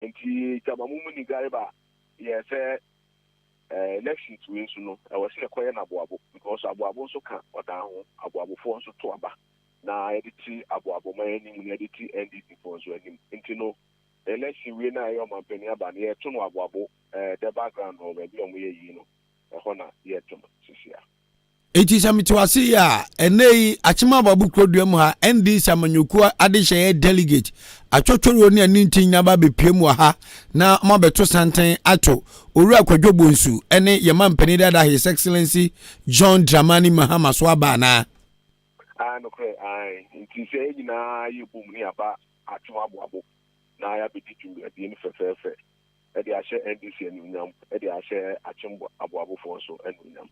nti tamamumu ni gariba ye say elections we nso no I was here koye na aboabo because aboabo nso ka oda ho aboabofo nso to aba na editi aboabo man anim na editi NDC for nso anim nti no election we na ayo mampani aba na ye to no aboabo the background of be omo ye yi no ho na ye to sisia eti samitiwase ya enei achima babu krodua mu ha NDC amanyuku adehye delegate atwotworo ne anintin nya ba bepiem wa ha na ma beto santen ato oru akwadwo bonsu ene ye mampani dada His Excellency John Dramani Mahama so aba na no kre nti se nyina ye bum ni aba atwoma aboabo na ya bedi tumbi ade ni fefefe e de ahye NDC anunyam e de ahye achimbo aboabo fo so anunyam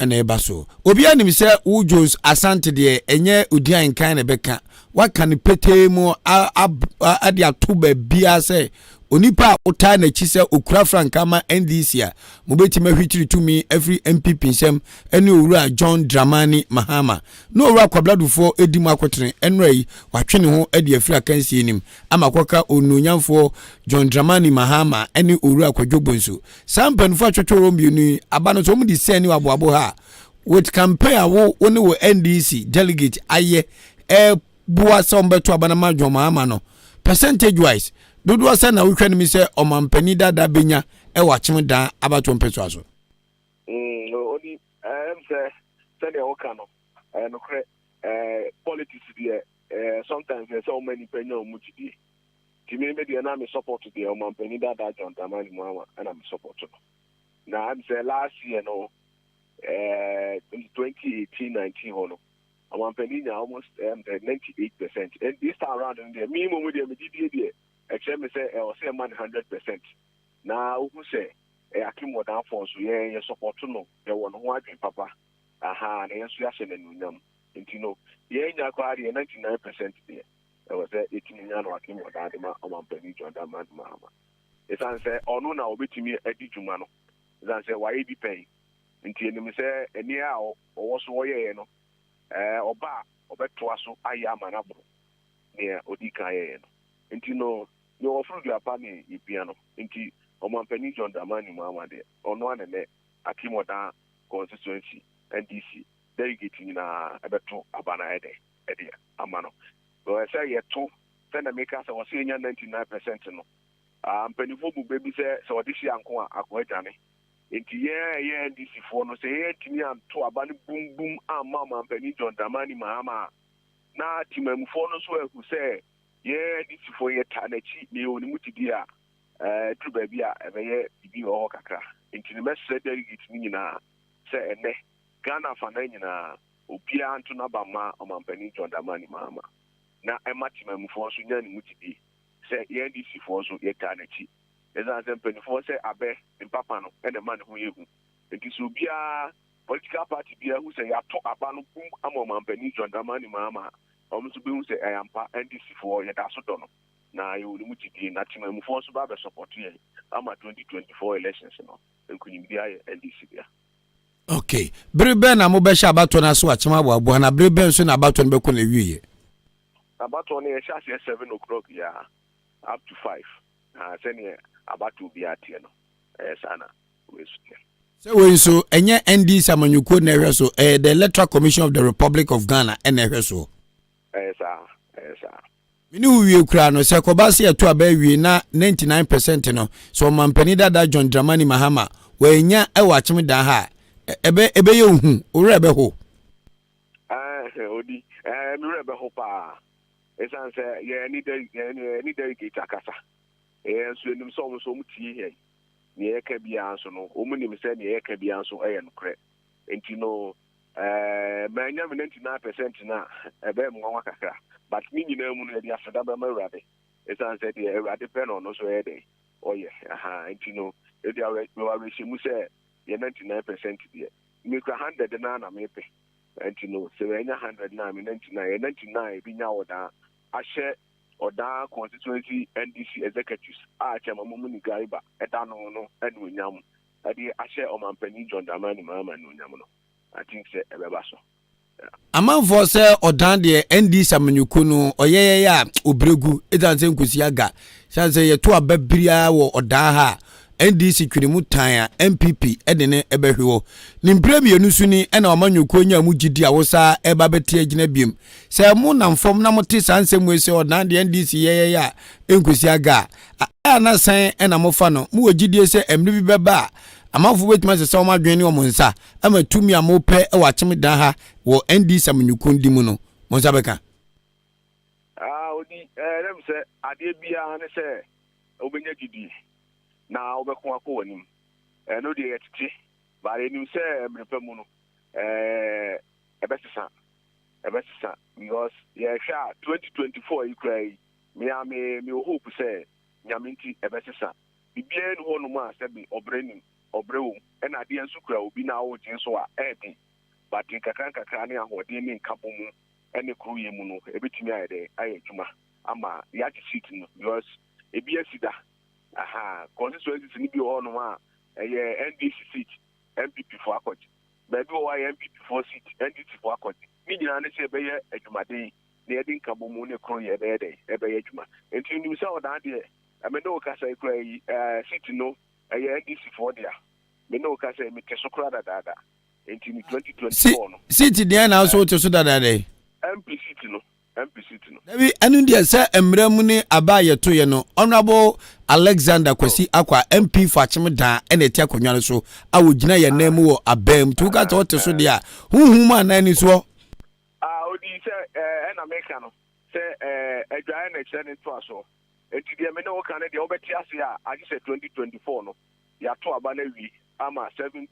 and ebaso obi anim se u Jones Asante de enye odian kan ne beka waka ne pete mu ade atoba bia se onipa ota na chi se okura franka ma NDC a mobeti mahwitiri tumi every MPP nsem ene owura John Dramani Mahama no owura kwabladufo edim akotere enrai watwe ne ho ade afiri akansi enim amakoka ononyamfo John Dramani Mahama ene owura kwadwobonso sampanfo atwotworo mbienu abano so mudi se ni waboabo ha with campaign wo ne wo NDC delegate aye bua se ombeto abana ma John Mahama no percentage wise dodo asa na wotwa ni se omampani dada benya e wachim da abato mpeso aso oni say the okano no kre politics there sometimes there's so many penyo mutidi timi me dey na me support the omampani dada John Dramani Mahama and I'm support now I'm say last year no 2018-19 hono omampani nya almost 98% and this time around in there me mo dey me did except me say I say man 100%. Now who say akim down for so ye support no e won ho adwen papa aha na yenso ya hye nanunyam nti no ye nya kwa de 99% there e was say etinya no akim down de ma omampani John Dramani Mahama e san say onu na obetimi adi dwuma no san say why bi pay nti enim say eni a wo so wo ye no oba obeto aso aya manabo ne odika ye no nti no no ofru du apani ibiano nti omampani John Dramani Mahama de ono anene akimoda constituency NDC delegate na ebeto abana ede amano so say ye to send make us was 99% no ampanifo bu bebi se odishi anko akoajane nti ye NDC fo no say ye timi anto abane bum bum amma omampani John Dramani Mahama na timamfo no so ehu say yeah, this for your tanachi, the only mutidia, to baby, a bibi or kakra. Into the mess said it's me na say ne Ghana Fanina, Upia Antona Bama, or Mampani John Dramani Mahama. Now a maximum for Sunan Mutidi, say, yeah, this for so your tanachi. As I said, for say, Abe, and Papano, and the man who you. It is Ubia political party who say, I talk about Mampani John Dramani Mahama. Almost be say I am NDC for ya daso dono na you will mutidi na team mu for so ba support here am 2024 elections no enkunim dia NDC dia okay brebe na mo be sha abato na so achima abo na brebe so na abato no be ko na wiye abato na sha 7 o'clock ya up to 5 senior abato bi atie no sana we so we so enye NDC amanyuko na ehwe so the Electoral Commission of the Republic of Ghana na ehwe so mini uwie kura no se kobase eto abawie na 99% no so mampani dada John Dramani Mahama wanya ewa achim da ha ebe ye hu ore ebe ho odi mi ore ebe ho pa esan se ye ni delegate akasa so enim so mutie he ne ye ka bia so no omunim se ne ye ka bia so eye no kre enti no manya 99% na ebe mwa kakra but me nyina mu no dia feda ba mawrade esan said the awrade pen on so e dey oye enti no e dia we mu say 99% there me ka 100 na me pe enti no se we nya 100 na me 99 bi nya oda ahye oda constituency NDC executives a chama mu ni gaiba eda no enu nyam ade ahye omampani John Dramani Mahama no nyam no I think say ebeba so amanfo se odan de ND samanyuku no oyeye ya obregu edanse nkosi aga sanse ye to ababria wo odan ha NDC twirimu tan a MPP edene ebehwewo ni mpremienu suni ena omanyuku nya mu gidi awosa eba beti agina biem se mu namfom na mote sanse mu ese odan de NDC yeye ya enkosi aga ana san ena mofa no mu ogidi ese emri bi beba amanfo wetima se sawo madwen o monsa ama tumi amope e wachim dan ha wo ND samanyuku ndimu no monsa beka odi dem se ade bia ne se obenya gidi na obekon akọ anim no de yetiti bare nim se mrepemu no ebesisa because yeah sha 2024 ikrai me hope say nyaminti ebesisa bibia no no ma se bi obrenim obrewo na ade enso kura obi na wo gin so a edi but kakran ne ahode ne nkapo mu ene kru ye mu no ebetimi ayede ayedwuma ama ya ti sit no because ebi asida constituency ni bi ho no ma NDC seat MPP for akot maybe why MPP for seat NDC for akot ni nyina ne se be ye adwumaden na ye din kabo mu ne kro ye be ye adwuma enti ni se odan de me no ka say kra yi seat no NDC for there me no ka say me keso kra dada enti ni 2024 no seat de na so to so dada MP seat no Dabi anu dia se emramu ni aba yeto ye no honorable Alexander Kwasi akwa MP fachim da ene ti akonwa so awogina ye namu wo abam tu ka to so dia huhuma na ni so odi se na meka no se adwan na kire ni to aso enti dia me no kan dia obeti ase a agi se 2024 no ya to aba na wi ama 7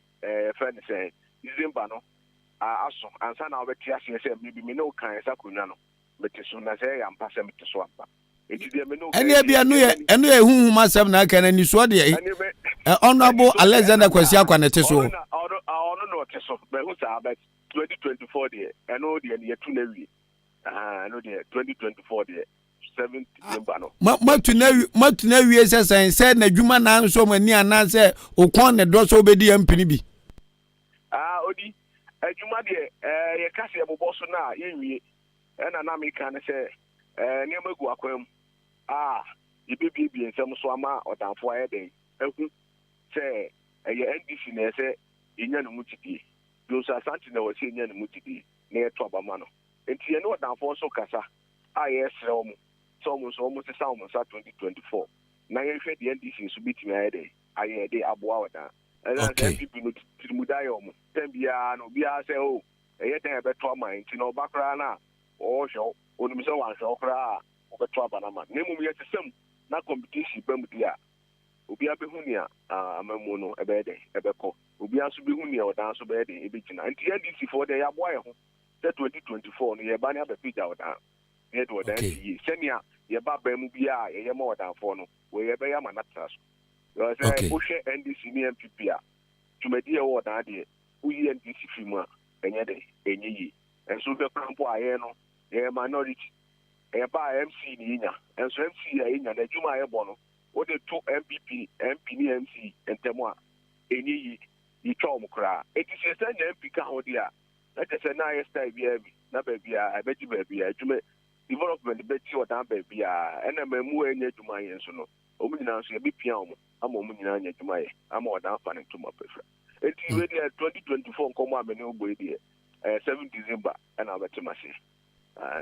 friend say December no aso ansa na obeti ase se me no kan esa konwa no metiso na say am pass metiso ampa enti de me no ene bia no ye huhuma sam na aka na ni so de honorable Alexander Kwasi akwa na teso no teso be hu sa bet 2024 de eno de ne yetu na wi no de 2024 de 7th December no matu na wi se na dwuma na nso mani ana se okon ne do so obedi MP ni bi odi adwuma de ye kase ebobo so na ye wi ena na me kan se niam egu akwam ibebi ensem so ama odanfo ayeden ehu se NDC na se enya no mutidi Jose Asante na wose enya no mutidi na eto abama no enti ye no odanfo so kasa ayesre omo so omo se sa omo sa 2024 na ye hwe de NDC so bitimi ayede ayede aboa odan people no tirimudaye omo tembia no bia se o eyeden ebeto ama enti no bakra na show onum se wan show kra obeto abanama nemu ye tesem na competition bamdia obi abehunia amamu no ebede ebeko obi aso behunia odan so bede ebegina anti NDC for the yaboa ye ho 2024 no ye ba ne abepija odan ye do odan yi senia ye ba ba mu bia ye ma odan for no we ye be ya manatra so yo say o hwe NDC ni MPP a tumedi ye odan de uyi NDC fimu a enye de enye yi enso be krampo aye no ye minority e ba MC ni nya enso MC ya nya na djuma ye bo no o de to MP ni MC entemo a enyi yi twa mo kra eti se se nya MP ka ho dia na te se na ye style bia bi na ba bia abeji ba bia djuma development be ti odan ba bia ena mamu enya djuma ye nso no o mu nyina nso ye bi pia o ama o mu nyina nya djuma ye ama odan fa ne to mo pefra eti we dia 2024 nkomo amene ogbo die 7 December ena abetemase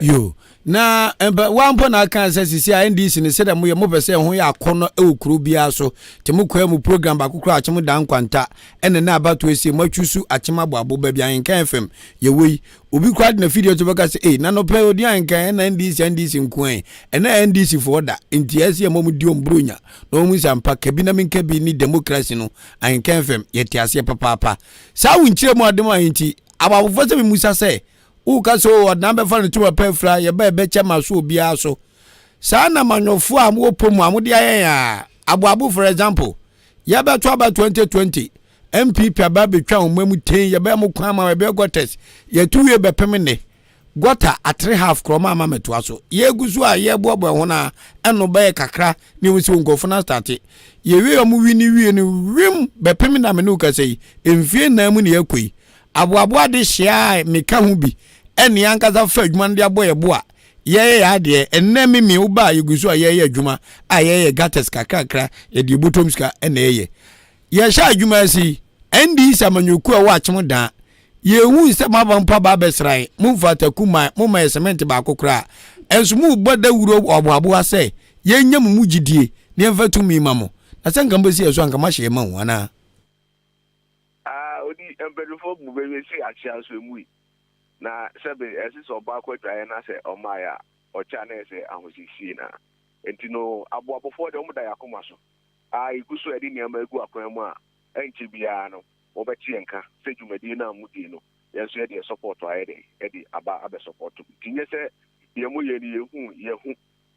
yo na wampo na kan sisi NDC ne sede mo ye mo pese ho ya akono ewukuru bia so te mo kwa mu program ba kokoro achim dan kwanta ene na abato esi mo atwusu achim aboabo ba bia Ahenkan FM ye wei obi kwa na video to beka se na no pe odi Ahenkan na NDC nkuan ena NDC for da enti ese mo di ombronya no mu sampa kabi na menka bi ni democracy no Ahenkan FM ye ti ase papa sa wunchire mo adem ahenti ababofo se musa se uka so odambe fa no tuwa pefra ye ba be chema so bia so sa na manyofo am wopomu amode ayen ya aboabo for example ye ba to aba 2020 MPP aba betwa omamu ten ye ba mu kwan ma be gotes ye tuwe be pemene gota at 3.5 kroma ama meto aso ye guzu a ye bobo ho na eno ba ye kakra ni wo si ngofo na start ye wi omu wi ni wim be pemena me no ka sei emfie na mu ne yakoi aboabo ade hia meka hu bi eni ankaza fa adwuma ndi aboye boa ye ade enne mimi wo ba yeguso ye adwuma ye gates kakakra ye di botomska ene ye sha adwuma si endi samanyoku a wa chemo da ye hu se mabampa ba besrai mu fata kuma mu ma cement ba kokra enso mu boda wuro oboabo ase ye nyam mu gidie ne mfatu mi mamo na senka mbosi yeso anka ma hye ma hu ana odi embedufo bu be si achia so mu na sebe esiso ba kwatwa na se omaya ocha na ese ahosisi na entino aboabofo de omuda yakoma so iguso edi niam egu akwan mu a enchi bia no obechi enka se dwumadi na mudi no yeso e de support ayede e de aba abe support tinye se ye mu ye ni yehu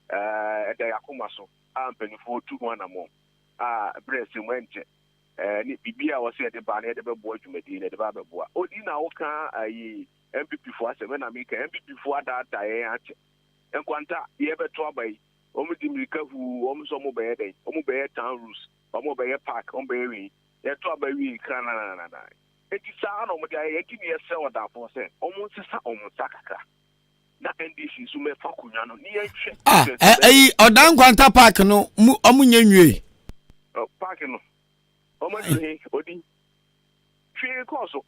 e de yakoma so ampenifo tu ho na mo breast mu enche ni bibia wo se de ba na de bebo dwumadi na de ba bebo odi na wo ka ayi MPP for Asem na mika MPP for data ye ache enkwanta ye beto abai omu dimrika hu omu so mo be den omu be town rules omu be park omu be wi ye to abai wi krana na eti sa na omu dia ye kini ye se oda for se omu sisa omu sakaka na NDC su me fa kunya no ni ye hwe odan kwanta park no omu nyanwe park no omu ni odi hwe koso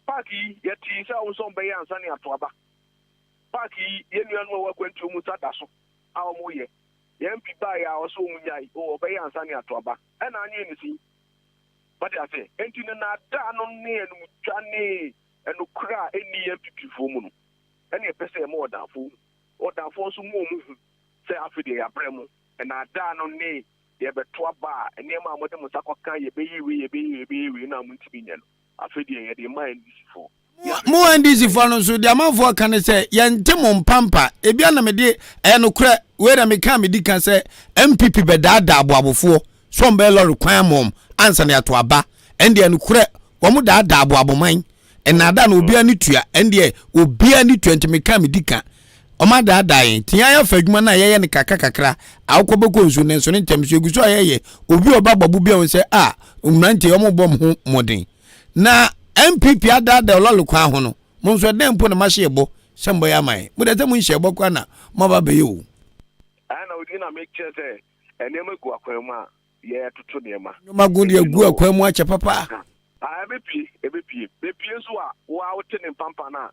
Paki yeti sa unso be yansa ni atoaba. Paki yenuanu wa kwentu mu sadaso. Awo moye. Yempi ba ya oso munyai o be yansa ni atoaba. Ena anyi ni si. But I say, enti na da no ne enu twane enu kra eni yempi fo mu no. Ene pese mo odafo. Odafo so mu mu. Se afide ya bremu. Ena da no ne ye beto aba ene ma mo de mo sakoka ye be yiwi na mu ntibi nya no. Afedi ye de mind for mo ndisi for no so de amanfo kan say ye ntemo mpampa ebia na me de no kra we da me kan me Dika say MPP be daada aboabofo so mbe lori kwan mom ansa na to aba ende no kra wo mo daada aboaboman enada na obia ni tua ende obia ni 20 me kan me Dika o ma daada yin tia ya fadwuma na ye ne kakakakra awkobeko nsu ne nso ne ntemso eguso ye obi oba babu bia won say umrante o mo bom ho modin na MPP adada ololu kwa ho no mo nso den mpo na ma hye bo sembo ya mai mo de te mo hye bo kwa na mo ba be yo ana odi na make sure say enema gu akwan mu a ye tutu ne ma ma gu de gu akwan mu ache papa ebepi so a wa wote ne pampa na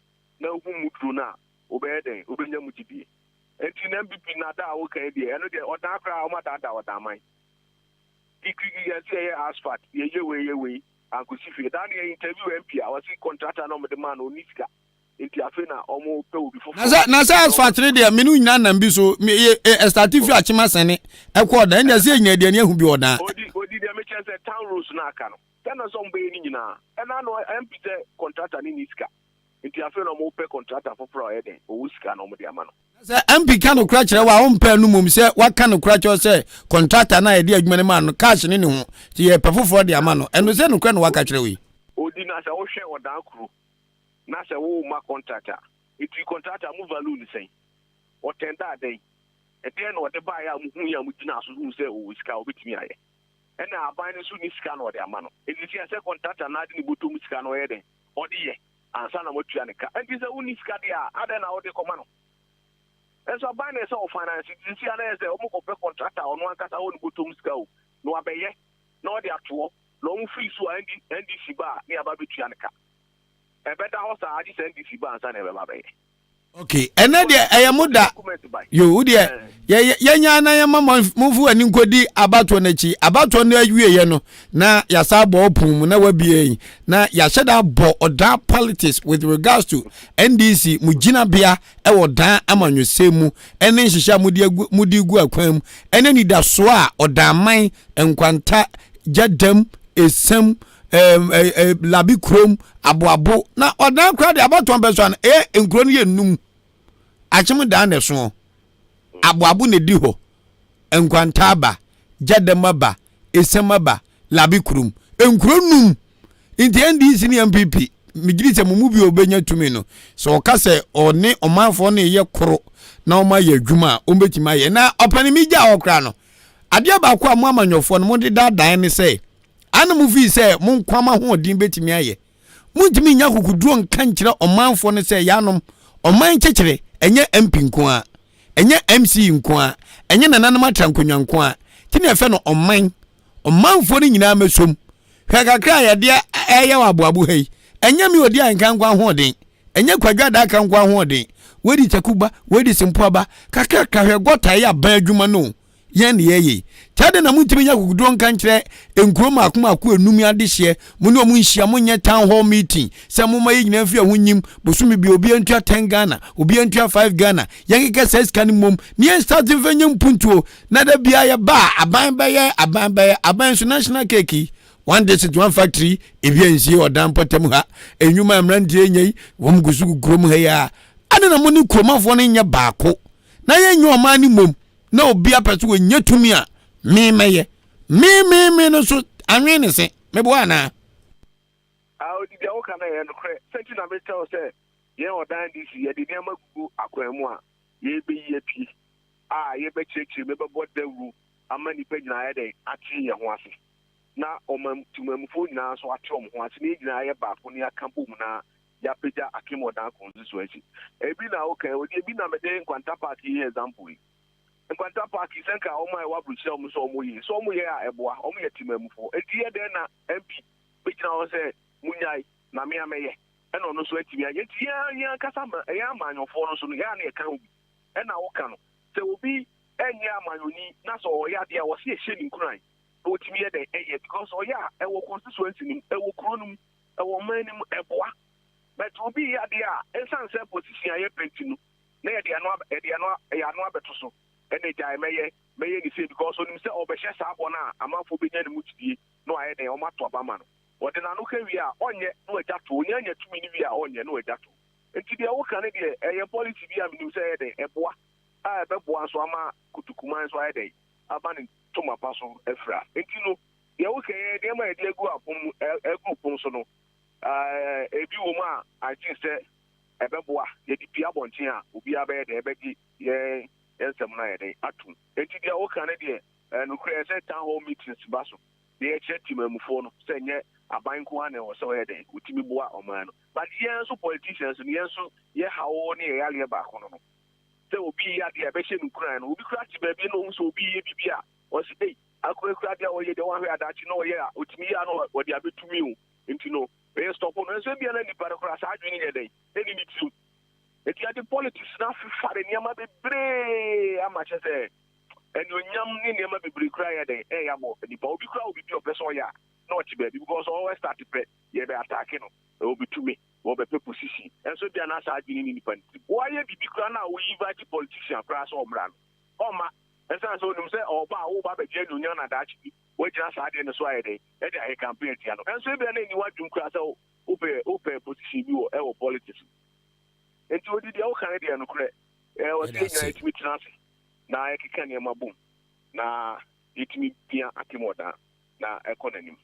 hu mutru na obeden obenya mutibie enti na MPP na da wo kan die eno de odan akra o ma da odan mai ikiki ye say asphalt ye we Ankusifi dani ya interview MP awasi contractor no de man oniska enti afena omo pe obi fofo na sa asphalt de menu nyina na mbi so estatif achima sene ekwo da nya se nya de ne hu bi oda odi de me chance town rules na aka no tena so mbe ni nyina ena no MP de contractor ni niska enti afena omo pe contractor foforo eden owuska no mo de ama no sa MP kan no kra kire wa o mpa nu mum se wa kan no kra kire se contractor na ye de adwuma ne man no cash ne ho ti ye pefofo de ama no eno se no kra no wa ka kire we odi na se wo hwe odan kru na se wo ma contractor iti contractor mu value ni sen o tenda den e de no de ba ya mu hu ya mu gina so hu se o iska obetimi aye ena aban ne so ni iska no de ama no enti se contractor na de ni botom iska no ye den o de ye ansa na mo tua ne ka enti se uni iska de a ada na o de koma no enso aban ne se o finance enti ana se o mo ko pe contractor ono ankasa o ni botom iska o no abeye na o de ato no mu free so NDC ba ni aba betua ne ka better house a di NDC ba ansa na be ba be okay ene de eyamuda yo de ye nya na ye mafu ani nkodi abato na chi abato na awie ye no na ya sa bo opum na wabie na ya sheda bo oda politics with regards to NDC mugina bia e wodan amanwesemu ene nhihya mudi gu akwan ene ni da so a oda man enkwanta jadam esem labi krom aboabo na odan kra de abaton beso an enkro ne enum achim da na so aboabo ne di ho enkwanta aba jadam aba esem aba labi krom enkro num inti NDC ne MPP migiri se mumu bi obenya tumi no so ka se one omanfo ne ye koro na o ma ye adwuma o betima ye na opani mi gya okra no ade ba kwa amanyofo no mo de da dan ne se ana mu fi se mo nkwama ho odin betimi aye muntimi nya kokuduro nka nkyere omanfo ne sɛ yanom oman kyekere enye MP nko a enye MC nko a enye nananam atrankonwa nko a tini efe no omanfo ne nyina mesom kakakra ya de eye waboabo hei enye mi odi anka nkwa hoden enye kwadwada aka nkwa hoden wedi takuba wedi simpoaba kakakra hwe gota ya ban adwuma no yen ne yeye tade na muntimi nya kokuduro nka nkyere enkurom akoma enum adehye mu ne omu nhia mu nye town hall meeting se mu mayi nyina fi ahonyim bosumi bi obi antua 10 Ghana obi antua 5 Ghana yengeke 6 kan mom ne start venye mpuntuo na da bia ya ba aban so national cake one district one factory ebiansie odan potem ha enwuma amrandie nyei wom gusu krom ha ya ade na mo ne kromafo ne nya baako na yenyu omani mom na obi apeto wenya tumi a me no so anwe ne se mebo ana odi dia wo kana ye no kre senti na me tell say ye odan dis ye de niam agugu akwanu a ye be ye pi ye be chechi me be bodawu amani pe nyina ye de ati ye ho ase na omam tumamfo nyina so ati om ho ase ne nyina ye ba ko ne akampo mu na ya peja akimodan konzu esi ebi na wo kan odi ebi na me de nkwanta park ye example nkwanta park isenka omai wa bruche om so omo ye a eboa omo ye timamfo edi ye de na MP pejina wo se munyai na me ameye ena ono so atimi anye ti ya kasa ma ya amanyofo no so no ya na e kan obi ena wo kan no se obi enye amanyoni na so oya de a wo se ehye ni nkuran o timi ye de eye because oya e wo constituency ni e wo kronum e wo manim eboa but obi ya de a ensan se position aye penti no na ye de ano abeto so ene jai meye ni se because onim se obehye sa abona amanfo benya ne mutidie no aye de o mato abama no ode na no kawi a onye no ejato onye anya tumi ni wi a onye no ejato enti de wo kan de eye policy bi a minim se ye de eboa a beboa so ama kutukuman so aye de abani toma paso efra enti no ye wo kan ye de ma ye de egu apom egu so no ebi wo ma I think say ebeboa ye di pia bonten a obi abaye de ebedi ye ensem na ye de atum enti de wo kan de no kre se town hall meetings baso de che timamfo no se nye abanku ane wo so ye de utimi boa oman no but yen so politicians no yen so ye hawo ne ye yale ba ko no se obi ya de be hye nkuran no obi kura ti ba bi no so obi ye bibia o se ei akura kura de wo ye de wan hwe adachi no ye a utimi ya no wo de abetumi o enti no be stop no so bia na ni para kura sa adwini ye de eni ni tu eti ade politics na fi fare ni ama bebre ama che se eni onyam ni ni ama bebre kura ye de ya bo ni ba obi kura obi bi opeso ya not baby because always start to pray ye be attacking no e will be to me or be position and so dia na sa adwini ni independent why ye bi kura na we invite politician kura so omra no oma esa so nim say oba wo ba be je nunya na dachi bi we jina sa ade no so aye dey e dey aye campaign tia no and so be na ni wadum kura so ope position bi wo e wo politics enti odi dia wo kan dia no kura o dey nya itimi tinase na e keka ne mabum na itimi pia akimoda na economy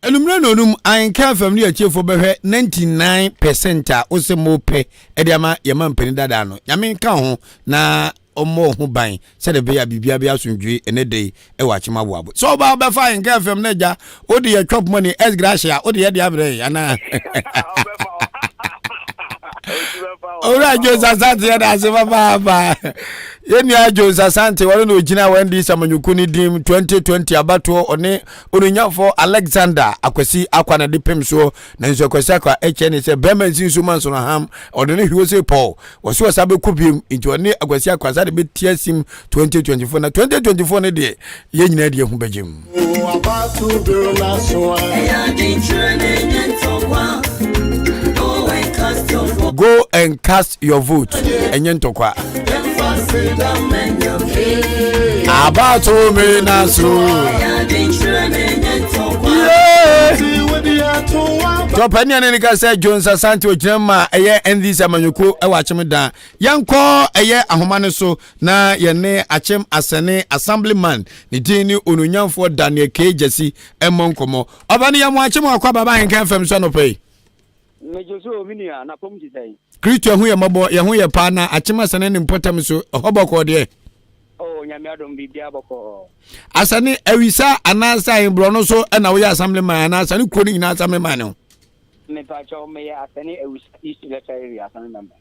Enumre no num Ahenkan family achefo behwe 99% a osemo pe ediama yama mpani dada no nyame nka ho na omo ho ban se de be ya bibia bia asundwe ene dey e wa chema boabo so ba be fa Ahenkan fam na ja odi ya chop money es gracia odi ya dia bre ana ora Jones Asante ya da se baba yeni a Jones Asante wale no gina wendi samanyuku ni dim 2020 abato one onunyafo Alexander akwasi akwa na dipem so na nso akwasi akwa HN se bemensi nso manso na ham odene hwose Paul wose wasabe kubiem nti one akwasi akwa sa de betiasim 2024 na 2024 ne de ye nyina de hu begem go and cast your vote enye ntokwa about to me na so top any anika say Jones Asante oginama eye NDC amanyuko e wa chim dan yanko eye ahoma ne so na ye ne achem asene assemblyman ni dini onunyanfo Daniel Kejesi emonkomo obani ya mo achem akwa baba Ahenkan fam so no pay mejoso minia na pomti sai Kristo hu ye mabo ye hu ye pa na achema sane ne mpotam so hoboko de oh nyame adom bibia boko asane awisa anasa embro no so na wo ye assemblyman anasa ne kro ni nyina assemblyman no me pacho me Aseni East Letter area Asani member.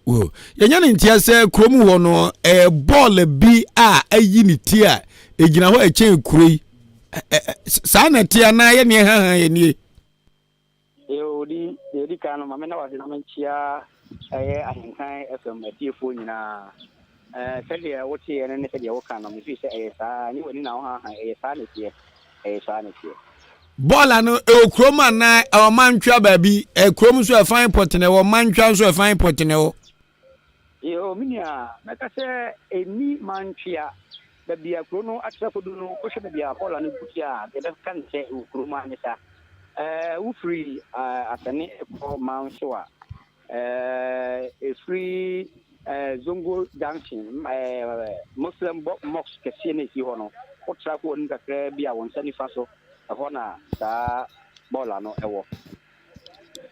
Oh, yanya ne ntia sɛ krom ho no ball bi a ayi ne ti a egina ho echen kuroi saa na tia na ye ne ha ye nie Dika no mama na wase na menchia Ahenkan FM atiefo nyina sɛde wote ye ne sɛde wo ka no me fi sɛ saa ni wani na ho ha saa ne tie saa ne tie ball no krom ana o mantwa ba bi krom so fine pot ne wo mantwa so fine pot ne wo yo minia meka sɛ eni mantwa da bia kro no atrafodu no ko hwɛ bia ball no butia de be kan sɛ kro ma ne sa we free Asani for Mansoa free Zongo dancing Muslim mosque kesi ne si hono o track won kakra bia won sani faso hona sa bola no ewo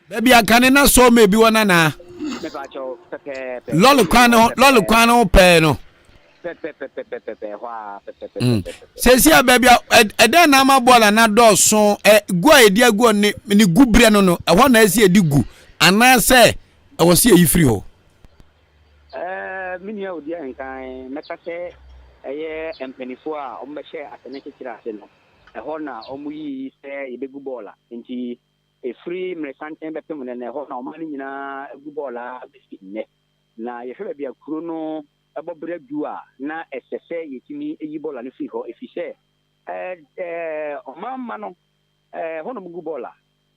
baby akane na so me bi wona na me ba cho pepe lolu kwan no pe no pepe hwa pepe sesia baby eden na ma bola na do so gu edi agu ni gubre no ho na esi edi gu ana se wo se yi free ho mini odi Ahenkan meka se eye empenifo a ombehye Asani kikira ase no ho na omuyi se yebegu bola nti free mresanten bepem ne ho na omani nyina egu bola besi ne na yehwe bia kuro no abobre du a na esese yetimi eyi bola no fi ho efise omamma no ho no mugu bola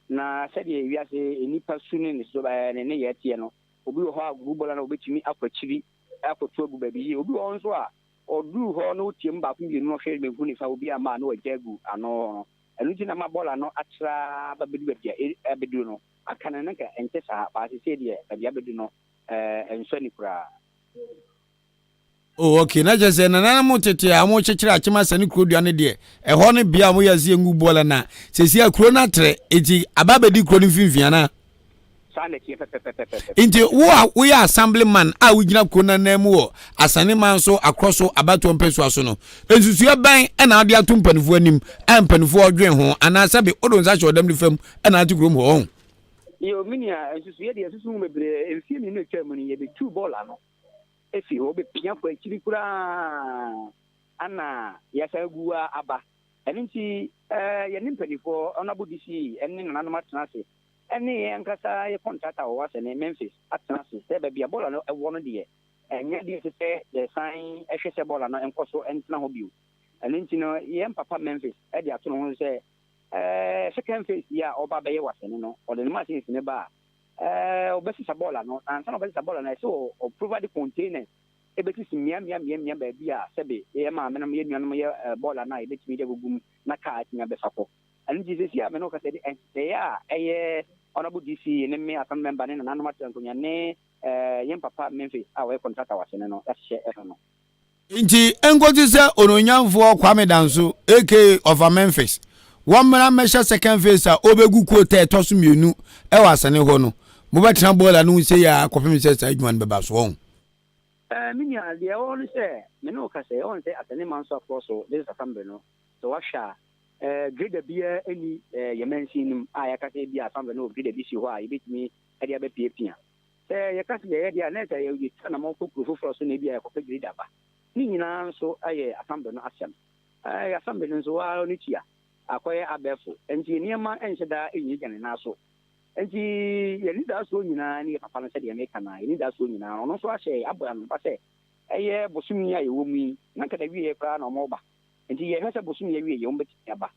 na sɛdeɛ wiase enipa suni ne so ne yɛtie no obi ho agu bola na obetimi akwachiri akoto agu babi obi ho nso a odu ho no tiem ba ko bienu no hwɛ mehu ne fa obi ama na wajagu ano enu ti na ma bola no atra babedu babia abedu no akana na ka ente sa ba se deɛ babia abedu no enso ni kura. Oh, okay. Na just na mo tete a mo chechira achima sani krodua ne de ho ne bia mo yazie ngu bola na sesi akro na tre eti ababedi kro ne finfia na sane tie pepepepe inti wo ya assemblyman a wo gina kro na namu wo Asani man so akroso abato mpeso aso no ensusu ban e na ade ato mpanifo anim mpanifo odwen ho ana sabe odon sa chodam ni fam e na ati kro mo ho yo minia ensusu ye de ensusu mebre enfie mi no twam ni ye be two bola no efi obe pia kwa chiri kura ana yasagua aba eninti ye nimpanifo onabo disi enne nana matnase enne yankasa ye contractor wa sene Memphis atnase se ba bia bola no ewo no de enye de se the sign ehwese bola no enkoso entna ho biu eninti no ye papa Memphis e de ato no ho se second phase ya oba be ye wa sene no o de machine ne ba obesi sabola no and some obesi sabola na so o provide containers ebeti si mia ba bia sebe ye ma menam ye nuanom ye bola na ebeti mi de gugum na ka atinya be fako and Jesus ya me no ka se de ya eye honorable DC ne me asan member ne na nanom atankonya ne ye papa Memphis a we contractor wa sene no ehye no inti engoti se ononyamfo Kwame Danso AK of Memphis one man measure second phase a obegu quote etosu mienu e wa Asani ho no mo betra bola no se ya kofem se sa adwan beba so won minia de on se me no ka se on se Asani man so across so this assembly no so washa grade bia any yemensinim a ya ka se bia assembly no grade bi si ho a yebetimi e de abepiapia se ya ka se ye de na ta ye na mo kokuru fo so na bia ya ko grade aba ni nyina so aye assembly no Asem assembly no so wa ni tia akoye abefo enti niema enhyeda enyi gane na so enti ye ni da so nyina ni papa no se de meka na ye ni da so nyina ono so ahye aboya no pase eye bosumi aye wo mu na kada wie kra na omo ba enti ye hwese bosumi ye wie ye ombeti aba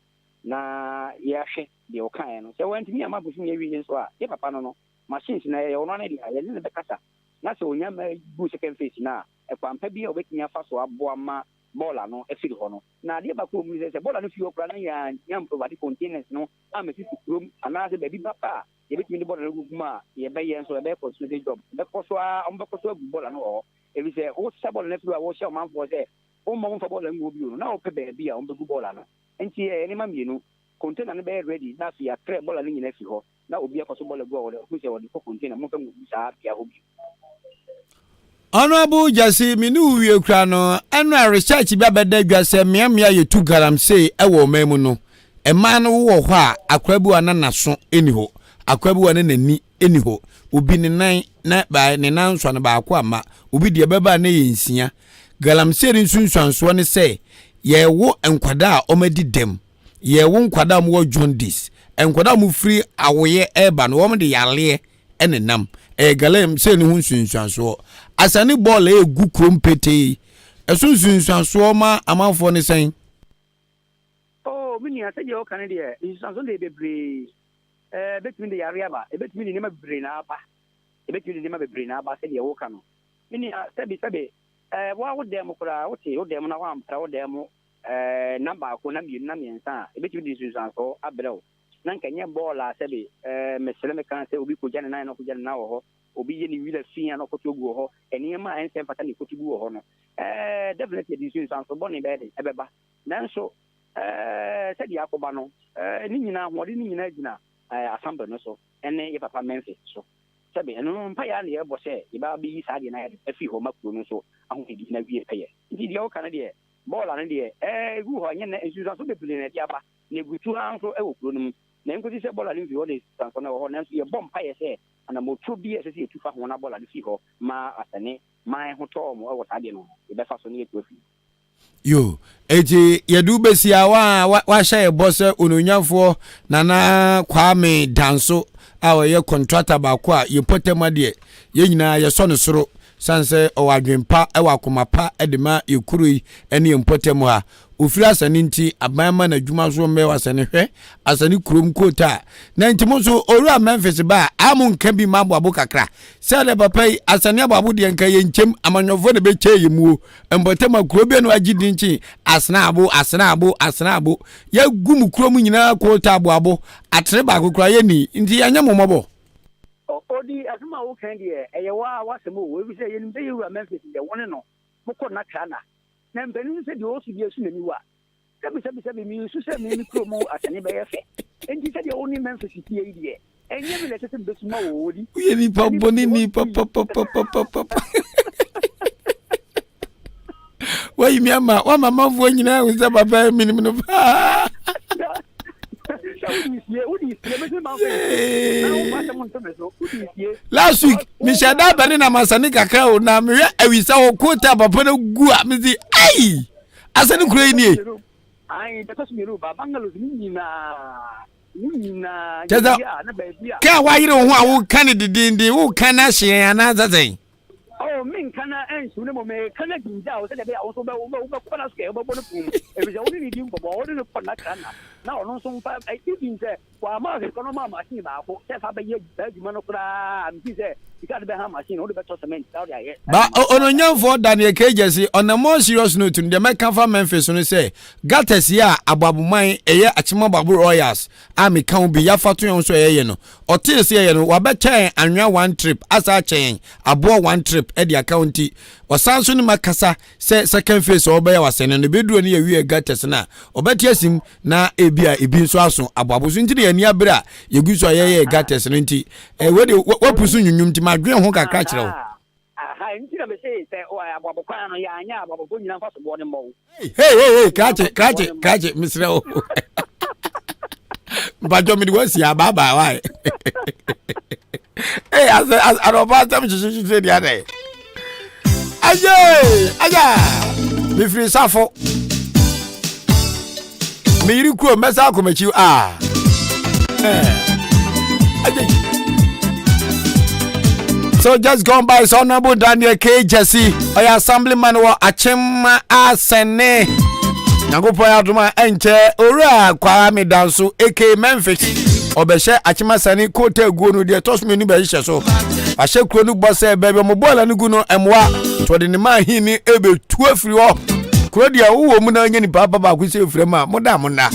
na ye ahwe de o kan no se wanti ni ama bosumi ye wie so a ye papa no machines na ye ono na de ye ne be kasa na se onya ma bu second phase na e kwampa bi obetimi afa so abo ama bola no efiri ho no na de ba ko mu se bola no fi okra na ya nyam provide containers no am fi krom ana se baby papa ye betimi de bola no guguma ye be ye so be ko so de job be ko so a on be ko so bola no o e bi se o sa bola na fi wa sha man fo se o mo fa bola ngo bi no na o pe be a on be gu bola no enti e ni ma mienu container no be ready na fi akre bola no nyina fi ho na obi akoso bola gu o de ku se o de container mo fa mu sa bia ho bi Honorable Jesse minu wie kra no eno research bia beda dwase miamia ye 2 garam sei e wo memu no e ma no wo ho a akrabu ananaso eni ho akwabi wɔ ne nani eni ho obi ne nan na ba ne nan so na ba akwa ma obi de beba na yɛ nsia galamsey ne nsunsuanso ne sɛ yɛ wo enkwada a ɔmadi dem yɛ wo nkwada mo jaundice enkwada mo free awoye eba no wɔm de yale ene nam galamsey ne ho nsunsuanso asane ball egu krom pete nsunsuanso ma amanfo ne sɛn mini asa je o kan de nsunsuanso de bebre betimi de yare aba betimi de nema bebre na aba betimi de nema bebre na aba se de wo kan no mini sabi wa wo dem kura wo te wo dem na wa ampra wo dem number ko na mi na miensa betimi de nsunsuanso abrɛw na nkanye ball a sabi mesele me kan se obi ko jane na no ko jane na wo ho obi ye ni wila fia no ko to gu ho enema ense fata ni ko to gu ho no definitely de nsunsuanso boni be de ebeba nanso said the Akobano, Nina, what in Nina, Assemble, so, and if Papa Memphis, so. Sabi, and no Paya, the air was say, if I be sad in a few home up, so I won't be in a year pay. Indeed, your Canada, ball and the who are in a Susan to be at Yaba, never 2 hours for Ewoklunum. Then could you say ball and you all this, Sanson or Nancy, a bomb pie say, and a more 2 beers as you to find one ball and the Fiho, Ma Asane, my hotel, or what I didn't know, the best fascinated with you. Yo, eti yedu besia wa sha boss ononyafo nana Kwame Danso a ye contractor ba ko a ye potema de ye nyina ye so no soro sanse o wadwempa e wakomapa e de ma ye kurui ene ye potemu ha ofiri asane nti abanma na dwuma so me wasane hwe asane kurom kota na ntimo so oru Memphis ba amun kan bi mabo abokakra se le papa asane ababo de nka ye nchem amanyofo de be che ye mu embotema kuro bi no agidi nchi asana abo ya gum kurom nyina kota abo atre ba kokura ye ni nti anya momobo odi asuma wo kan de eyewa wasemo wo bi se ye nimbe ye ru Memphis de woni no moko na kana na mbenu se de o su bi esu na miwa sabi mi su se mi kromo asane be yefe enti se de oni Memphis tie yi de enye mi le se be su ma wo odi ye ni pa boni ni pa wa yi mi ama wa mama vo nyina wo se baba mi ni no pa last week Mishada bani na masani kakra o na me awisa wo kota papa na gu a me di ai asani kura ni ai ta kasu miru ba bangalo ni na jaza ka wa yire ho a wo kan didindi wo kan na hye ana zazai oh min kana ensu ne mo me kana ginja o se de be o so be o ko na ske o bo no pum e bi ja o ni di mbo o ni ko na kana na ono so mfa ai tin se kwa ma ke kono ma machine ba ko se fa be ye ba djuma no kra am ti se ika de be ha machine o de be to cement ta ya ye ba ono nyamfo Daniel Kejesi on a more serious note in the American for Memphis no say gates ya ababuman eye achima babu royals ami kan bi ya fatu yon so ye no o ti se ye no wa be chen anwa one trip asa chen abo one trip e di accounti osanso ni makasa se second phase o be ya wasene no beduro ni ye wi gates na obeti asim na ebia ebi nso aso ababo so ntiri ani abra yeguso ye gates no nti we de wapusu nyunyum ti madwen ho kakra kire wo aha nti na be se o ababo kwa no ya anya ababo nyina fa so bo ne mo hey kache misre o bajo mi wasi ababa why hey as aroba tam chichi dia dey aja mi free safo mi yiri kuo mesa akomachi so just gone by so honorable Daniel Kejesi oya assemblyman wa Achema Asene Nyagopo ya duma enche ora Kwame Danso AK Memphis obehye Achema Sani kote guo no de tosme ni be hye so ahye kuro no bose bebe mo bola no gu no emwa to de ni ma hini ebe tu afiri ho kuro dia wo mu na nya ni papa ba ku se afiri ma moda mona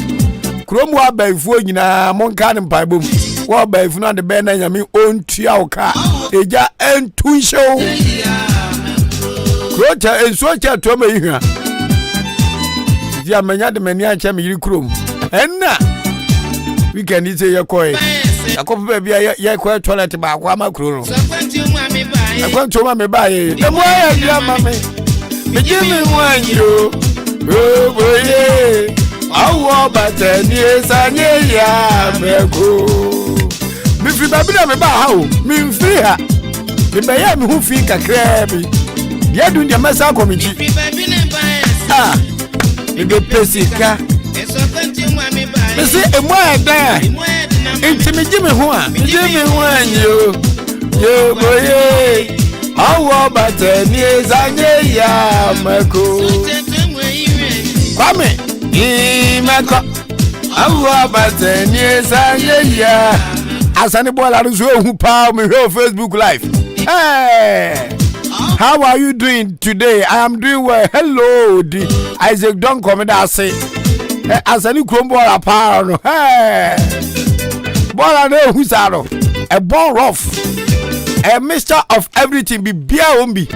kuro mu abaifuo nyina monka ne mpaibom wo abaifu na de be na nyame ontua oka eja entu show kuro cha enso cha to ma yihwa dia manya de mani ancha me yiri kuro mu enna weekend ise ye koy akopo ba bia ye koy toilet ba kwa ma kuro no akwantu ma me ba ye emo ya dia ma me jimi wanjo boye awo batani esanye ya meko mi free baby na me ba ha o. Me free ha. Me ba ya me hu fi kakra bi. Dia dun dia masa komiti. Ah. Me be pesika. Me say emo ada. Enti me jimi ho a. Jimi ho anyo. Yo boye. Awo batani ezanye ya mako. Kwame. Mako. Awo batani ezanye ya. Asani bola ruzo hu pa me Facebook live. Hey. How are you doing today? I am doing well. Hello, Isaac. Don't come and say. Asani krombo la pa no. Hey. Bola no husaro. A ball rough. A mixture of everything be beer ombi.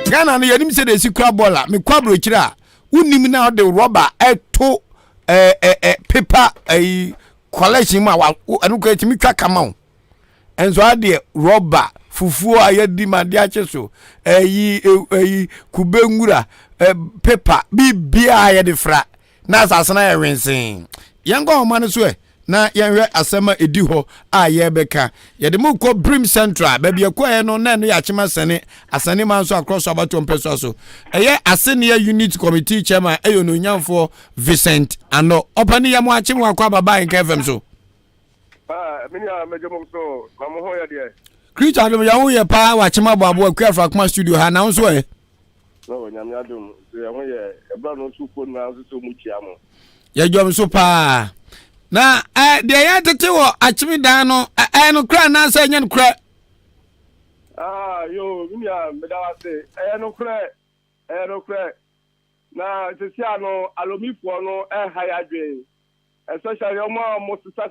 Ghana no yanim say the secret bola. Me kwabro kira. Unim na the rubber to paper collection ma anu ko etimi twa kama. Enzo ade rubber fufuo ayedi made ache so kube ngura paper bibia ayede fra na asasana ya wensin yengo omane so na yenwe asema edi ho aye beka yede mu ko Brim Central ba bia ko no na no ya chema sene asane man so across about peso so eye asenia unit committee chairman eyo no nyamfo Vincent ano opani ya mu ache mu akwa baba in KFM so minya mejomo so mamoho ya de Creature adum ya wo ye pa wa chema babo akwa kuma studio ha na so no nyam adum ya wo ye ebra no su ko na so mu chiamo ya jom so pa na de ya tete wo achimi dan no no kra na sa nya no kra yo minya medawa se no kra na tisia no alomifo no ha ya dwen especially omo sisa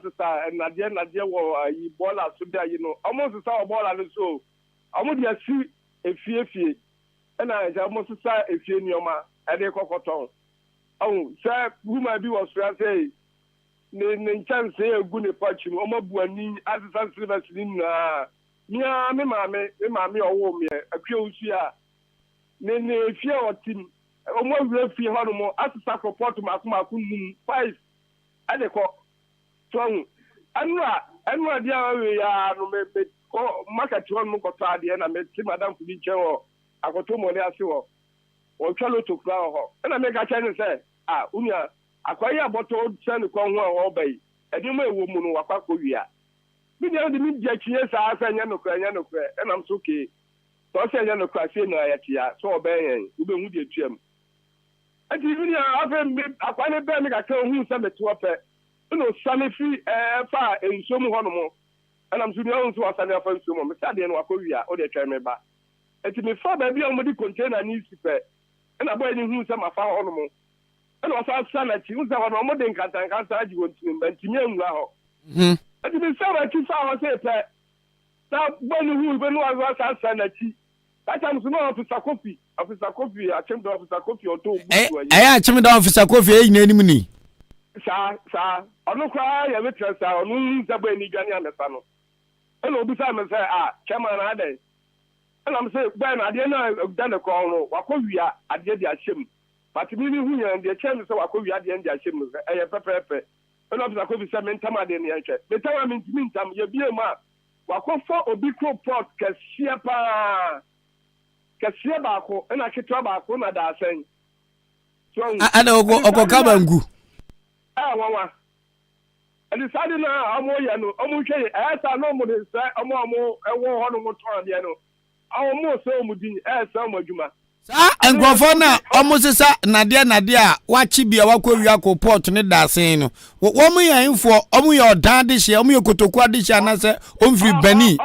na de wo yi bola so da yi no omo sisa bola no so omo de asi efie na ja omo sisa efie ni oma e de kokoton say woman bi was say ne chance egu ne pachi omo buani asisa silver ni na mia me mame owo me akwe osu a ne efie otim omo wura fie hono mo asisa report makumaku num 5 adeko tong anwa dia we ya no me ko market won mo ko ta de na me ti madam fu bi chewo akoto mo le ase wo o twalo to kra ho na me ka chen se unya akwaye aboto chen ko ho bai edi mo ewo mu no wakwa ko wia bi dia de mi dia chie sa asa nya no kra na m so ke to se nya no kra se na ya tia so oben ube hu de tuam ati bi ya afem akwane be mi ka hu se meto ope no sane fi fa ensom ho no mo ana m so ni on so asane afa ensom mo se ade no akowia o de twa me ba ati me fa ba bi o mo di container ni sipe na boy ni hu se ma fa ho no mo ana wasa sana ti hu se ho no mo de nkanta aji won tin ba ntimi anwura ho ati me sa ba ti fa ho se pe na boy ni hu be no wasa sana ti Atam so no officer copy achim do officer copy o to achim do officer copy e nyina nim ni sa onu kwa ya betra sa onu zaba ni gani amesa no eno obi sa me say chairman na dey ena me say gba na ade na dan ko no wakowia ade de achim but mi ni hu yan de chairman say wakowia ade de achim e pepepe eno officer copy say me ntama de ni enche me tawa me ntam ye bie ma wakofo obi ko port kasia pa kasia baako na ketwa baako na da asen so ana okoka bangu wawa ani sadi na amo ya no omo hwe esa no mo de sa omo ewo ho no mo ton de no omo so omo din esa omo adwuma sa engrofo na omo sesa nade a wachi bia wakowia ko port ne da asen no wo mo ya info omo ya odan de hye omo ya kotoku de hye na se omfiri bani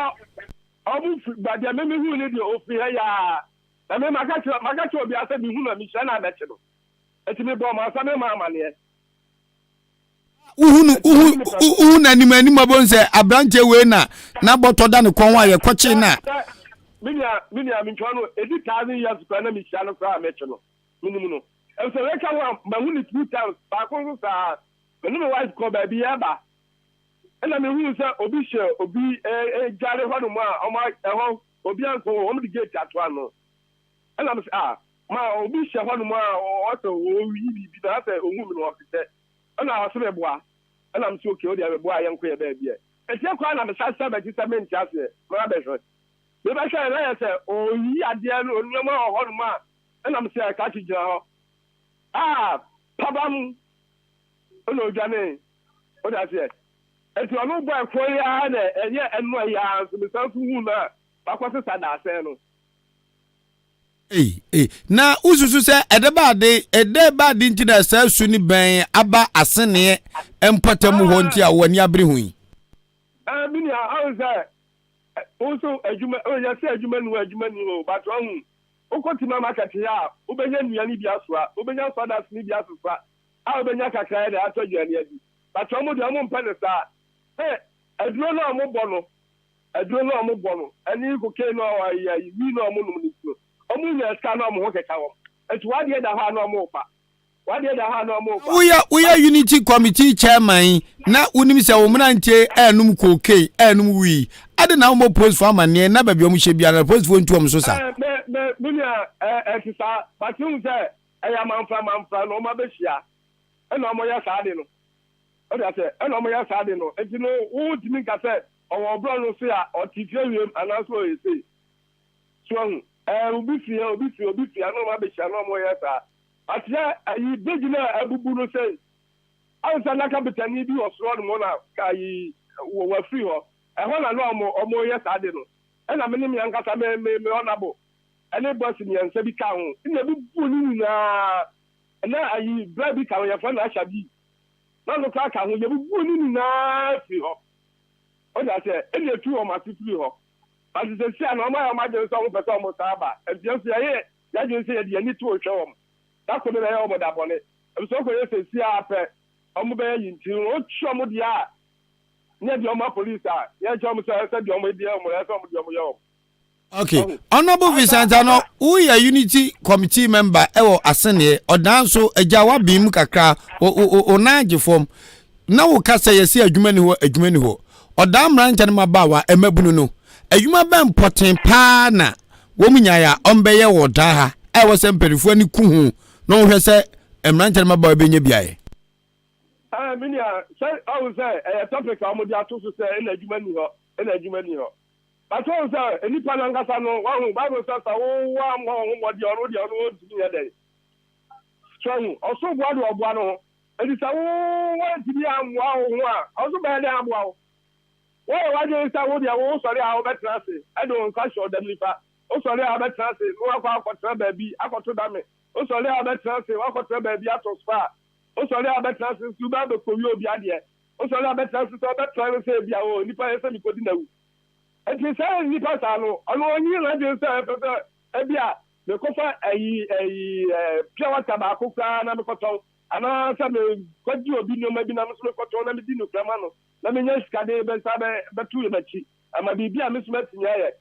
omu badia me hu ni de ofi ya na me makacho obi ase bi hu na mi hye na abeche no etimi bo ma asa me ma amane uhu na nimani abonse abranche we na boto da ne kon wa ye kwache na minia mi ntwano edi 1000 years kwa na mi hye no kwa ameche no minimum no e so we ka wa ma hu ni 2 times ba ko so sa me no wife ko ba bi ya ba ena me hu se obi hye obi jare ho no ma o ma ho obi anko o mo di gate ato ano ena me ma obi hye ho no ma o so o wi bi na se o hu mi no ofite ena ha se be boa ena me se okay o dia be boa ye nko ye ba bia ɛsɛ kwa na mesasa bɛti sɛ mente ase mara bɛhwɛ mebɛhwɛ na yɛ sɛ oyi adeɛ no onwoma wɔ hɔ nom a ɛnam sɛ ɛka kye gyina hɔ pabam ɛna odwane ɔda sɛ ɛti ɔno bɔ ɛkɔ yi a na ɛnyɛ ɛno ɛyɛ a nso mesan so hu no a bakɔ sesa daasɛn no na ususu sɛ ɛde baade nti na saa su ni bɛn aba aseneɛ mpɔtam hɔ nti a wani abere hu yi mini a ɔn sɛ also adwuma ɔnyɛ sɛ adwuma ni o but ɔn wokɔtima market yi a wobɛnya nnuane bi asoa wobɛnya sodas ne bi asoa a wobɛnya kakra de atɔ aduane adi but ɔmo deɛ ɔmo mpɛ ne saa aduro no a ɔmo bɔ no ɛne kokain no a wi no a ɔmo nom ne tuo ɔmo nyɛ sika no ɔmo ho keka wɔm ɛti wadeɛ da hɔ a na ɔmo pa woyɛ unity committee chairman na wonim sɛ wo mmerantie ɛnum kokain ɛnum wi ade na wo post for amanneɛ na baabi ɔmo hyɛ biara post for ntuom so sa dunia ɛsesa batim sɛ ɛyɛ manfra na ɔmo abɛhyia ɛna ɔmo yɛ saa de no ɔda sɛ ɛna ɔmo yɛ saa de no enti no wotumi nka sɛ ɔwɔ ɔbrɔ no so a ɔte fie wiem anaasɛ ɔyɛ sei so ɔho obi fie na ɔmo abɛhyia na ɔmo yɛ saa akyɛ ayi begi na abubu no sɛ ansa na kapitani bi wɔ soro no mo na ka yi wɔ firi hɔ ɛhɔ na ɔmo yɛ saa de no ɛna me ne me ankasa me ɔnabo ɛne bɔs mmiɛnsa bi ka ho na bubu no nyinaa ɛna ayi bra bi ka ho yɛfrɛ no ahyɛ bi na no ka ho yɛbubu no nyinaa firi hɔ ɔda sɛ ɛne etu wɔn ase firi hɔ ase sɛ sia na ɔmo ayɛ ɔmo agye nso ɔmo pɛ sɛ ɔmo saa ba ɛdiɛ nso yɛagye nso yɛde ani to ohwɛ wɔn dako ne bɛyɛ ɔmo dabɔne ɛbi sɛ ɔkɔyɛ sɛ si apɛ ɔmo bɛyɛ yi nti otwi ɔmo deɛ a nyɛ deɛ ɔmo apolisi a yɛkyɛ ɔmo sɛ deɛ ɔmo deɛ ɔmo yɛ sɛ ɔmo deɛ ɔmo yɛ ɔmo. Okay, Honorable Vincent ano we are unity committee member ɛwɔ aseneɛ ɔdan so agya wabi mu kakra o naagye fam na wo kasa yɛsi adwuma ni hɔ ɔdan mrankyɛ no mabawa emabunu no adwuma bɛ mpɔten paa na wo munyaya ɔmbɛyɛ wɔ da ha ɛwɔ sɛ mperifoɔ ni kuhu na wo hwɛ sɛ mrankyɛ no mabawa bɛnya biaye minia sɛ ɔwo sɛ ɛyɛ topic a ɔmo de ato so sɛ ɛna adwuma ni hɔ But also, any Panangasa no one Bible says, one more the other to be a day. Strong, also one of one, and it's a one to be also by the wow. Why do you say, oh, sorry, I'll bet transit. I don't catch your deliver. Oh, sorry, I'll bet transit. Walk out for baby, I got to damn it. Oh, sorry, I'll bet transit. Walk out for baby out of spa. Oh, sorry, I'll bet transit. You better for you be idea. Oh, sorry, I'll bet transit. I'll bet trying to say, be our Nipa, you couldn't know. And he said, Nipa Sano, I know you like yourself, Ebia, the Kofa, a pure tobacco, and I'm a cotton, and I said, what you be no maybe I'm a cotton, and Dino Clamano. Let me just get a Batu Bachi, and my baby, I miss Metin.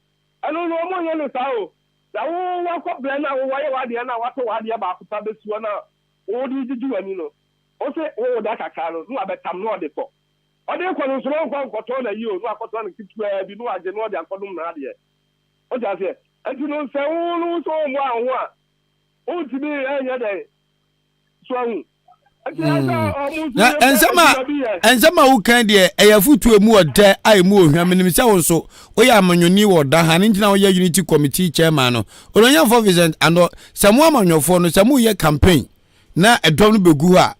I don't know more than a sow. The whole walk up there now, why are the Anna, what are about Public Swana? What did you do? And you know, also, oh, that I can't, no, I bet I'm not the pop. Ọdẹ kwanu sọrọ nkwa nkọtọ na yi o no akọtọ na kitua bi no agye no ọdẹ akọdum na adẹ o ja se enti no se wo no so mo ahụ a o ti bi enye dey so ahụ ensema wo kan de eyafutu emu ọdẹ ai mu ohwa menim se wo so o ya amanyoni wo da ha ne ntina wo ya unity committee chairman no olonya for Vincent and se mo amanyofo no se mo ye campaign na edom no begu ha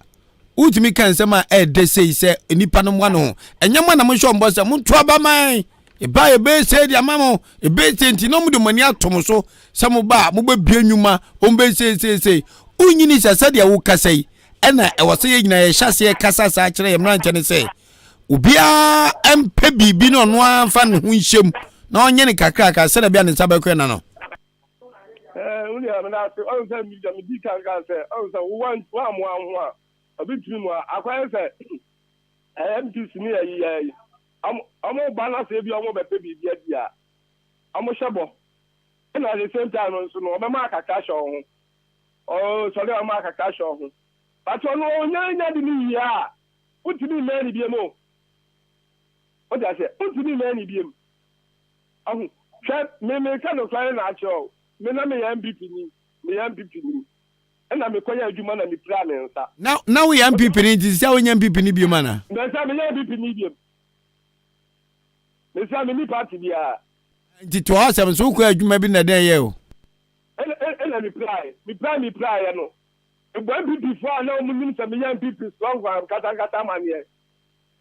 utimi kan sema de sei nipa no mwa no enyama na mo hwe ombo se mo to abaman e ba e be sei dia mamo e be tenti no mo de mani atom so se mo ba mo ba bia nwuma o be sei unyini se dia wo kasai ena e wo se ye nyina ye hyase kasa sa kire ye mranche ne sei obia empe bibi no no amfa ne ho nhyem na onye ne kakra ka se da bia ne sabakwe na no uni amana se o se mi Dika ka se o se wo wa mo anho a obitiri mu akwa se MPC ni ayi amo bana se bi amo bepe bi dia amo shebo na the same time nso no be ma akaka sho ho o so le ma akaka sho ho but ono nya di ni ya utimi me ni biem o ja se utimi me ni biem ahu me ka no fly na acho me na me MPP ni na me konya adwuma na me plan nsa now we MPP ni ti sia wonya MPP ni bi mana na sa me MPP ni bi Me say me party dia. Nti to Asem so ko adwuma bi na den ye o. Ela me apply no. E bo MPP for na o mu say me MPP strong one kata man here.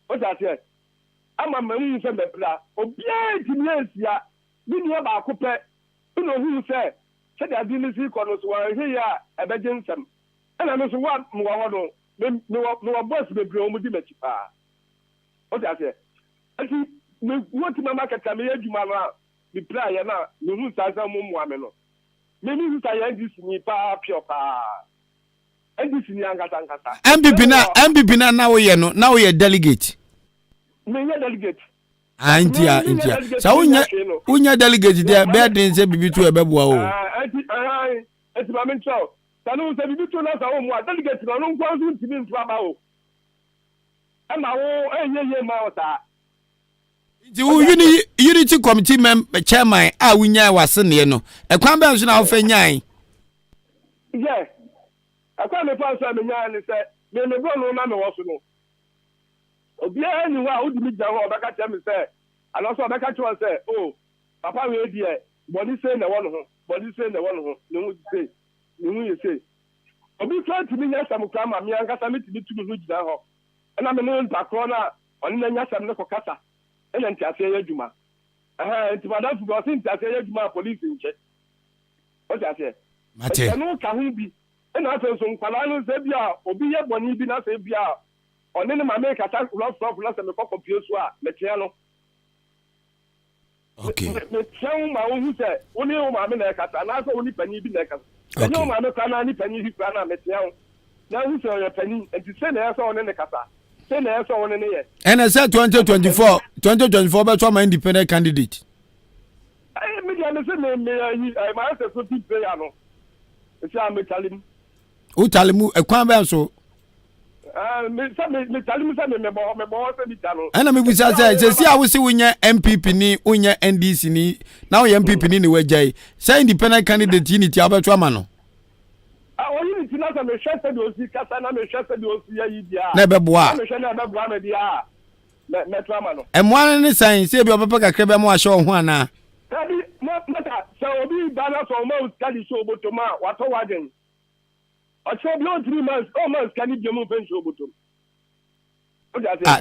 What I say? Ama me say me apply. Obia di me asia. Bi ni ba akopɛ. No who say say the administration kono so wa here ya e be jensem. Ela no so wa mo wa no. No boss be bro mu di machi pa. What I say? Ati me what mama kata me adwuma na me apply ya na me hu sa mo mo ame no. Me ni sa ya dis ni pa pio pa. Dis ni angata. MPP na wo ye no na wo ye delegate. Me ye delegate. Antia. Sa unya delegate there be den say bibi to ebeboa o. Eti ma me ncho. Sa no say bibi to na sa wo mo delegate no no nkwa so ntimi nfa ba o. Ama wo ye ma o sa. Nti wo unity committee chairman a wunya wase ne no. Ekwan be nso na wo fa nyan. Yeah. Akwa me fa so me nyan ni say me go no na me wo so no. Obia ni wa odi mi ja ho obeka tell me say aloso obeka tell say oh papa we di e body say na won ho ne hu say obi try to me nya sam kra ma me ankasa me ti tu mi gida ho na me no ntakro na oni na nya sam ne ko kasa e na ntiase ya djuma nti madam fu go sin ntiase ya djuma police nche o ja say mate no ka hu bi e na so nkwala no say bia obi ye boni bi na say bia on any my make attack love me compute so a me tia no. Okay. Me tia ma who say oni o ma me na kata na so oni pani bi na kata. Oni o ma me kana ni pani hi kana me tia. Na who say your pani and to say na so oni ne kata. Say na so oni ne ye. And I said 2024 be to my independent candidate. Me dia me say me my say so deep prayer no. E say am talim. O talimu ekwan be so me tell me me bo se bi tano ana me busa say si a wo si wonya MPP ni wonya NDC ni na wo MPP ni wajai say independent candidate unity abeto ama no o unity na me shese de osi kasa na me shese de osi ya yi dia na beboa me shese na beboa me dia me to ama no emwan ni san say bi opepa kakra be mo ahye ho ana tabi mata so obi bana so mo study so botoma wato waden I said, no 3 months, almost can you move in so bottom?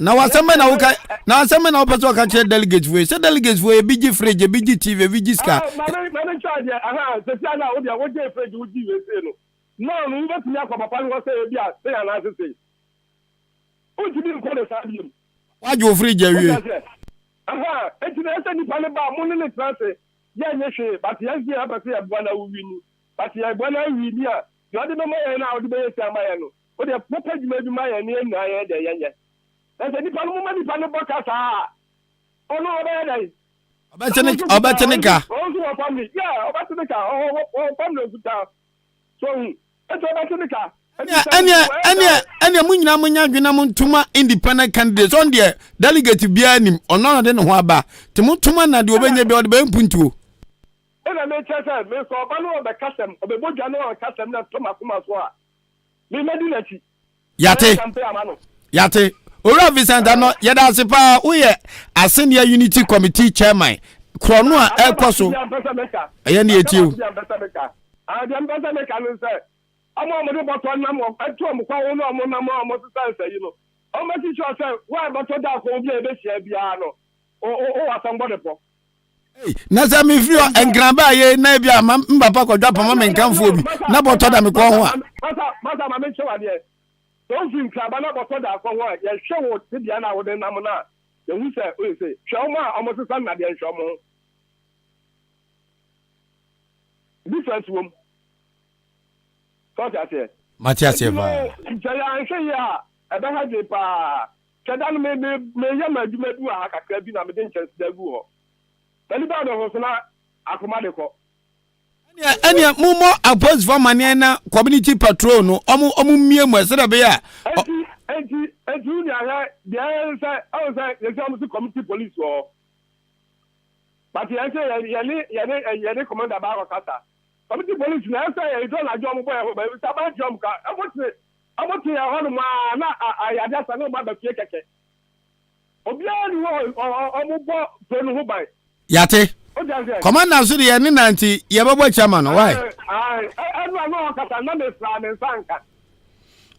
Now, some men are also catch delegates for say delegates for a BG fridge, a BG TV, a BG scar. My charge, the Sana, what they afraid would give it. No, we got to know what Papa was saying, say an answer. What you didn't call a stadium? Why you fridge? It's any Panama, money transit. Yeah, but yes, the other say, Buana will win. But yeah, Buana will be here. You are the man now, the best Samayano. But the puppet may be my name, I had the young. That's any Panama Panabacasa. Oh, no, Obatenica. Also, family. Yeah, Obatenica. Oh, family. So, that's Obatenica. Any munya tuma independent candidates on the delegate behind him or none of them who are back. Timotuma na the obey the puntu. And I make myself, me so banu the custom, or the bojano custom na Thomas Kumaswa. Me medinati. Yate. Ora Vincent no yeda sepa uye Asem Unity Committee chairman. Krono a ekoso. Eye na etiu. Ah, the ambassador can say. Amo mo de boto na mo, etu mo kwa wo no mo na mo say you know. O ma ti sure say why boto da ko bi e be share bia no. O asambode po. Na sa mi fio engramba ye na bia mbapa ko dwa pama me nkanfo bi na boto da me ko ho a masa ma me chewa de don fi nkraba na boto da ko ho a ye hwe wo ti bia na wo de nam na ye hu se o se hwe mo a omo sesa na de hwe mo difference wom so ta se Matias Eva ya hwe ya e be ha je pa kedan me ya ma djuma du a kakra bi na me de nchance da gu ho Any bad of us na akomadeko. Any mumo oppose for manana community patrol no omu mie mo se da be ya. Enti ya there say I say you say community police or but you say ya commander ba kata. Community police na say you don't ajom boy ba we taba jom ka. Amoti ya hono ma na ayada sa no ba ba fie keke. obiara ni wo omubo penu ho bai yate commander so de ne nanti ye bebo chairman no why anu anu kata na me fra me sanka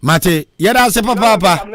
mate yeda se papa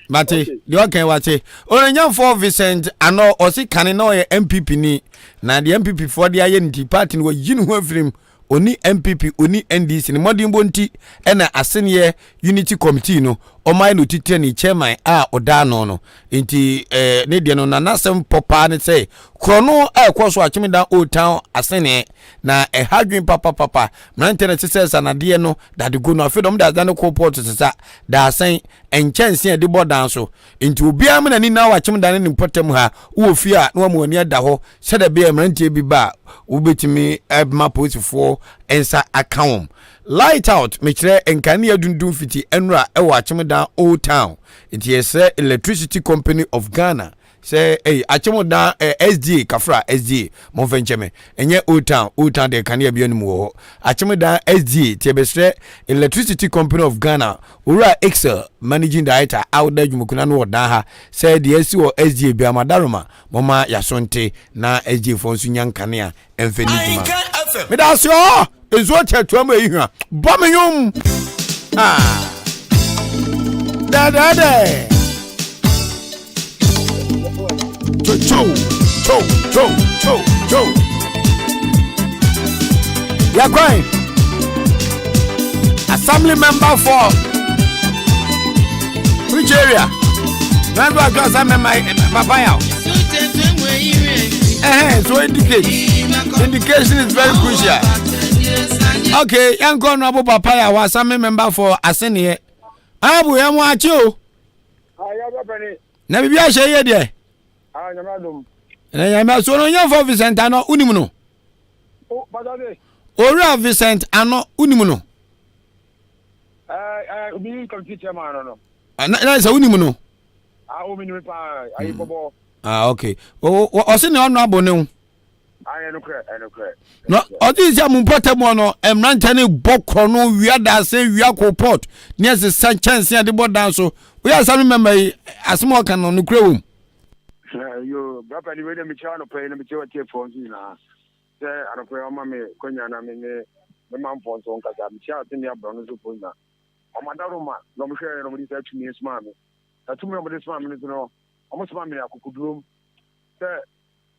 mate de okay wate onyanfo Vincent ano osi kane na oye MPP ni na de MPP for de aye nti party no yinu ho afrim oni MPP oni NDC ni modimbo nti ena asenye unity committee no omai no titire ni chairman a oda no nti ne de no na nasem popa ne say krono ekwoso achimida old town asene na hadwin papa na internet says anade no that go no afedom da dan ko port sesa da asen enchanse de bodan so nti obia me na ni na wachimida ne potem ha wo fi a na mo ani da ho sede be emrantie bi ba ubetimi ebma posifo ensa account light out mekire enkane adundum fiti enra ewo achimda old town it is electricity company of Ghana say achimda SDA kafra SDA mo vencheme enye old town de kane bia num wo achimda SDA tebesre electricity company of Ghana ura excel managing director out there jumukuna no dan ha say the SC or SDA bia madaroma moma yasonte na SDA fo nsu nyankane a emfeni duma me da so ezo chetu am ehua bomyum da cho ya kwai assembly member for which area nando address am my papa ya so indication is very crucial. Okay, young go no papa ya was assembly member for Asene. Abu ya mo achi o. Ya baba ni. Na bibia hye ye de. Nyamadum. Ya ma so no nya for Vincent ano unimu no. Badade. Ora Vincent ano unimu no. Obi computer chairman no. Na say unimu no. Obi ni pa ayi bobo. Okay. O se ne ono abone. No, odisi amumpotemo no emranta ne bokro no wia da se wia ko port ne se san chance ya de bodan so we asami member asmo kan no krewum yo brapa ni we de mi chawo no pe na mi chawo tie phone na se anokwe o ma me konya na me man phone so nka mi chawo tin ya bro no so phone na o madaroma no mo hwe no mo di sa tumi sma me ta tumi no mo di sma me no o mo sma me akukudum se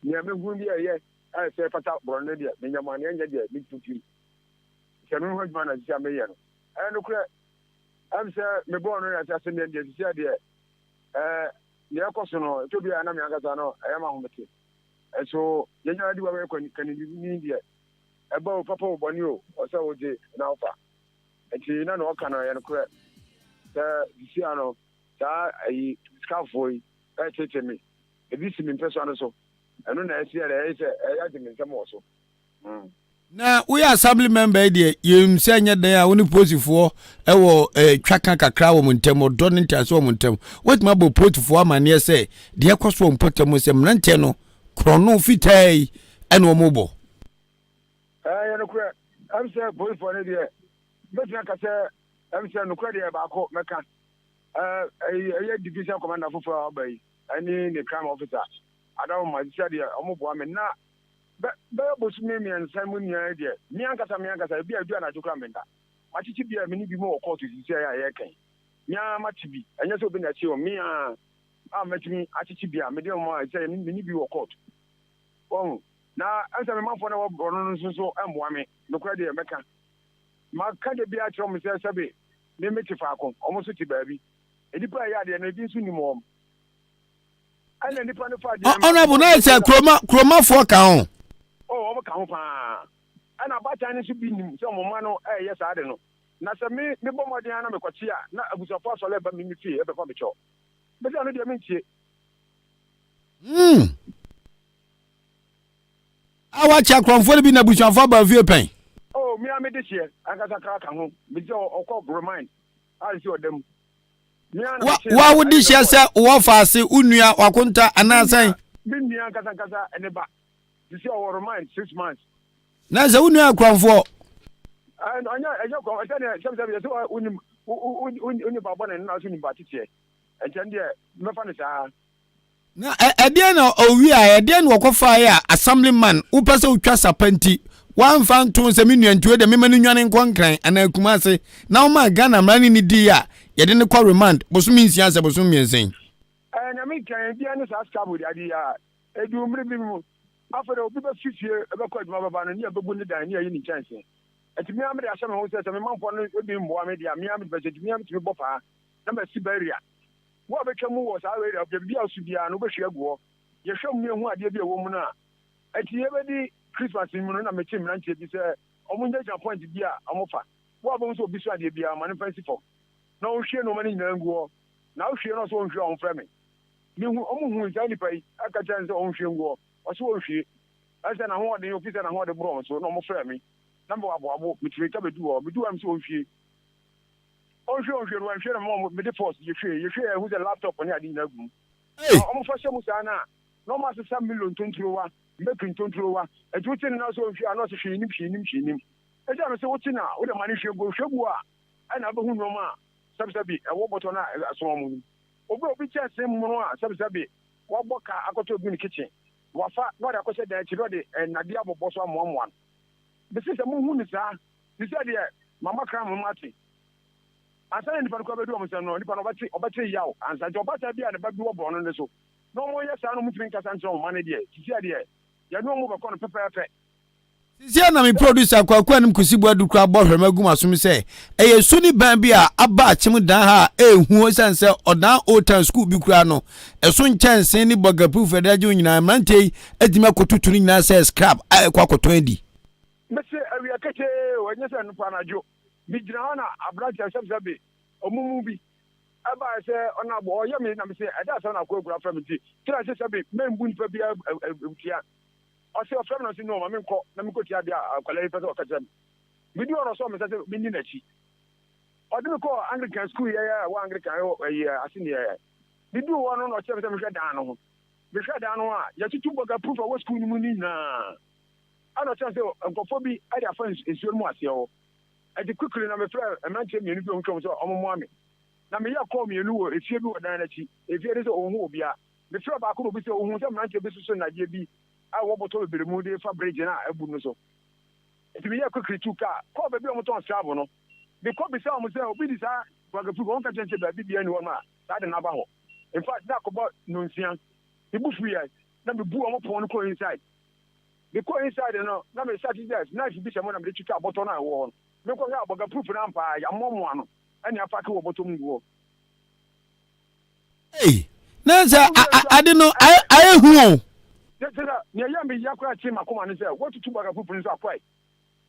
ni me hu bi ye I say pata Bronadia, Benjamin and Yadia, big to you. Can you hold man as Jamayan? And look, I'm sir, me born as a senior, said, the Acosono, to be an Amazano, I am on the team. And so, you know, I do a can you India about Papa Bonio or so in Alpha. And she know what can I and correct. The Ciano, a scaffold, I say to me, if this is in person so. I see also. Na we assembly member dey yem senya dey a woni posifo e wo twaka kakra wo montem do ne ntase wo montem what ma bo posifo amane say de ekoso wo montem se mrante no krono fitai ene wo mobo ya no kra am say posifo ne dey betia ka say am say no kra dey ba ko meka division commander fofo abai ani ne crime officer Adam my said omobo me na be bosu me and Simon nya de mi ankasa bi adu na jukra menda machichi bi me ni bi mo court si say ya kan nya machibi anya so bi na chi o mi a matimi achichi bi me de mo say me ni bi wo court na ansa me manfo na wo bro no so emboa me no kra de meka ma ka de bi a chro me say sabe me meti fa akon omo so ti ba bi edipa ya de na bi so ni mo honorable na say kroma for kan o ka ho pa ana ba cha ni so bi nim so mo ma no yes ade no na se me bo modin ana me kwachi a na abusafo so le ba mi fie e be fa me cho be se no de me ntie awa cha kromfo bi na abusafo ba fie pen mi a me de hie akasa kra kan ho me je okọ remind a si odam wa wudi share say wo faase unua wakonta anasan binnia kasa ene ba this year our remind 6 months na za unua kwanfo anya ejo ko etene sem so uni babo na so ni ba titie ente de me fa ne sa na ɛdeɛ na owi a ɛdeɛ na wɔkɔfa a assemblyman wopɛ sɛ wotwa sapanti one fan to sɛ me nuantuo de mema no nwane nkɔnkran ana akuma ase na woma Ghana mra ni di a yɛde ne kɔ remand bosomi nsia sɛ bosomi nsen na me kan bia ne sa scabo de ade a edu mre bi mu afere obi ba fifie ebekɔ adwuma baba no ne abebu ne dan ne ayi ni chance enti me amre asɛm ho sɛ me manfo no ebi mboa me dia me am be sɛ me am timi bɔ paa na ma si baria wo abetwa mu wɔ sa area bia osu bia no behwe aguo ye hwam ne hu ade bia wɔ mu na enti yebedi Christmas mu no na me chim ranche bi sɛ ɔmo nya point bi a ɔmo fa wo abon so obi so ade bia ma ne fancy for na o hwie no ma ne nyina nguo na o hwie no so o hwie on frɛ me hu ɔmo hu nsa nipa yi aka kyɛn sɛ o hwie nguo o so o hwie asa na ho ɔde ofisa na ho ɔde bro so na ɔmo frɛ me na mba abo mitire ka bedu o bedu am so o hwie no hwie no mo me de force ye hwie hu the laptop ne ade nyina gum ɔmo fa hyɛ mu sa na no ma se 7 million tontrowa mbeki tontrowa etuti na so hwie ana so hwie nim eja me se wuti na wo de mane hwie a ana abehu no ma sabisabi ɛwɔ bɔtɔ na aso mu obi kyɛnse mu no a sabisabi wɔbɔ ka akɔtɔ bi ne kitchen wafa na de akɔhyɛ dan akyi de nade abɔbɔ so amoamoa no bisi sɛ mu hu ni saa bisi de mama kra mu mate asa nipa ko bedu omse no nipa no obate yaw ansa je obata bia ne ba bi wo bɔ no ne so no mo yɛ saa no mutumi nkasa nkyerɛ mo mane de sisi de ya no mo bɛkɔ no pɛpɛpɛ sisi na me producer kwakwa nim kusibu adukra bɔ hwema gum asom sɛ ɛyɛ suni ban bi a aba akyem dan ha ehu sense odan old school bi kura no ɛso nkyɛnse ni bɔgaproof ɛdaje nyina mante adimi akotutu nyina sɛ scrap akɔ akɔtɔn adi mese awia kete wanya sɛ no pa na jo bi gyina na abrante sɛbsɛbe omumu bi aba sɛ ɔna bɔ ɔyɛ me na mese ɛda sɛ na akɔgura fra me ti kira sɛ sɛbe membu nipa bi abutia ɔsɛ ɔfrɛ no sɛ no ma menkɔ na menkɔ tia de akwala yi pɛ sɛ ɔka kyerɛ me medi ɔno sɛ mesɛ sɛ menni n'akyi ɔde me kɔ Anglican school yɛyɛ wɔ Anglican ase ne yɛyɛ medi wɔ no na ɔkyerɛ me sɛ mehwɛ dan no ho mehwɛ dan no a yɛtutu bɔga proof a wɔ school no mu ni nyinaa ana ɔkyerɛ sɛ nkɔfoɔ bi ade afa nsuo no mu aseɛ hɔ ɛde quickly na mefrɛ mmeranteɛ mmienu bi ɔhwɛ m sɛ ɔmomoa me na meyɛ kɔɔ mmienu wɔ efie bi wɔ dan n'akyi efie de sɛ ɔhu obia mefrɛ baako na obi sɛ ɔhu sɛ mmeranteɛ bi soso nadeɛ bi a wɔbɔtɔ bebree mu de fa bridge na abu no so eti meyɛ quickly tu car kɔɔ baabi a ɔmotɔn scrabo no mekɔ bisa ɔmo sɛ obi di saa bagafu wɔn ka kyɛn sɛ baabi bia ni hɔ no a saa de n'aba hɔ in fact na akɔbɔ nonsia mebu fu yɛ na mebu ɔmo pɔn no kɔ inside mekɔ inside no na me start this knife bi sɛ mo na mede twitwa abɔtɔ no a ɛwɔ hɔ no mekɔ hwɛ bagafu na mpa yɛmmɔmmoa no ɛne afa ke wɔ bɔtɔ mu wɔ na sɛ ade no ayɛ hu o ne yɛ me yakora chi makoma ne sɛ wotutu bagafu no so akwai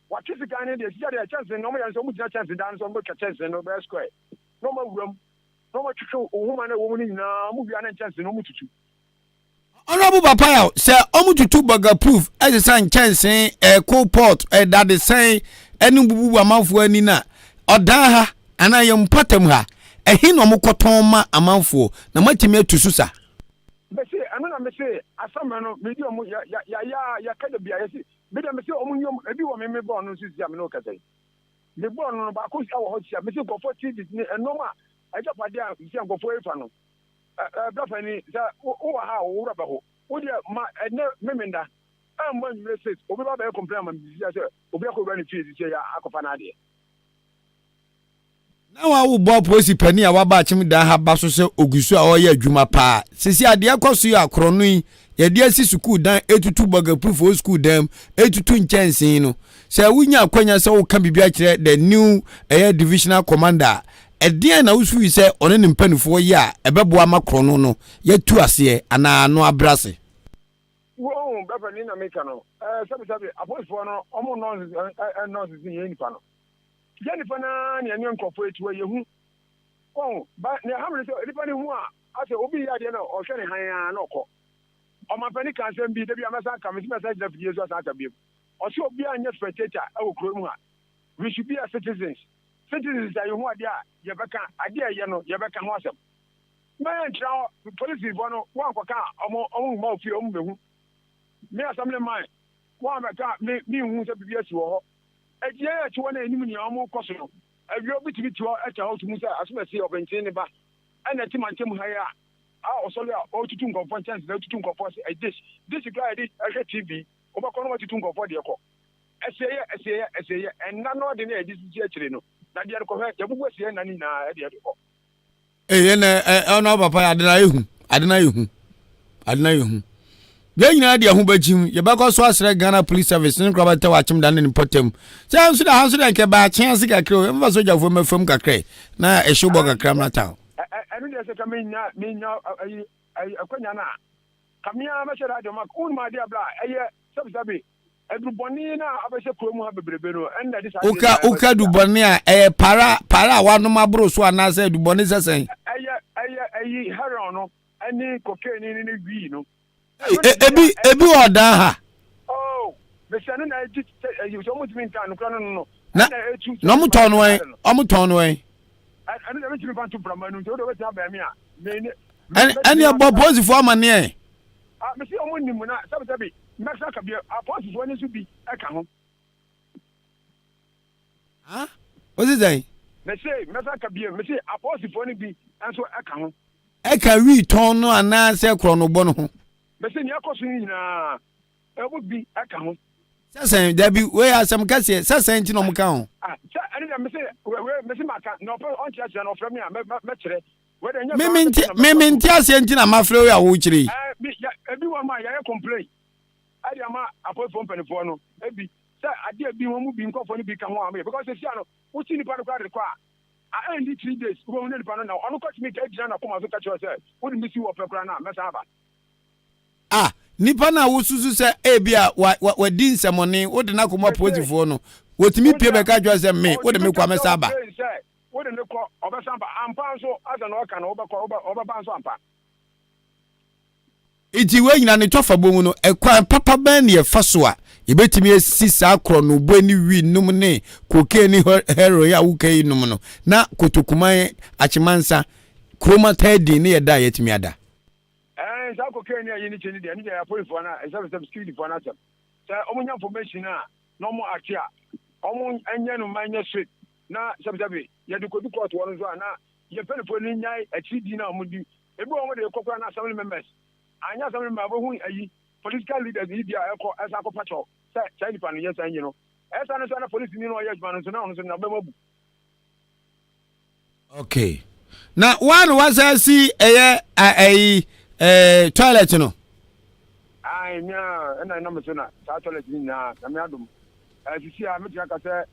wate sika ne de sika de chance no mo yɛ so mo gyina chance dan so mo twa chance no be square no ma wuram no ma twitwa ohuma na wo mu ni nyinaa mo bia na chance no mo tutu honorable papa ya sɛ ɔmo tutu bagaproof ɛde san chance coal pot that the same ɛne bubu amanfo ani na ɔdan ha ana yɛ mpatam ha ɛhe na ɔmo kɔtɔn ma amanfo na matimi atusu sa bese ano na mese asama no medi omo ya kada bia yesi medi mese omo nyom ebi wo me bɔ no sisi am no kasai me bɔ no ba ko sia wo ho sia mese ko 40 dis enoma aja pade a sia ko fo efa no brafani sa wo ha wo raba ho wo dia ma ene memenda am man mese obi ba ba complain ma bisia se obi akɔ ni fie sisi ya akɔfa na ade na wa wo bɔ posi pani a waba akyem da ha ba so sɛ ogusu a ɔyɛ adwuma paa sisi ade akɔso yɛ akrono yi yɛde asi school dan etutu bagaproof o school dam etutu nkyɛnse no sɛ wunya akwanya sɛ wo ka bibia kyerɛ the new divisional commander ɛdeɛ na usu yi sɛ ɔne ne mpanifo yɛ a ɛbɛboa makrono no yɛtu aseɛ ana no abrase wo bɛfa ni na meka no sabi apostle no ɔmo nonsense yɛ nipa no Jennifer na ne anya nkɔfo etu yehu ba ne hamre so nipa ne hu a ase obi ya de na ɔhwɛ ne han na ɔkɔ ɔmapani kan sɛm bi da bi amasa ka mesi message da fie so asa ka bi ɔse obi anya spectator ɛwɔ kuro mu a we should be as citizens a yehu ade a yɛbɛka ade a yɛ no yɛbɛka ho asɛm na ntra police bo no wankɔka ɔmo ma ofie ɔmo behu me assembly man wa mɛka me hu sɛ bibia si wɔ hɔ ejiye echi wona enim ni omo koso no awie obitimi ti ho echa ho tumu say asomasi obentin ne ba ana ti mantem ha ya osole o tutu nkonfo chance na tutu nkonfo say this guy did TV obakọ no tutu nkonfo de ekọ eseye and na no de na edisi akire no na de ko he yabubu eseye na ni na e de ko ono papa adena yehu Bien na dia ho bajim ye ba ko so asre Ghana Police Service ne kro ba te wa chim dan ne potem se anso da hanso da nke ba chance kakre o mfa so jafo mafam kakre na e shobo kakra na town enu de se kamenya akwanya na kamia ma shara de ma kun ma dia bla eye sabi eduboni na abese kromu ha bebrebe no en na dis uka duboni a para wa no mabro so ana se duboni sesen eye heron no ani cocaine ni gwi no ebi odan ha oh me shanu na eji you so much mean kan kro no no mo ton wen anu de me ban to bramanu to do we ta ba mi a ani abo positive amane me see omo nimu na sabi Maxa Kabia, apostles when you be a camel. Huh? What is that? They say, Maxa Kabia, me say, apostles when you be, and so a camel. I can read Tono and answer Chronobono. Me say, Yakosina, it would be a camel. Sassay, there be where are some cassia, Sassay, no account. I didn't say, where Missy Maca, no, on church and from me, Mementia sentina mafloya wuchiri. Everyone my complain. I am apart from penny no. Maybe sir, I did be one moving for any become one because the Siano, what's in the part of the car? I only 3 days. We will never know. I don't catch me Jana come as a catch yourself. Wouldn't miss you up a crana, Messaba. Ah, Nipana Wusu say, Abia, what din some money, what the Nakuma positive for no. What me pay back as a me, what the Mukwa Messaba. What the Nuko over Samba, and Panso as an orcan over Bansampa. Iti we nyina ne tofa bomu no ekwan papa ban ne fasoa yebetimi asisa akro no boni wi num ne cocaine hero ya wukai num no na kotokuman achimansa kroma tadi ne yeda yetimi ada sa cocaine ya yini cheni de ne ya polifo na esa security for na tem sa omunya information na no mo akia omu anya no manya street na sabi yedukodu court wonu so na ye pelifo ni nyai achidi na omudi ebi omo de kokora na assembly members anya some member who ayi political leaders India eko esa ko pacho say pan yes and you know esa no so police ni no yes man so na so na bemabu. Okay, now one was I see a toilet no ai nya na number so na toilet ni na me adum see am tia ka say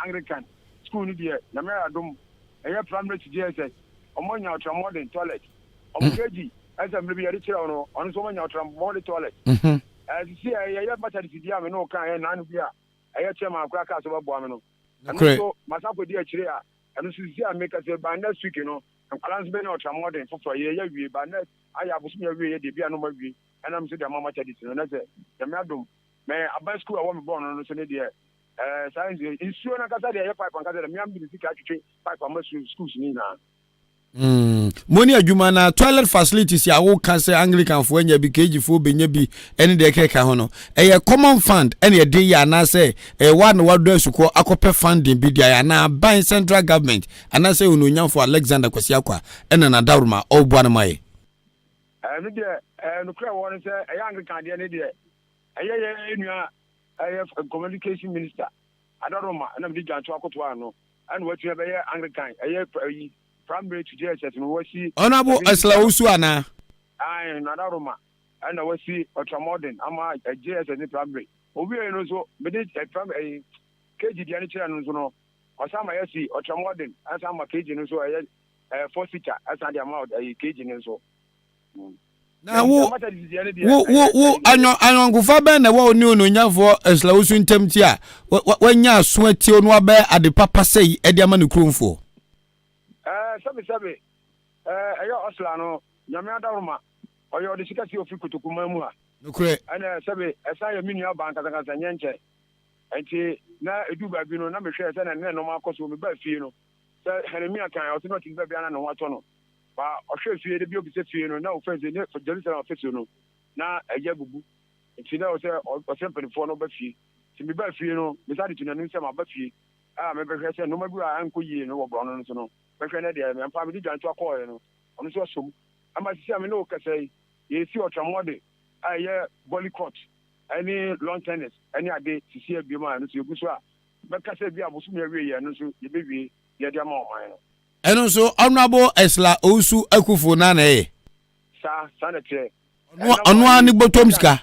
Anglican school ni there na me adum primary to JSS omonya ultra modern toilet omokeji Asem be yari chira no on so manya otram more toilet as see ya battery di am no kan na anu bia chairman akura ka so babo am no so masako di achire a anu so see make say by next week no balance be na otram more for ya wie by next aya abusum ya wie de bia no ma wie anam so de mama chadi no na say ya me adom me aban school a wo me born no so ne de science issue na kasa de ya pipe kan kasa de me am bi sika atwetwe pipe am schools ni na Money adwuma na toilet facilities ya wo kan say Anglican fo anya bi KG fo benya bi ene de keka ho no common fund ene de ya na say one wado asuko akopɛ funding bi dia ya na ban central government ana say ononyan fo Alexander Kwasiakwa ene na daruma obuan mai no de no kra won say Anglican de ne de enua communication minister adaruma na bi janto akoto ano and what you be Anglican primary to JSS no wasi honorable Aslausu ana ai na daruma ana wasi ultramodern ama JSS ni primary obi no so me dey primary KG dia ni kira no so no osama yasi ultramodern asama KG no so four seater asa dia ma KG no so na wo anyo ngufa ben na wo ni ononyafo Aslausu ntamti a wanya aso ati onu aba ade papa sei e dia ma ne kromfo sabi ayo osla no nyame adaruma oyo de sika si ofi kutokuma mu ha nokure ana sabi esa ya minu aba nka nka nyenche enti na eduba bi no na mehwe esa na ne no makoso me ba fie no sa heremia kan o tino ti ba bia na no wato no ba ohwe fie de bi obi se fie no na ofense ne Jerusalem ofense no na eja bubu enti na o se penfo no ba fie ti me ba fie no me sa de tunanu se ma ba fie me behwe se no ma bi anko yie no wo bro no so no behwe na de me ampa me di janto akọ no ono so som ama sisi ame no kasai ye si otramode aye volley court any lawn tennis any ade sisi e bioma no so eguso a bekasa bi abosu me awie ye no so ye bewie ye de ama oman no eno so honorable Esla Osu Akufo na e sa na che ono ani botom ska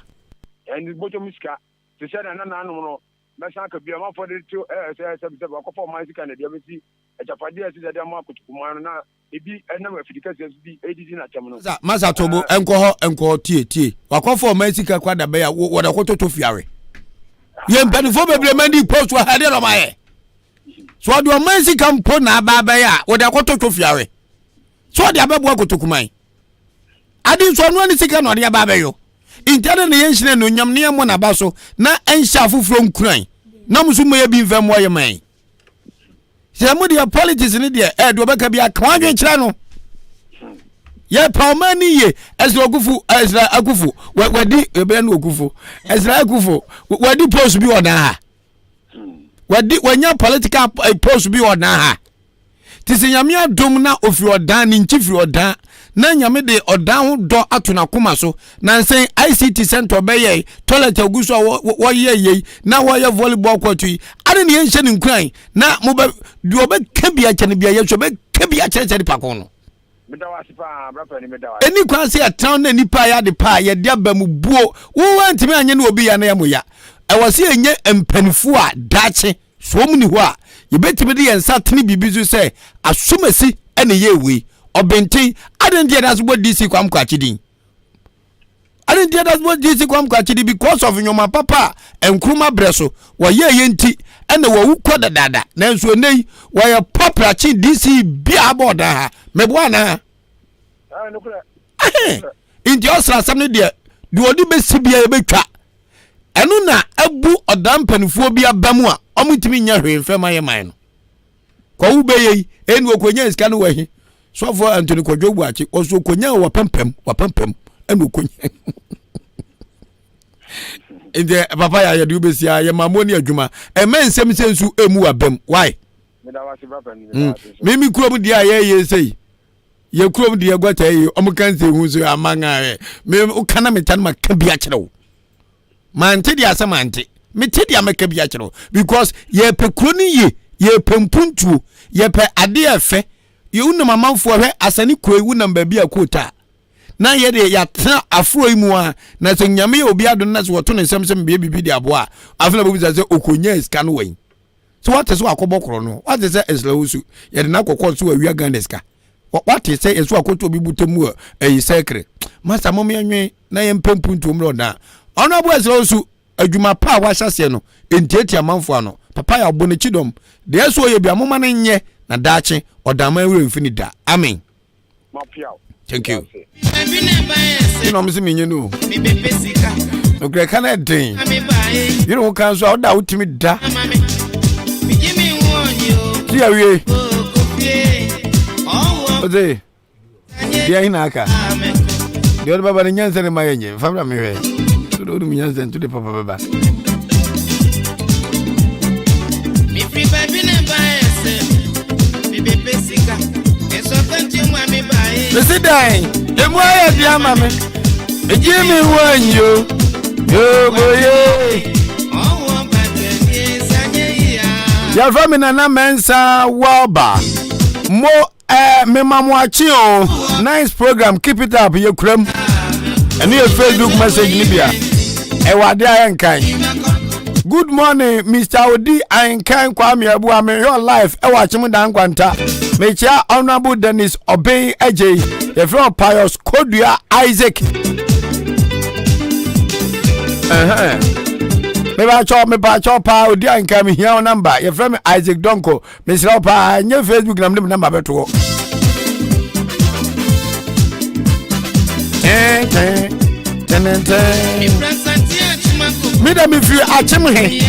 and botom ska to say na no no mesa ka bioma for the to se ko man sika na dia besi ejapade esi de ama akutukuman na ebi enam afidika se bi edidi na cham no masa tobo enko tie wakofo man sika kwada be ya wo da kototo fiare ye mpanifo bebre mandi post wa hade no maye so do man sika mpo na aba ya wo da kototo fiare so de abebo akutukuman adi so no ani sika no de aba yo interne ne yenhine no nyam ne mo na ba so na enhya fufuro nkuran na musu moye bi mfam woye man se mo dia politics ni dia do beka bia kan dwen kira no ye pawmani ye Esra Akufu wadi ebe na Okufu Esra Akufu wadi post bi ona ha wadi wanya political post bi ona ha tisi nyame adom na ofi odan ni nchifi odan na nyame de odan ho do atona koma so na nsen ICT center beye toilet aguso wo ye na wo ye volleyball court yi ade ne yenhye ne nkran na mo be do be ka bia chene bia ye so be ka bia chene pakon no medawasi pa brapa ni medawasi eni kwan se atan na nipa ya de pa ye de aba mu buo wo wantimi anye na obi ya na ya mo ya e wose enye empanifo a dache so mu ni ho a ye betimi de yensa tene bibizu se asomasi ene ye we obenti aden dia das what DC kwam kwachidin aden dia das what DC kwam kwachidi because of nyoma papa enkruma breso wo ye yenti ene wo wukọ dadada na nso nei wo ye popra chi DC bia boda ha mebo na no kula inti osra samne dia de odi besi bia ye betwa eno na abu odam panifuo bia bamu a omutimi nya hwe mfema ye man no kwa ube ye eni okonya iska no wahi so for Anthony Kwadwobu achi oso konya wapempem enu konya inde papa ya de ubesi ya mamoni adwuma ensem sensu emu abem why medawasi brapa ni mimi kurom dia ye sei ye kurom dia gwata ye omukanse hu so amanga me ukana metan maka bia kyerewo mante dia samante mete dia maka bia kyerewo because ye pekuro ni ye pempuntu ye pe ade efe ye unam amanfo hwe asani kuro ewu namba bia kota na ye de ya tra afro imu a na so nyame obi adon na so woto ne semsem bia bibi dia boa afna bobi za se okonya iska no wen so what is akobokro no what is Esla Osu ye de na kokko so awia ganeska what is say so akoto obi butemu e secret masa mom yanwe na ye mpempuntu mro da ono abo Esla Osu adwuma pa wa hyase no entieti amanfo ano papa ya obone chidom de eso ye bia moma na nye na dache odama ewure mfini da amen mapiao thank you no misi minye no no kre kana den you know kan so oda utimi da ti awie oze dia ina aka dia baba ni nyanse ne mayenye famra mewe do mi nyanse to de papa baba mi free baby ne baese mi bebe sika eso kanti mwa mi bae president e mwa ya dia mame e ji mi wanyo yo boye owo bate ni sanye ya famina na mensa waba mo me mamwachi o nice program keep it up ye kram and your Facebook message ni bia e wade Ahenkan good morning Mr. Odi Ahenkan kwame abu me your life e wa chim dan kwanta me chia honorable Dennis Obey AJ the from Pius Kodua Isaac me ba cho pa Odi Ahenkan me here number your from Isaac Donko me sra pa nye Facebook number beto Mida mi free achimhe.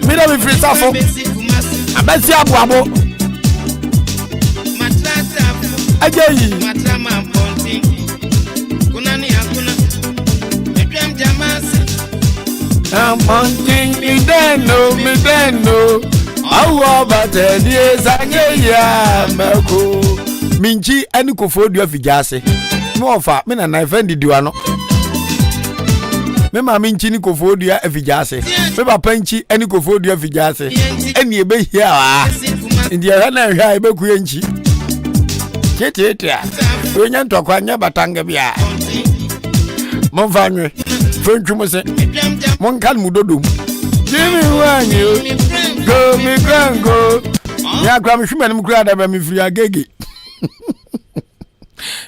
Mida mi free safo. Abesi abo. Ajeyi. Kunani hakuna. Epem jamasi. Amonting mi deno. Awo bate die sanye ya meko. Minchi ani kofo dua fijase. no offer me na na friend di ano me ma me nchi ni kofodua afijase me papa nchi ani kofodua afijase eni ebe hia ndi ya na hwa ebe ku nchi tete onya ntokwa nya batanga bia monvanwe fentwumo se mon kalmu dodom Jimmy wanyo go mi grango ya kwa mhwema kura da ba mi firi agege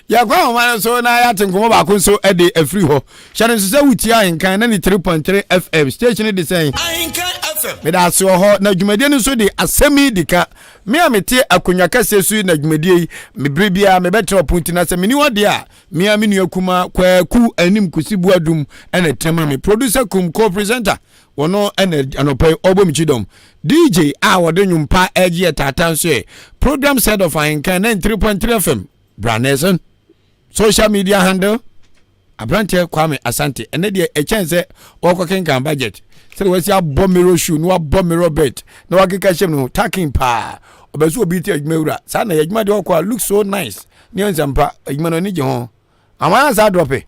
ya kwa man so na ya tenkomo ba ko so e de afiri ho hye nso se wuti Ahenkan na ni 3.3 FM station de say Ahenkan FM me da so ho na dwumadie nso de Asem Dika me amete akonwa kase su na dwumadie me brebia me betre point na se me ni wode a me amenu akuma kwaku anim kusibu adum ene tema me producer kum co-presenter wono ene anopai obomchidom DJ a wode nwumpa ege tatan so program side of Ahenkan 3.3 FM Braneson social media handle Abrante Kwame Asante ene de a chance okokenkan budget say we see abomiro shoe no abomiro bet na wakeka shem no taking pa obezu obi ti adwumawura sa na adwuma de okwa look so nice ni onzampa adwuma no ni je ho amana sa drop e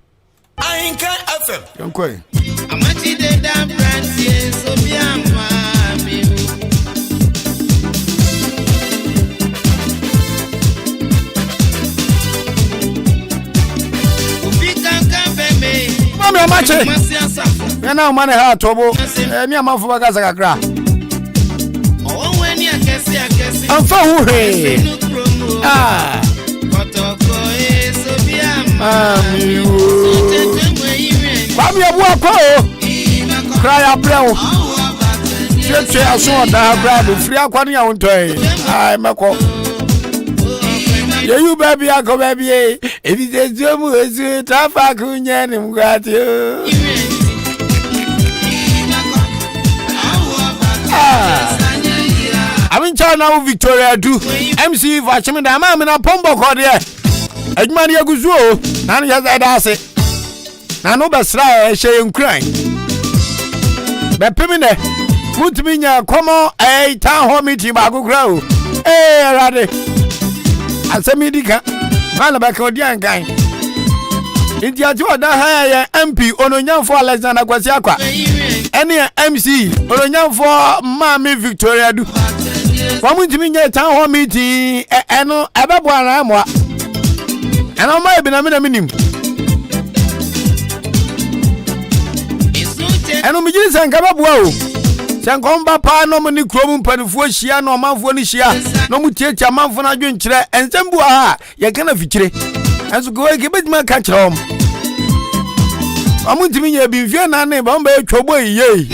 Ahenkan FM yonkoi amachi de da brantie so biama mi Mami amache yana umane ha tobo ni amafo bagaza kakra owenni akese amfa huhe kotoko esobiama Mami abua ko cry abrewo tete aso da abrado free akwa ni awontoy ai meko you baby ako baby if you say zomu ezu tafa kunya ni mgati Amin chana Victoria do MC vachimi da ma me na pombo ko de adwuma ne aguzuo na ne yaza da ase na no besra e hye nkran be pemine mutumi nya komo town hall meeting ba gugura o rade Asem Dika mala ba ko dian kan inti atu da ha ya MP ononyamfo Alexander Kwasi Akwa ene MC ononyamfo Mami Victoria du famutimi nya town hall meeting eno ebebo ara amwa eno ma ebi na me minim eno mi jiri san kaba bua o san komba pa no mo ni krom mpanifuo hia no manfo ni hia no mu tietia manfo na dwenkyere ensem bua ha ye kana fikire enso go e gebedima ka kyerem amuntimi nya bi mfie na ne ba mba etwobo yiye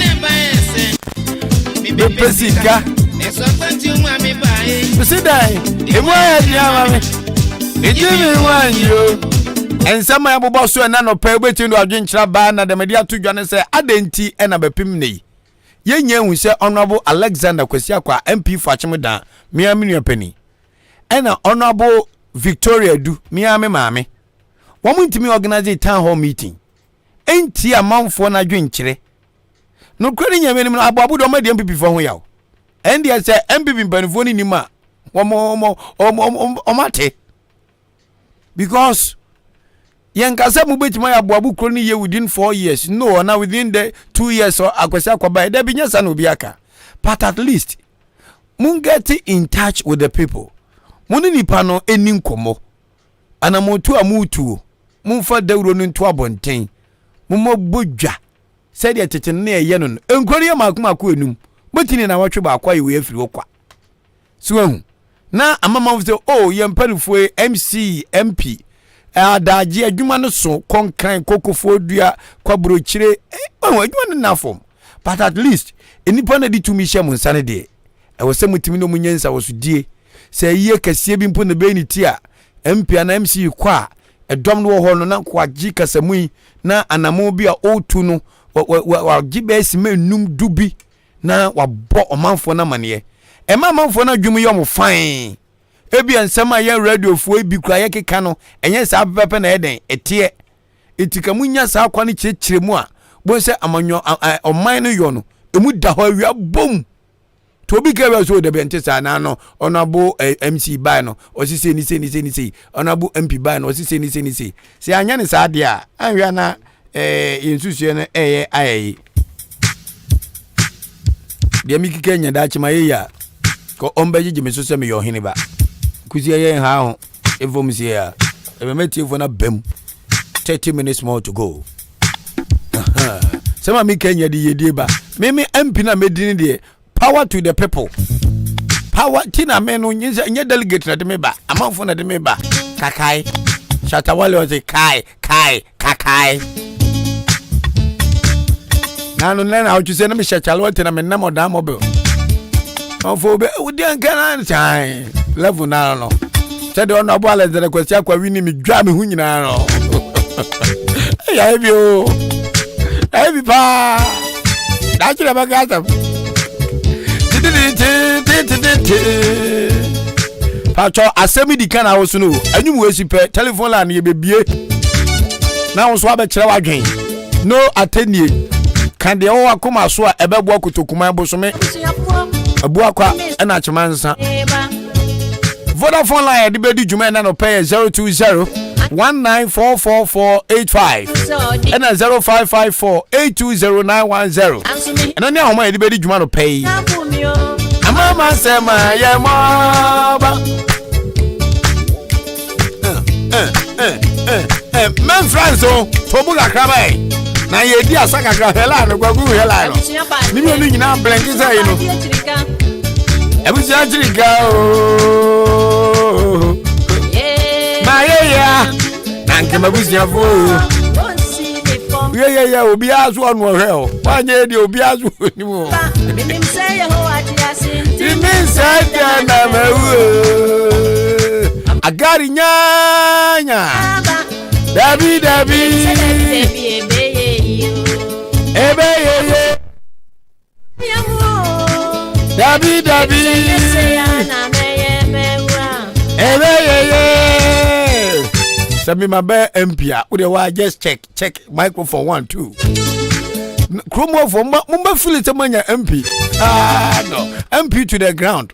be pesika eso kwanti umami bae bisidai emu ya dia mame ejimi wanyo ensema ya bobo so na no pa ebeti ndo adwenkyere ba na de mede atodwane se adenti ena bepim nei yenye hu se honorable Alexander Kwasi Akwa MP Fachimda miami pani ena honorable Victoria du miami maame wo ntimi organize town hall meeting enti amanfo na dwenkyere no kwani nyame nim ababu do ma de MPP fo ho yawo endi se MPP mpanifo ni nima omate because Yankasa mubetima ya buabu kroni ye within 4 years. No, now within the 2 years or akwesa kwa ba there be nyasa no biaka. But at least mun get in touch with the people. Muni nipa no eni nkomo. Ana motu amutu. Mun fa dawro no nto abonten. Mummo bodwa. Said ya tete ne ye no. Enkori ya makuma ko enum. Botini na watwe ba akwa ye afiri okwa. So na amama mfse oh ye mpanifo MC MP adaji adwuma no so konkran kokofo dua kwabrochire adwuma no nafom but at least enipa na ditumi hye mu nsane de wo se mutimi no munyensa wo so die se yiye kase bi mpo na be ni ti a MP na MC kwa edom no ho no na kwa gi kase mu na anamo bi a otu no wa gi be sima num dubi na wa bo omanfo na mane e ma manfo na dwum yo mo fine ebi ensema ye radio fo ebi kura ye keka no enye sa pepe na eden etie etika munya sa akwa ne kyerkyere mu a bo se amanyo oman no yo no emu da ho awia bom to be care so the bentesa na no honorable MC by no o si say ni honorable MP by no o si say ni say se anya ne sa de a anhwa na yensusue no ayi de mi kikenya da chima ye ya ko ombeji me so se me yo hene ba kuzi ye ha ho evom si ya e me tie fo na bam 30 minutes more to go. Sama mi Kenya di yedie ba. Me MP na medini de power to the people. Power tina me no nye delegate na de me ba. Amanfo na de me ba. Kakai. Shatawale o say kai. Nanu na o chuse na me shachalo te na me na modam mobile. Onfo be udi anka na chai. Level na no. Said on abo ala zere kwesi akwa wini mi dwa me hu nyina no. Ya ebio. Ebi pa. Da chira ba gata. Pacho Asem Dika na wo so no. Anyum we si pe telephone line ye bebie. Na wo so abekire wadwen. No atenie. Kan de wo akoma so a ebebo akotokuma bosome. Abu akwa na achemansa. Vodafone line de bedi djuma na no pay 020 194445 and 0554820910 and then how my de djuma no pay amama sema ye moba man franso tobuga krabai na ye di asaka krahela no gwagu hela no ni mi oni nyina blenki say no ebusi ajirika o yeah nanke mabusia fo yeah obi azu onu ohwe o wanye di obi azu ni mo minim say Yehovah ti ase minim say na mawu agari nyanya dabi ebeye dabi Send me my bear MP. Would just check microphone 1 2. Chromo for Mumba Philip MP. No. MP to the ground.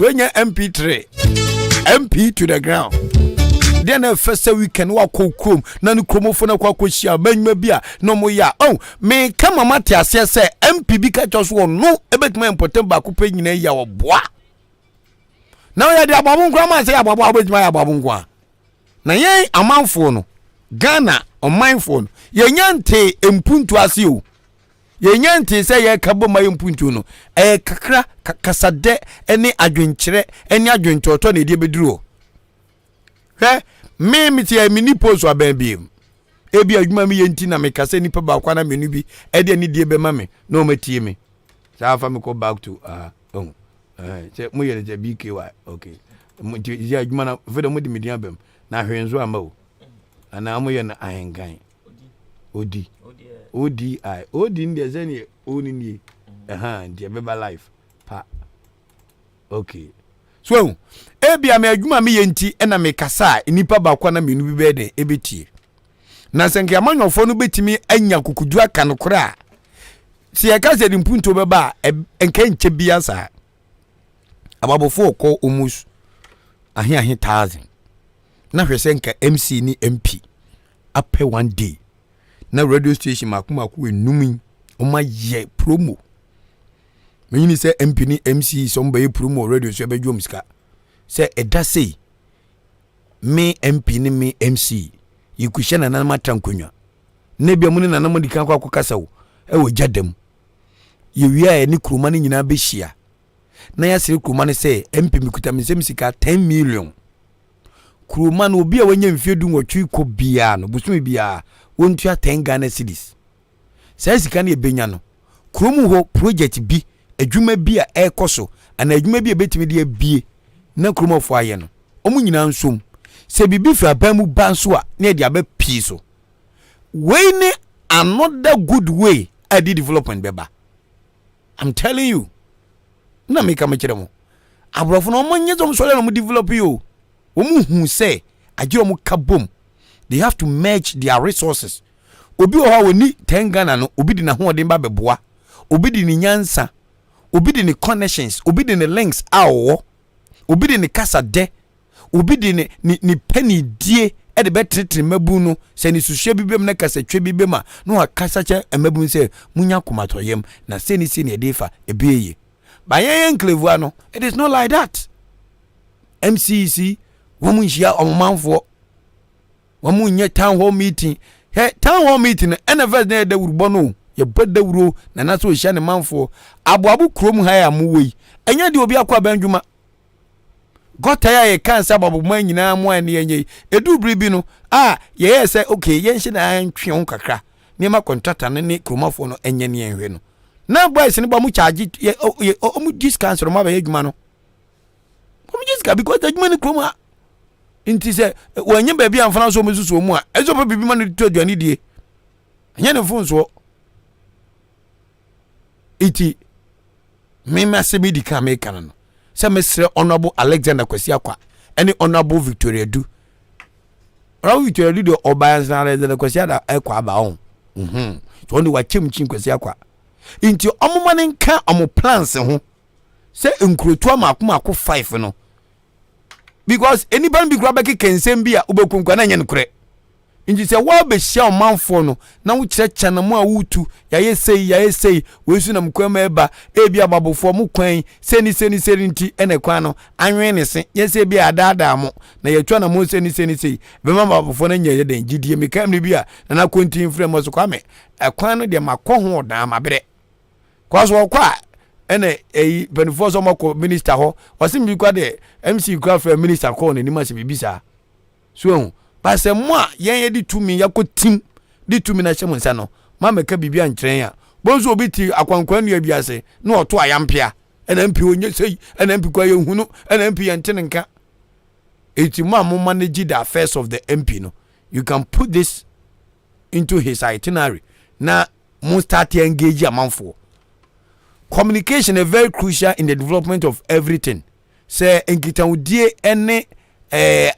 When you MP3. MP to the ground. Then the first we can walk home. None chromophone quaquishia, ben mebia, no more ya. Oh, may come a matia say MP because just one no ebet man potem bakupe in a yaw bois. Now ya the Ababun Grandma say about my Ababungwa. Na yen amanfo no Ghana on my phone ye nyante empuntu ase o ye nyante se ye kabo ma empuntu no kakra kasade ene adwenkyere ene adwentoto na de beduru he me miti mini post wa ben bi ebi adwuma mi yenti na me kase nipa ba kwa na menu bi e de ni de be ma me na o matie me sa fa me go back to say mo ye de BKY okay mo je adwuma na fedo mo di median bem na hwenzo ama ana amoye na Ahenkan odi ndi zeni oni ni ndi beba life pa okay so ebia me adwuma me yenti na me kasa nipa ba kwa na menu bi bede ebetie na senke amanyofo no betimi anya kukudu aka no kora si e ka se di mpunto beba enka nche bia sa ababofo ko omus ahe 1000 na hwese nka MC ni MP apɛ one day na radio station makumaku enumi oma ye promo menyini sɛ MP ni MC somba ye promo radio so be dwom ska sɛ ɛda sei me MP ni me MC yikuhye na nan matankonwa na bia mu ni nan mo dika kwa kasa wo ɛwɔ gyadam ye wia ni kuruma ni nyina be hia na ya sire kuruma ni sɛ MP mikuta me sɛ sika 10 million kuruma no obi a wanya mfiedu nwotwe ko bia no busumi bia wontua 10 Ghana cedis sai sika na ebenya no kurumu ho project bi adwuma bi a ekoso ana adwuma bi a betimi de abie na kurumu fo aye no omu nyina nsom se bibi fa bamu banso a na de aba pii so we ni another good way I did development beba I'm telling you na me ka me kire mo abrofo no monye zom so le no develop you omu say agye omu kabom they have to merge their resources obi o ha woni 10 Ghana no obi di na ho odin ba beboa obi di ni nyansa obi de ne connections obi de ne links awo obi de ne kasa de obi de ne penny die e de betre mabu no se ni suhwe bibem na kasa twa bibem a no akasa che mabu se munya komatoyem na se ni edefa ebeye ba yen enclave no it is not like that. MCC womu nhia omanfo womu nye town hall meeting he town hall meeting NFS na da wurbo no ye bada wuro na na so hia ne manfo aboabo krom ha ya muwei enya de obi akwa banjuma gota ya ye kansa babu man nyina mo an yenye edu bribi no ye say okay ye nhye na antwe ho kakra ne ma contractor ne kromafo no enye ne enhwe no na boys ne ba mu charge o mu discount ro ma ba yedwuma no o mu discount because adwuma ne kroma inti se wanye ba bia amfana so mu susu mu a ezo pa bibi ma ne to aduane die enye ne fon so iti me ma se me Dika me kan no se mesre honorable Alexander Kwesi Akwa any honorable Victoria Du Raw Victoria Du de Obanza Alexander Kwesi Ada Akwa aba on so ni wa chimchin Kwesi Akwa inti omoma ne nka omo plans ho se nkrotu amakoma 5 no because anybody be grab kensem bia obekunkwa na nyenkure inji se wa be hia omanfo no na wo kirecha na mu a wutu ya yesei wesu na mkwema eba ebia babofo mu kwan seni nti ene kwan no anwen ne se yese bia adada mo na yetwa na mu seni be ma babofo na nya yeden gidie mekam ne bia na kontin frem so kwame ekwan no de makọ ho da mabere kwaso kwa ene benefo so mako minister ho osim bi kwa de MC kwa for minister ko ne ni ma se bibisa so pase moi yen ye di tumi yakotim di tumi na hyem nsa no ma meka bibia nkyerɛn a bonzo obi ti akwankwan nua biase na ɔto ayampia ɛna mpi onye sei ɛna mpi kwa yehunu ɛna mpi yɛntene nka eti ma mo manage the affairs of the MP no you can put this into his itinerary na mo start engage amanfo. Communication is very crucial in the development of everything. Say enkitawudie ene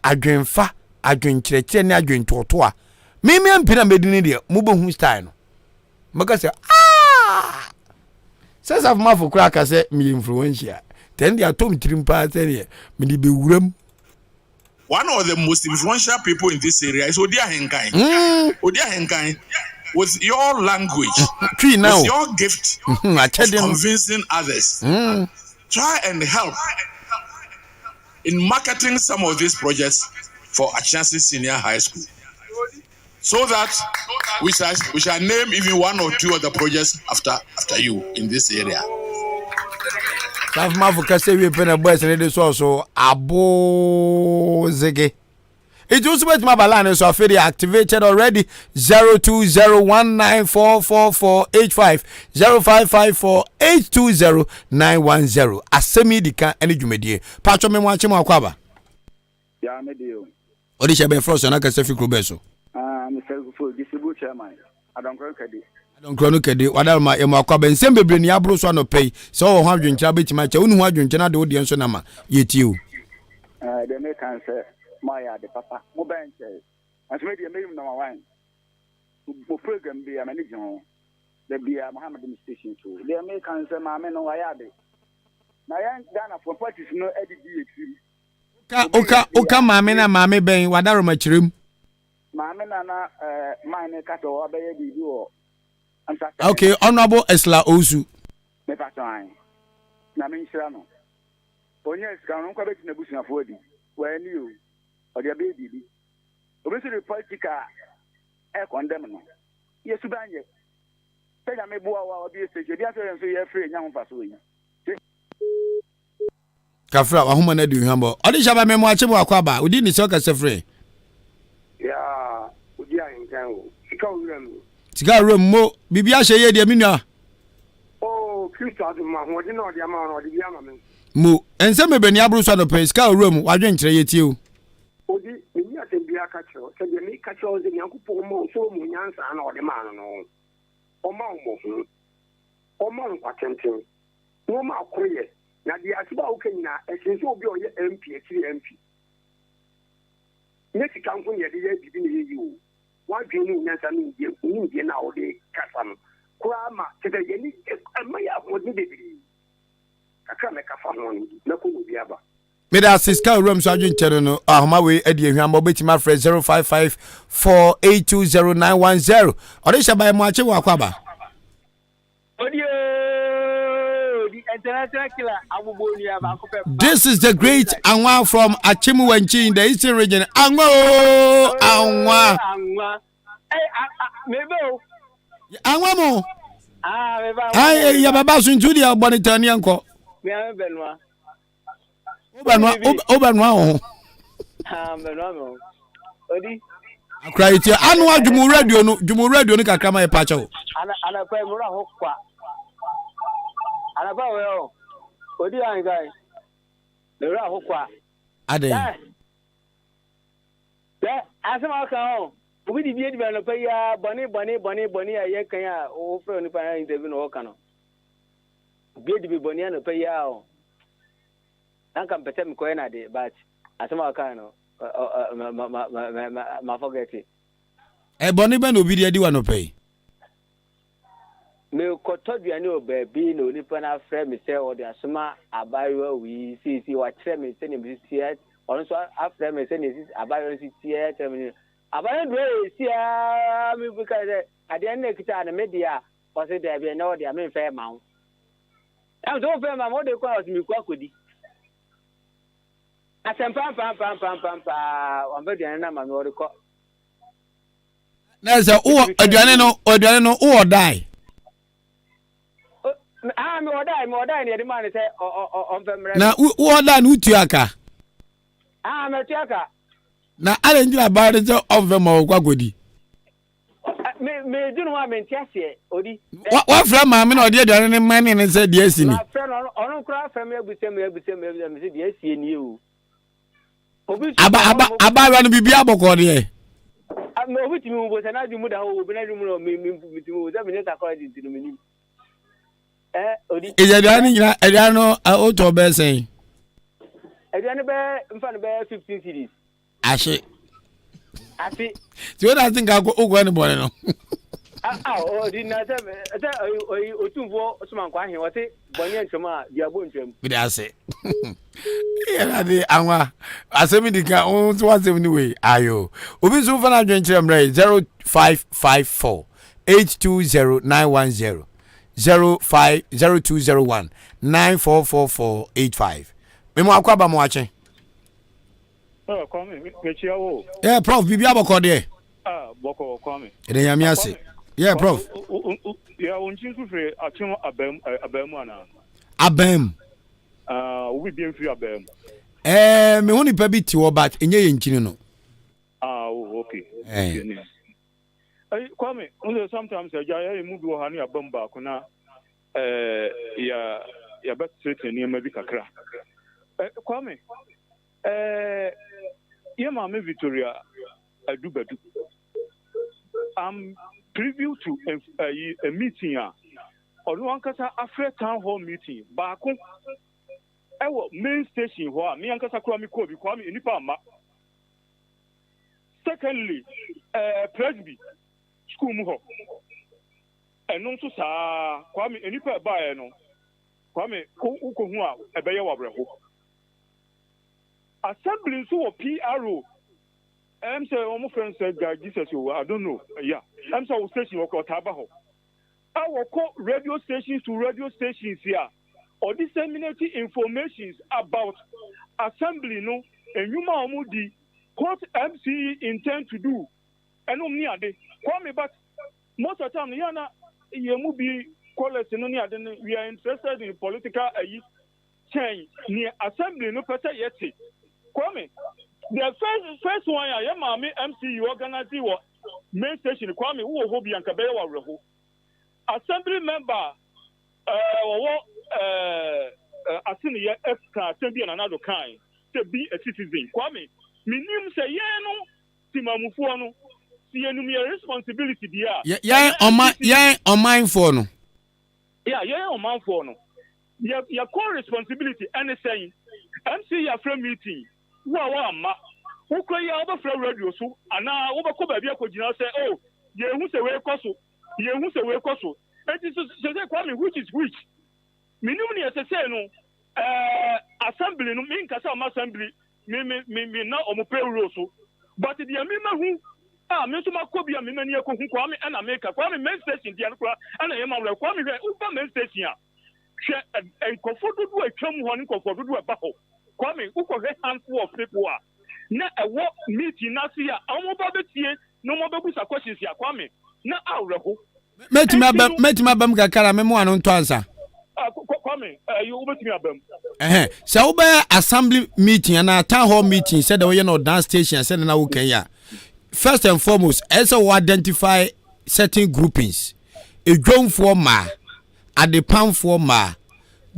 adwenfa adwenkyerɛkyerɛ ne adwentoto a me mpina medini de mubohu style no maka say sense of mafo kura ka say me influential then they atom trimpa say me di bewuram. One of the most influential people in this area is Ahenkan. Ahenkan, with your language, with your gift of convincing others, try and help in marketing some of these projects for Achansi Senior High School, so that we shall name even one or two of the projects after you in this area. South Africa say we pen a boys and it also abo zege. It was with my balance so already activated already 0201944485 0554820910 Asem Dika any jumedie patcho me wanche mo akwaba ya medio odi shebe frost na ka sefi klubeso Mr. Full distribute chairman adonkro kedi wadalma e mo akwaba nsem bebre ni abro so no pay so wo ho adwenkyira betima cha unu ho adwenkyira de odi enso na ma yetiu the make can say my the papa mo bench as media me number 1 mo program be am ni jon the bia Muhammad station too the make can say ma me no wayade na yan Ghana for parties no edidi ekiri oka maame na maame ben wadaro machirem maame na mine ka to obeye bibi o. Okay, Honorable Esla Osu. Me patwan. Na me nshira no. Onye ska no kwa beti na busu na fodi. Wa ni o. O dia be bibi. Obi se politika e condemn no. Yesu banye. Tega me bua wa obi stage bia so yenso ye free nya ho faso yi. Kafra wa homa na di hwambo. Odi shaba me mo ache mo akwaba. Odi ni se o ka se free. Ya, odi Ahenkan o. Sika owuram. Sika owuram mo bibia hye ye de minua. Oh, Kristo aduma ho de na odi ama na odi bia ma me. Mo ense me bani abro so no pe sika owuram wadwen kyere ye tie o. Odi ni asembia ka kyerɛ. Se de me ka kyerɛ de nyankopɔ mo so mo nyansa na odi ma no. Oma mo ho. Oma nkwatentem. Wo ma akoye. Na di asuba o kenyina esinso obi o ye MP ekiri MP. Nesi kanko ye de ye bibi ne ye o. Wa dwenu nyansa no ye na o de kasa no. Kura ma tete ye ni ma ya mo de bebi. kakra me ka fa ho na ko no biaba me da siska room so adwen kyere no ahoma we ade ehwan bo betima frɛ 0554820910 ode hye ba mo ache wo akwaba This is the great Anwa from Achimuwenchi in the Eastern region. Anwa. Anwa mo. Ay, ya baba sunju dia bonitani anko. Obanwa o. Benwa. Odi. Akra iti Anwa Jumu radio no kakra ma e pacha o. Ana kwa mura hokwa. Ana ba we Odi an guy. Le ra hokwa. Ade. Asem aka o. Obi di bi no pa ya boni ya kan ya o fro ni pa interview no ka no. Bi di boni no pa ya o. Nan kan pete mi ko na de but asem aka no ma forget it. Boni be no bi di wa no pay. Me koto duane o baabi no nipa na frɛ me sɛ o de asoma abayo wi si wa kyerɛ me sɛ ne bi sie ɔno so afrɛ me sɛ ne si abayo si tie kyerɛ me abayo do si a me bi ka sɛ ade na kita na media o sɛ da bi na o de me fɛ ma wo am so fɛ ma mo de ko o si mi kwa kodi asem pam on be duane na ma no de ko na sɛ o aduane no o die me odai ne de man say on femre na wo da no tu aka me tu aka na ale njira ba de say on fem o kwagodi me dinu wa me ntiase odi wa fra ma me na odi aduane ne man ne say de asi ni fra no onu kra fam ebusem me say de asi ni o obi aba no bibia abokọ de me obi timi wo say na di mu da wo obi na di mu no me timi wo say me ne takora di tinu me ni odi ejaduane nyina aduano o to be sen aduane be mfa no be 15 series ashe ti o da think go ogwa ne bone no odi na se otumfo osuman kwa he wote bonye ntwama diabo ntwam bi da se ya de anwa asemi dika o to asemi ni we ayo obi so fa na adwen kire mre 0554 820910 050201 944485. Memo akwaba mo ache. Kwame me chiawo. Yeah, prof bibi aboko de. Boko Kwame. Ede yami ase. Yeah, prof. Ya onchi sufre achimo abem ana. Abem. We be free abem. Me honi pa bi ti wo but enye ye nchini no. Okay. Kwame, sometimes I move to Hania Bomba, Kuna, ya best straight near maybe Kakra. Kwame, Yama Victoria, I do better. I'm preview to a meeting, or one casa after town hall meeting, Baku. Our main station, where me and Casa Kwame Kobe, Kwame in Nipama. Secondly, Presby. School mu ho eno nso saa Kwame enipa baaye no Kwame ko hu a ebeye wabrɛho assembly nso wo PRO say omo friends say God Jesus I don't know say wo station wo ko taba ho wo ko radio stations to radio stations here or disseminate informations about assembly no enwuma omo di what MC intend to do eno ni ade Kwame, but most of the time, you be quality. We are interested in political change. Near assembly, no person yet. Kwame, the first one, I am MC organizing what main station. Kwame, who will be Ankabewa Reho. Assembly member, Asini F can be another kind to be a citizen. Kwame, minim say, Timamufuano. See any responsibility there. Yeah, on mine for no. Yeah, on mine for no. Your core responsibility anything. MC your friend meeting. Wow, ma. Who cry over from radio so and now over cover be a say, oh, ye who say we koso. And it is say Kwame which is which. Minimum as I say no. assembly no mean kasa am assembly me na omo payroll so but the me ma hu me so makobia me mani ekohu kwa me na make kwa me main station dia no kwa na ye ma wura kwa me uba main station a hwe enkofo dodo atwam ho ne nkofo dodo aba ho kwa me ukọ handful of people a na ewo meeting na see a omo ba betie no mo bebusa questions ya kwa me na awre ho meti mabam kakara me mo anu nto ansa you bet me abam. So we assembly meeting and a town hall meeting said we no dance station said na Kenya. First and foremost, as we identify certain groupings. A drum for ma, at the pound for ma,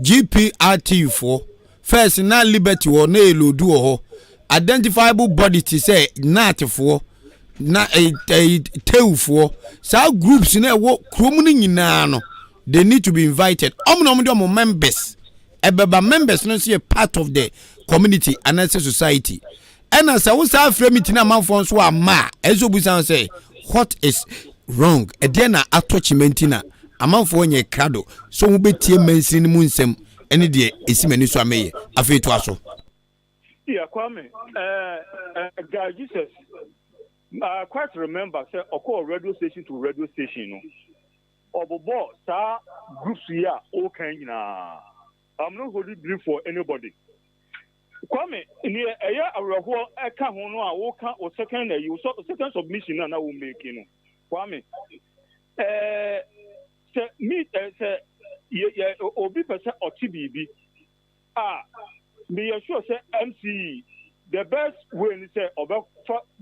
GPRT for first na liberty or na eludu ho identifiable body to say not for na a tail for so groups na wo kromuni nyina no. They need to be invited. Members. Members not see a part of the community and as a society. And as I was afraid meeting a man for so ma as you say what is wrong? Again, a touchmentina a man for your crado. So we be team mention munsem any day is many so may afraid to us. Yeah, Kwame. Guy Jesus. I quite remember say occur radio station to radio station. Obobo sa groups here okay na I'm not holding brief for anybody. Kwame ni eya awreho eka ho no a wo ka o second you so second submission na wo make no Kwame se me se ye obi pese oti bibi me sure say MC the best way ni say oba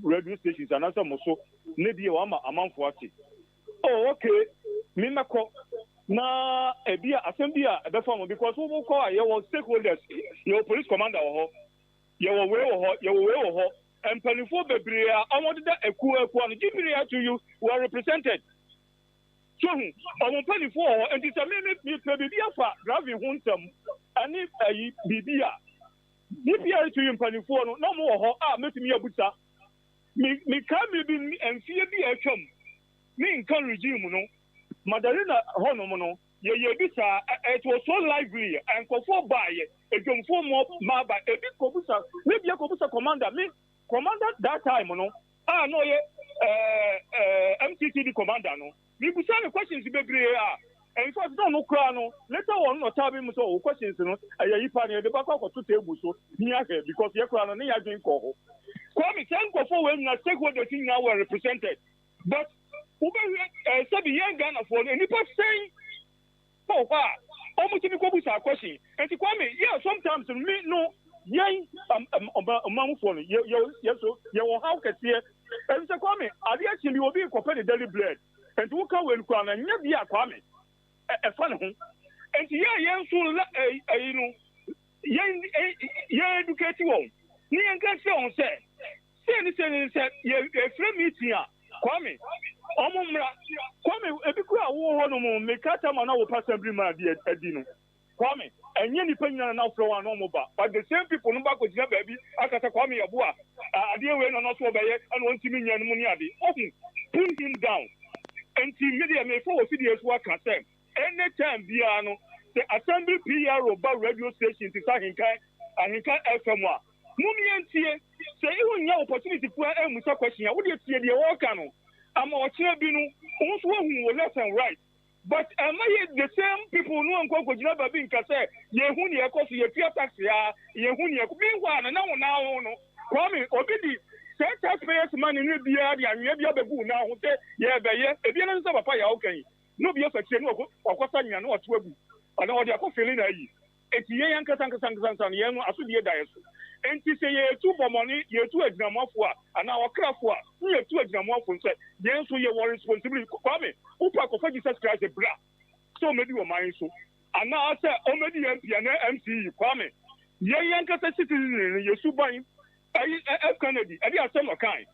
radio stations and answer mo so ne bi wa ma amanfo ati oh okay me mako na ebia asembia ebe form because we will call your stakeholders your police commander ho your way ho and penifo bebre I wanted that eku no give to you were represented so on penifo and it's a me bibia fa driving hunsam and if bibia bibia to you penifo no more ho make me abuta me can me be and fear be a chum me can regime no Madarina Honomono, ye bisa, it was so lively and for by a jump for more maba, a big cobusa, maybe a cobusa commander, me commander that time, no, no, MTTD commander, no, we put some questions to be and first don't no crown, later on, not having so questions, no, I the back of 2 tables, so near here because your crown and you're doing call. Kwame, thank you for when I take what the thing now were represented, but. Sabi young Ghana for any person saying, oh, wow, almost any question. And to Kwame, yeah, sometimes me no young among for you, how can see it? And to Kwame, I actually will be compared daily bread. And to come with Kwame, and never be a Kwame, a fun home. And yeah, so you know, young educated one. Nian can say on say, you're free meeting. Kwame, Kwame, ebikura wo no mo mekata ma na wo assembly man di edino. Kwame, enye ni panya na flow an no ba. But the same people no ba ko jina baby akata Kwame yabo a ade we no so obeye and won timi nya no mu ni ade. Put him down. And ti media me for ofidi esu aka say anytime bia no the assembly PRO ba radio station ti Ahenkan FM a mumi entie say you nya opportunity for musa question ya wo de tie de wo ka no ama o kire bi no wo so hu left and right but am I the same people no nko ko jina ba bi nka say ye hu ne ekoso ye pia tax ya ye hu ne ko bi ngwa na wo na wo no Kwame obidi say taxpayers money no bia de anwe bia bebu na ho say ye be ye e bia na so papa ya okan no bia fa kire no okosa nya no oto agu ana o de akofeli na yi eti ye yan kasa ye no aso de da yeso enti se ye tu bomoni ye tu adinamofo a ana okrafo a ye tu adinamofo nse ye nso ye won responsibility Kwame upa ko fa Jesus Christ bra so medi wo man so ana ase o medi MP na MC Kwame ye yan kasa citizen ye su ban F Kennedy e dia Asem kan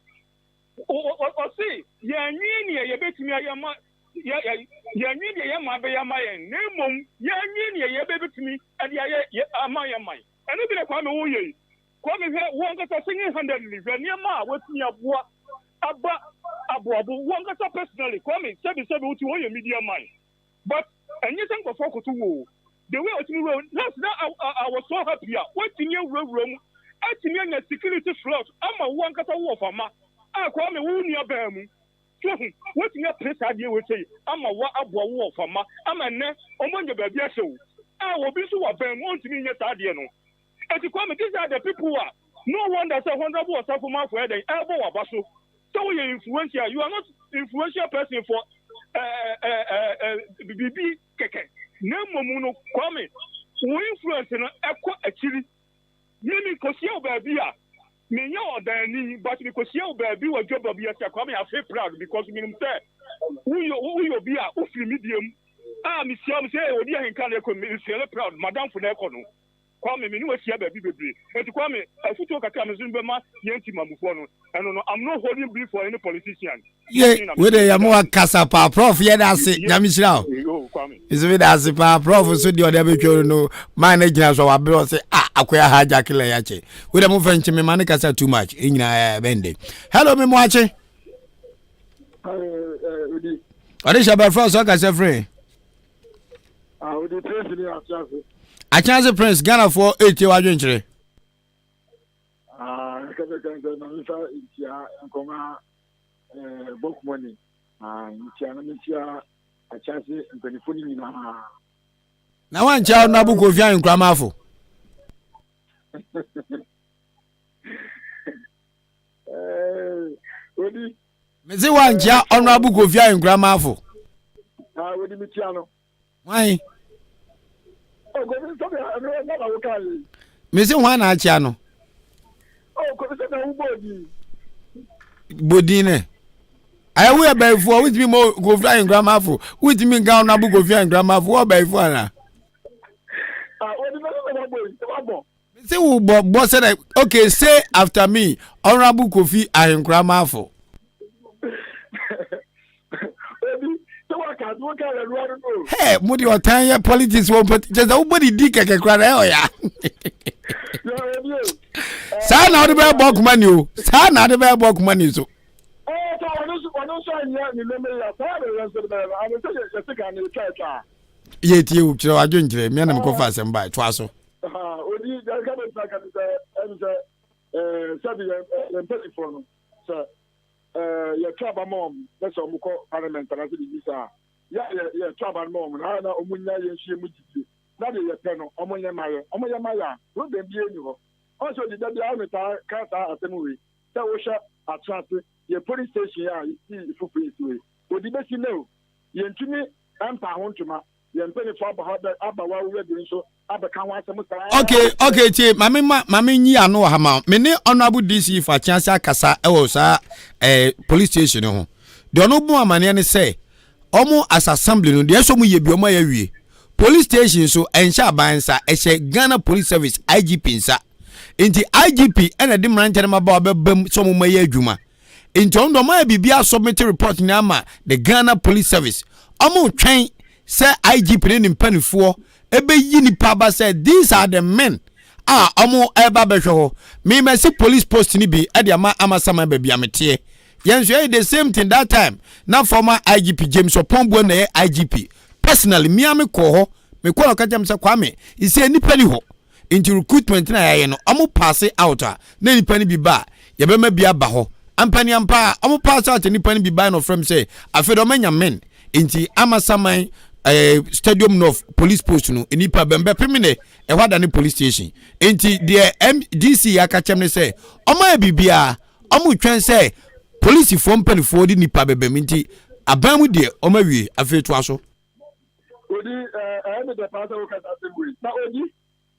o see ye nyi ne ye betimi ayama ya nyi ne ye ma be ya ma ye nemom ya nyi ne ye be betimi e dia ye ama ye man eno bi le Kwame wo ye Kwame won ga singing handedly when ma wetimi aboa aba aboabo won ga personally Kwame sabi uti wo ye media man but enyi sen ko fokutu wo the way it was I was so happy. What in your room? I think a security slot. I'm a one cut of war for ma. I call me who near Bam. What in your place idea would say? I'm a war for ma. I'm a net among the baby show. I will be so a Bam won't mean yet. I don't know. And to come, these are the people who are no one that's a wonder was for my for the elbow of Basso. So you're influential. You are not influential person for BB Keke. No Momuno comment. We influence in a chili. Meaning, because you baby, me know that but because you baby was job of yours, coming, I feel proud because me say, who you be a medium. Miss Yam say, oh, dear, can feel proud, Madame Funecono. Kwame me no asia ba bi bebre enti kwame afuto kaka me zun be ma yenti mamufo no eno no I'm not holding brief for any politician we dey am wa kasa pa prof ye da se nyamishira o kwame is we da se pa prof so di oda be tworo no manage so wa be o se akoya haja kila ya che we dey mo fanchi me man kasa too much enyina bende hello me mo ache odi ade shaba from so kasa free odi president afiaso a chance prince Ghana for 8 year adwenchire kaka na nsa intia nkoma book money intia na intia a chance mpenifoni ni na wan cha na buko fia nkrama afo odi mezi wan cha ona buko fia nkrama afo odi mitia no why Mesi ho na achi ano. Ko se na ubodi. Bodi ne. I we be for with me mo go fly in grandma for. With me ga na bu go fly in grandma for be for na. Odi na boy. Mesi wo boss say okay say after me honorable Kofi Ahenkrama for. Hey, mudi otanya politics won just nobody Dika kekra na ya. Sa na odi be bok money o. Sa na odi be bok money so. So wonu so anya ni leme ya sa be yan so be am so je se ka ni cha. Ye tie u kire adwonjire me na me ko fa asem bai to aso. Odi ga ga be sa ka sabi en telephone so ya traba mom na so mu ko parliament na se di sa. Ya traba mom na omunya ye hye mu titi na de ye pe no omunya maye ro de bie ni ho o so di da bia me ta ka ta atemu we ta wo sha atrat ye police station ya yi fufu yi odi be si no ye ntumi ampa ho ntuma ye mpeni fa aba wa wo de nso abeka ho asem sa okay tie mame nyi ano ha ma me ne honorable DC fa chance akasa e wo sa police station ho de ono bu amane ne say omo as assembly no de so mu ye bi omo ya wie police station so ensha bansa ehye Ghana Police Service IGP nsa inti IGP ena de mranche ma ba obebam so mu maye adwuma inti ondo ma bibia submit report na ma the Ghana Police Service omo twen say IGP ne mpanifo ebe yi ni pa say these are the men omo eba behwe ho me mesi police post ni bi e de amasama ba bia mete yenso the same thing that time na former IGP James Opombo na IGP personally me am ko ho me ko ka jam se kwame ise nipa ni ho into recruitment na yaye no omo pass out na nipa ni bi ba ye be ma bia ba ho ampani ampa omo pass out nipa ni bi ba no from say afedo manya men inti amasaman stadium of police post no nipa bembe pemine e hwada ni police station inti the MDC akachem ne say omo bibia omo twen say police from penifo di nipa bebe minti abamu de o ma wie afi to aso odi me de pa so ka ta we na odi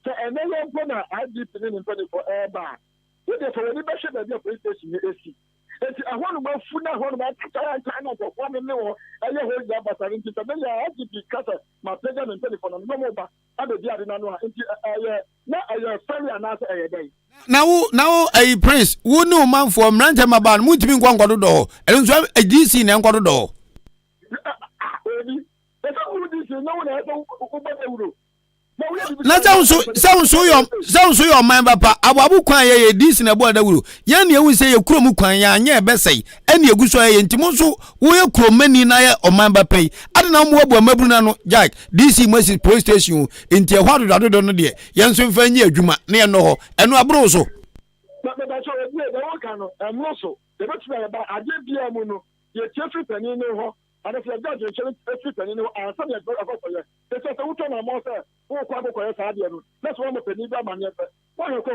so enele mpo na IGP ni penifo ba we de for we be she be police station ni esi enti ahonu ma fu na ahonu ma tata na to kwa me wo eye ho ya basari nti to me ya IGP kasa ma pega ni penifo na no mo ba abebi ade na no ha enti na failure anase dey now a prince wo no man for mranje maban mutimi nkwankwado do enso DC na nkwankwado do odi esa wo DC no na esa wo ba euro na sound so your mind papa ababu kwan ye dis na bo adawuro ya na ewu se ye kurom kwan ya anya ebesai ene eguso ye ntimo so wo ye kuromani na ye oman papa yi ade na mo abu amaburu na no jack DC Moses police station nti e hwado dado no de ye nso mfa nyi adwuma na ye no ho eno abro so na so e bi e wo kan no emro so de betu ya ba ade bia mu no ye tiefri pani no ho ade se judge nche tiefri pani no ansa na go afọ ye se se wuto na mo se wo kwa go ye sa de no na so mo pani ba manye pe wo ye ko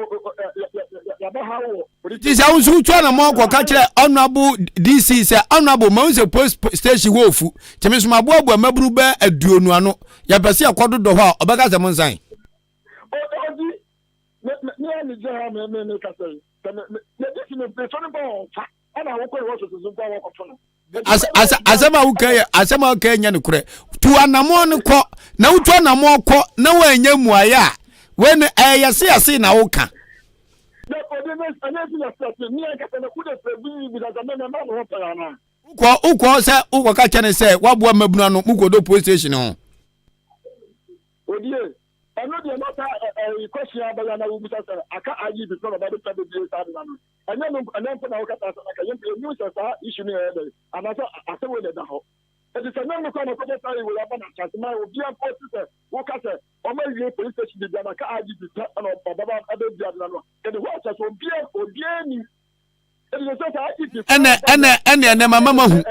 ya ba hawo ti sa unsu twa na mo ko ka kire honorable DC se honorable Mount Police Station wofu temi so mabo abu amaburu ba aduonu ano ya pese akodo do ho obeka se mo nsan me ani jaha me ka say me dis me be toni bo fa ana wo ko wo so so kwa wo ko tono asema uke nya ne kure tu anamo ne ko na utu anamo ko na wanya muaya when yase na wo ka na odene anesi na start ni aka na ku de prebi bi da na ma no pa na uko se uko ka chane se wabo amabunu no mukodo police station ho odie eno de no ta question abaya na wo bi sa aka aji bi so ba de tabe bi sa na no anya no anya na wo ka ta na ka yempe news sa issue ni ebe ana so asewo de da ho e se na no ko na ko ta yi wo ya ba na chat ma wo bia post se wo ka se o ma yi police station bi na ka aji bi ta na baba ade bi na no e de wo cha so bia ni ene mama mahu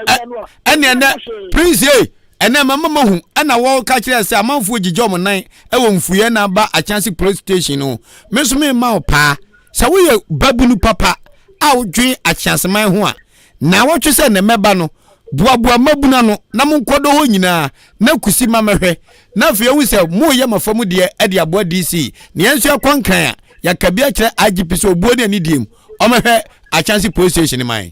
ene prince ene mama mahu ana wo ka kire se amanfo gigom nan e wo mfuye na ba a chance police station no me so me ma opa se wo ye babunu papa a wo dwen a chance man ho a na wo twe se ne meba no boaboa mabuna no na mo nkodo ho nyina na kusi mamehwe na fe wu se mo ye mafam de e de aboa DC ne enso akwankan a ya kabia kire IGP so obuo ne diem omehwe a chance police station man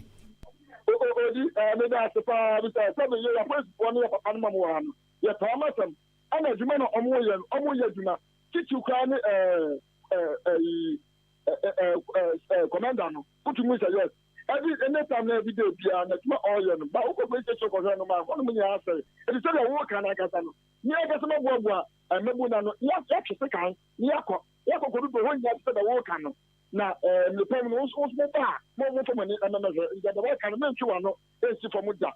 me da sepa bi sa se me ya police one ya papa no mo ha no ya to amasam ana djuma no omo ye djuma kitu kwa ni commander no putu mu say yes any time na video bia na tuma oil no ba uko police station ko no ma ko no nya say e say ya wo kan aka sa no ni aka se mo boa mebu na no ya twese kan ni yakọ ko do ho nya se da wo kan no na le pem no so ba mo to mani na measure ya da wo kan me ntwa no e si for mu da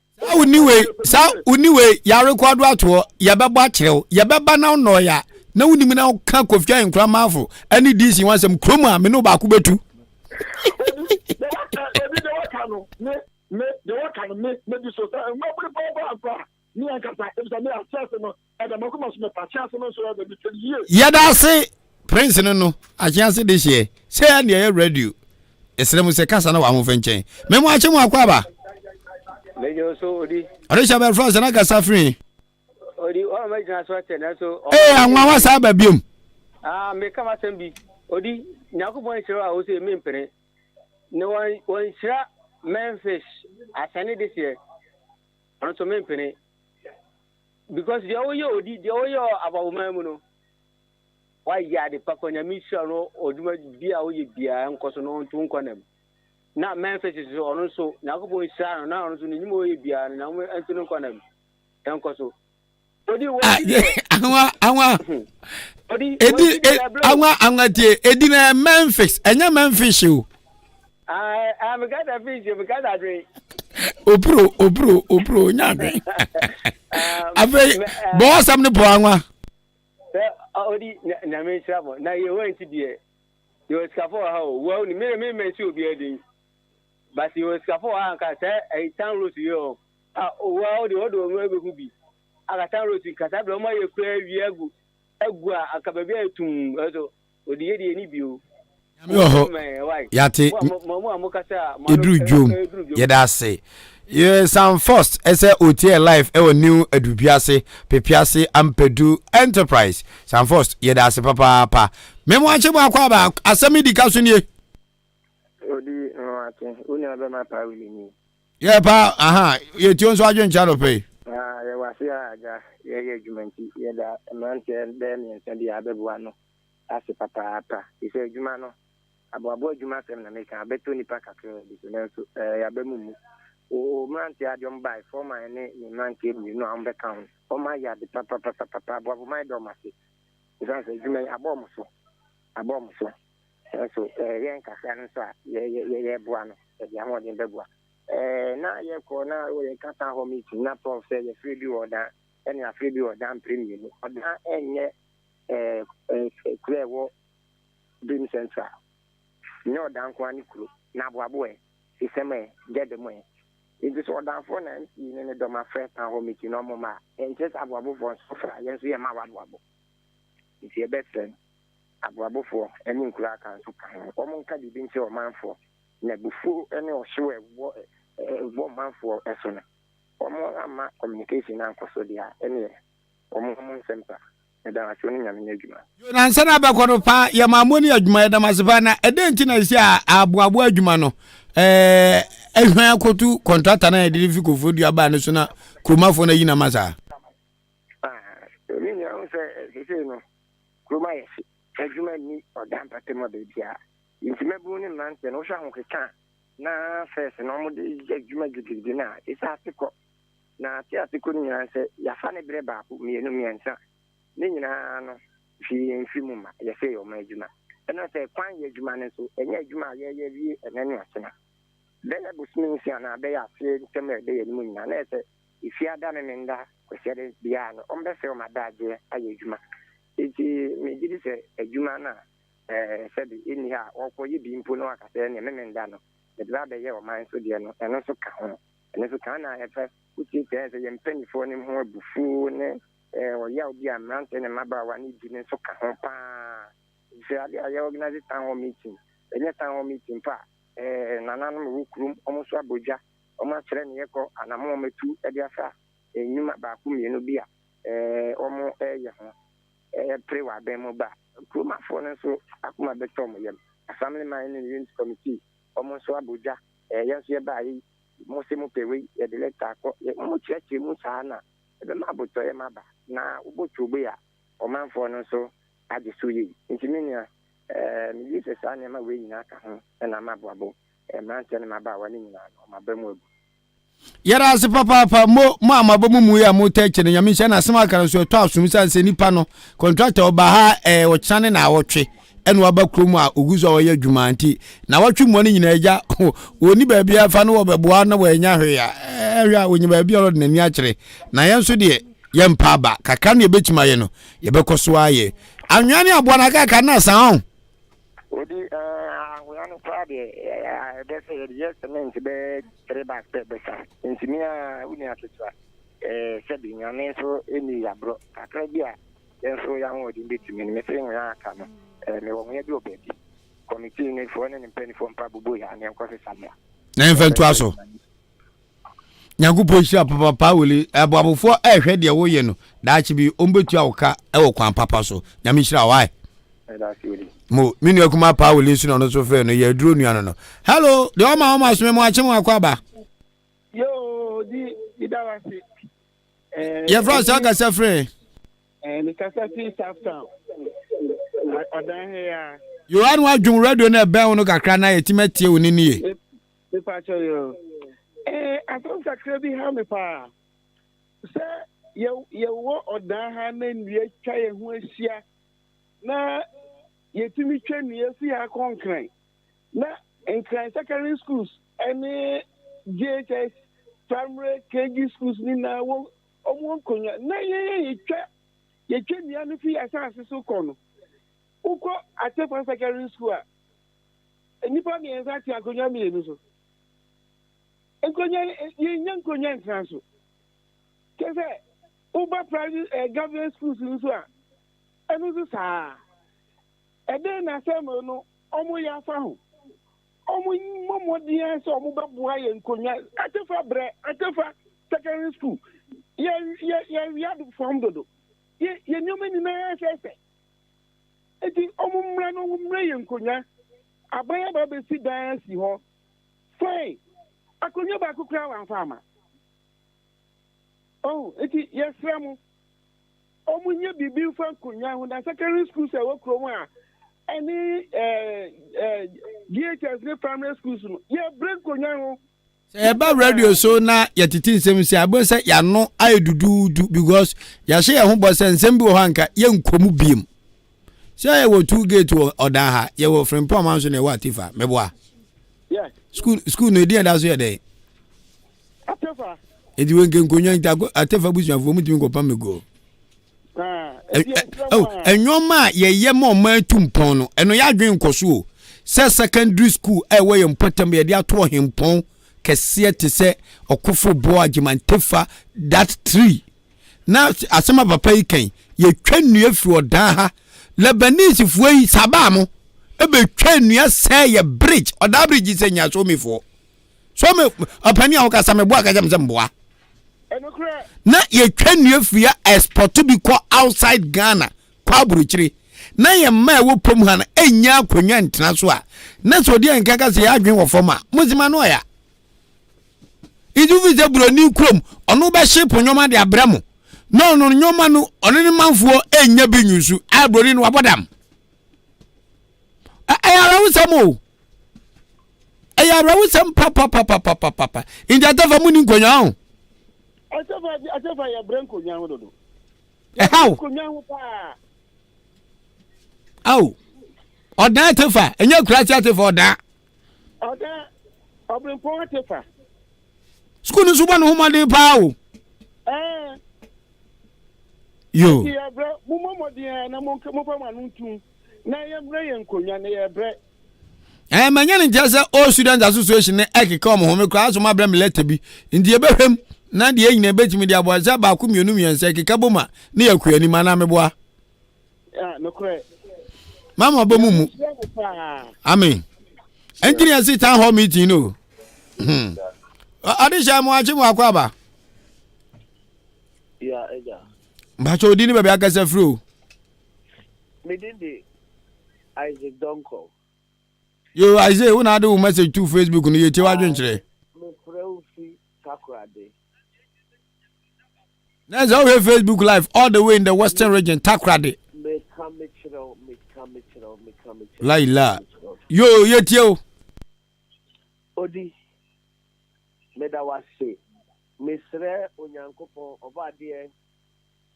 uniwe ya record ato ya beba akire ya beba na no ya na unim na ka kofia enkra mafo ani DC wansem kroma me no ba ku betu de wa kan me di so sa mo ba ni ankasa e so me access no e da makoma so me pa chance no so da bi ye ya da se prince no a chance de hie say na ya radio esremu se kasa na wa ho fenchen me mo ache mo akwa ba lejo so odi arisha be France na kasa free odi o ma jina so tena so anwa wa sa ba biom me kama sembi odi nyakubo nchiro a o se me mpere ne won shira Memphis asane this year on to me mpere because the oyo odi the oyo about mamu no why ya the papa nya mission no oduma bia oye bia nkoso no ntu nkonem na Memphis is on so nyakubo nchira no na on so ni mo oye bia na ntu nkonem enkoso odi anwa edi anwa tie edi na Memphis enya Memphis o I'm a guy that fish because I drink. Opro, nyame. Abe, boss am ne po anwa. Odi na me trouble. Na you want to be. You scafo how? Well, me see obi edin. But you scafo anka say e tan road yo. Well, the odo mo be bi. Aka tan road kasa be mo ye kura wi agu aka ba bi atum. So odi ye ni bi o. Yate edru jom yeda se ye sam first ese otie life e new edubiase pepiase ampedu enterprise sam first yeda se papa memo ache mo akwa ba asemi Dika so nie odi ate uni abe ma pa wili ni ye pa ye ti on so adwen charo pe ye wase aga ye jumanti yeda mante den yen sendi abebu ano ase papa ise adwuma no abo adwuma sem na meka abeto nipa kakra bi so na so ya be mumu o mante adwom bai for my ne ni mante bi no am be count o ma ya de papa abo my do mase Because adwuma abom so so yen kasa no so ye boa no e amode beboa na ye ko na we kata ho meeting na prof say ye free bi order any free bi order premier no order enye krewo bin central no dan kwani kuro na boabo e iseme get the money it is order for na in the doma first ho meeting no mo ma en just aboabo for so fra yen so ye ma boabo it ye better aboabofo eni nkura kan so kan omo nka bibi nche o manfo na bufu eni o hwe wo manfo eso na omo ama communication na nkoso dia eni omo sempa da aso ni nyame adwuma na nsa na abekọ no pa ya mamoni adwuma ya damaseba na ede nti na si aboabo adwuma no ehwan akotu contractor na ede fi kofodua ba ne so na kromafo na yi na masa ni nya o se no kroma yesi adwuma ni odam patema bebia intimebu ni nante no hwa honkeka na first no mo de adwuma gidigidi na isa atiko na ti atiko ni nyanse ya fa ne bre ba ko mienu miensa ni nyina no fi mu ma ya fe yo ma adwuma ena se kwan ye adwuma ne so enya adwuma ye wi enani asena bele busmin si ana be ya fe teme de ye mu nyina na se ifi ada me nda ko sere bia no ombe se o madaje aye adwuma iti me gidi se adwuma na sabi ini ha okoyi bi mpo no akase ne memenda no de bla be ye o man so de no eno so ka ho eno so ka na efe uti te se ye mpanifo ne ho abufu ne o ya obi amrante ne mabawa ni di ne so ka ho pa se ali aye organize town hall meeting enye town hall meeting pa nananu mu kurum omo so aboja omo kire ne yeko anamo metu e dia fa enyuma ba ku mienu bia omo ye ho prewa bemo ba kuma fone so akuma beto mo yem assemblyman in unit committee omo so abuja yenso ye ba yi mo se mo pewe ye de leta ko mo cheche mu sana be ma boto ye maba na ubotu gbe ya o man fone so ade so yi intiminia mi yi se sana ma we nyina ka ho na mababo man tene maba wa ni nyina no mabemu ebu yara ase papa mo amabomu mu ya mo teche ne nyame hye na asema kan so to asum sanse nipa no contractor oba ha o chane na awotwe eno aba kromu a oguzo wo ya adwuma anti na wotwe mo ne nyina agya oni ba bia fa no wo beboa na wo anya hwe ya hwa onyi ba bia ro na ni akere na yenso de ye mpa ba kaka na ebetima ye no ye bekoso aye anwane aboa na kaka na san odi we anu prabe de se yes men be treba pebesa intimia uni atwa sebi nyame so eni yabro kakra bia yenso ya ho odi betimi me fe nwa aka no me wo ye bi obedi committee ni fo ne mpeni fo mpa bubu ya ne nkofe samia na mfentu aso nyagupo hia papa wele aboabofo ehwe de wo ye no daachi bi ombetu awoka ewo kwan papa so nyame hira wai mo minu akuma pa wele nsu no so fe no ye duro nuano no hello de o ma asome mo ache mo akwaba yo di dawasi ye France aka se free mi kasa fi South Town odan here you ran wa dwum radio na be wono kakra na yetimatie woni nie me pa cho yo atom sakre bi ha me pa se ye wo odan ha na nwie twa ye ho ahia na yetimi twa nwie fi ha konkran na enkran secondary schools any JHS primary KG schools ni na wo omo konya na ye twa nwie no fi asase so kono uko atefa secondary school a nipa mi enza ti akonya mi enu so enkonya yen konya entran so kese uba private government schools so a enu so saa ede na sema no omo ya fa ho omo momodian so omo baboa ye nkonya atefa secondary school ye do from dodo ye nyoma ni na sese eti omumra no omumra ye nkonya abaya ba be si dan si ho fine akonya ba kokura wan fama eti yesremu omunye bibi fa nkonya ho na secondary school se wo kromo a any DHS ne primary schools no ye break konya ho se ba radio so na yetiti nsem si abo se ya no ayedudu because ya hye ho bo se nsem bi ho anka ye nkomu biem Say you 2 gate or daha. You were from Promotion Watifa. Meboa. Yes. School no dia that's where they. Atefa. Edi wen ken konya nta Atefa busu afo mutimi ko pam go. Enyoma ye mo ma tumpon no. Eno ya dwen nkoso o. Se secondary school we ye mpatam ye dia to hempon kese te se okofo bo agimantefa that tree. Na asema papa yi kan ye twa nnua fi odan ha. Lebanese fuyi saba mo ebe twa nnua se ye bridge oda bridge se nya so me fo. So me apani a waka me bo aka jam semboa. Na ye twa nnua fi ya export to be call outside Ghana kwa buruchiri. Na ye ma wo pom ha na enya akonwa ntena so a na so de enka ka se ya adwen wo foma muzima no ya idu vi ze broni krom ono be ship nyoma de abramo no nyoma no ono ni manfo enya bi nyusu a broni no wabodam ayara wusamo ayara wusam papa inja tafa muni nkonya ho Atefa ya branko nya ho dodo how konya ho pa au odan Atefa enya kurati Atefa odan obrenpo Atefa school nso ba no homa de pa o yo ya bra mumomo de na mo pa manu tun na ye bra ye nkonya na ye bra manya ne jase all student association ne ekeka omo home kra so ma bra me letter bi ndi e behwem na de nyina betimi de aboza ba ku mienu miense ekeka boma na yakua ni mana meboa no kre mama bomumu amen engineer sit town hall meeting no adisha mo achi mo akwaba ya eja mbacho odini bebe akase fro medinde Isaac Donko yo Isaac una do message to Facebook no yeti wadwen kire me freu fi Takrade that's how we Facebook live all the way in the western region Takrade me come Laila yo yeti o odi meda wase mesre onyankopon obade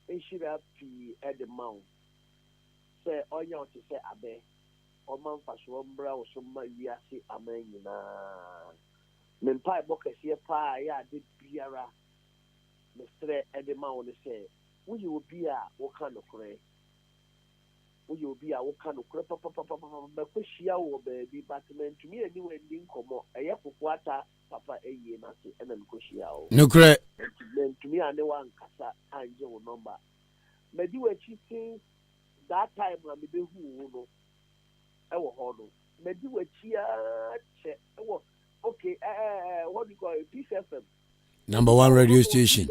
ehira pi edemaw se onya oti se abe oman faso mbra osoma wiase amanyina mempa bokase pa ya de biara mesre edemaw ne se wuyi obi a woka nokore papa makoshia wo baby batman to me anyway din komo eye kokwata papa eye na se ena makoshia o nokre to me ane wan kasa anje wo number medi we chi that time na me be hu no e wo ho no medi we chi a che e wo okay what do you call it PFM #1 radio station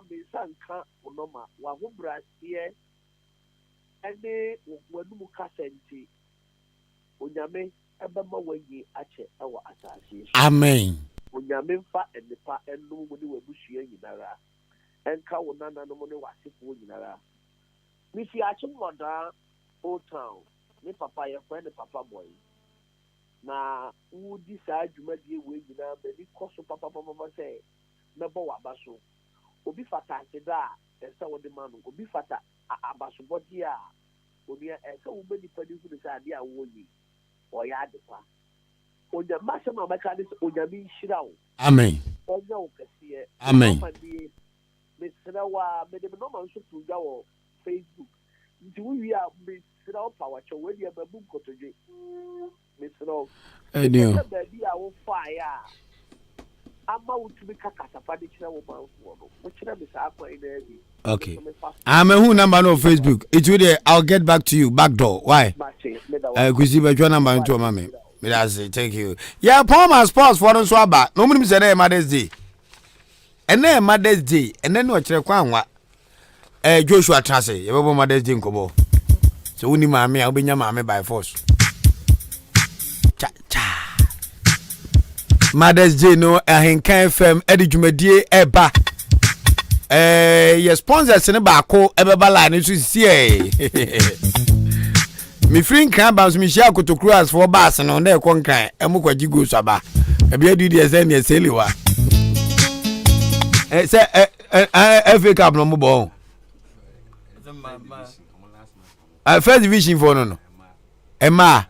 be sanka number wa ho brasie ene wanu kasenti onyame ebema wayi ache ewa asase amen onyame fa enipa enu mu ni wabusua nyinara enka wonana no mu ni wasefo nyinara mi fi ache moda Old Town ni papa ye friend papa boy na wudi sa adwumadi we nyina be ni koso papa say mebo wabaso obi fata da esa wode manu obi fata abasobodi a obi esa wo be ni padi hu de sa dia wo yi o ya depa onya masema maka de onya bi shirawo amen onya o kase amen me sirawa me de no man so tuja wo Facebook nti wo wi a me sirawo power cho we dia babu kotoje me sirawo enio be dia wo fire ama utumi kakasa padi kira wo man wo no wo kira me sa akwa ina bi okay I'm who number no Facebook it will there I'll get back to you back door why kusi ba jwa number nto mama me that's it thank you yeah Palmer sports for so aba no mun say na Mother's Day ene Mother's Day ene no kire kwa anwa Joshua Trase ye bebo Mother's Day nkobo so uni mama a obenya mama by force cha Mother's Day no Ahenkan FM edi dwumadie eba your sponsors ne baako ebeba line so sie me free kan bounce me share kotokru as for bass no na ekon kan emukwaji go so aba ebia di de se ne seliwa se FA Cup no mo bon First division for no. Emma.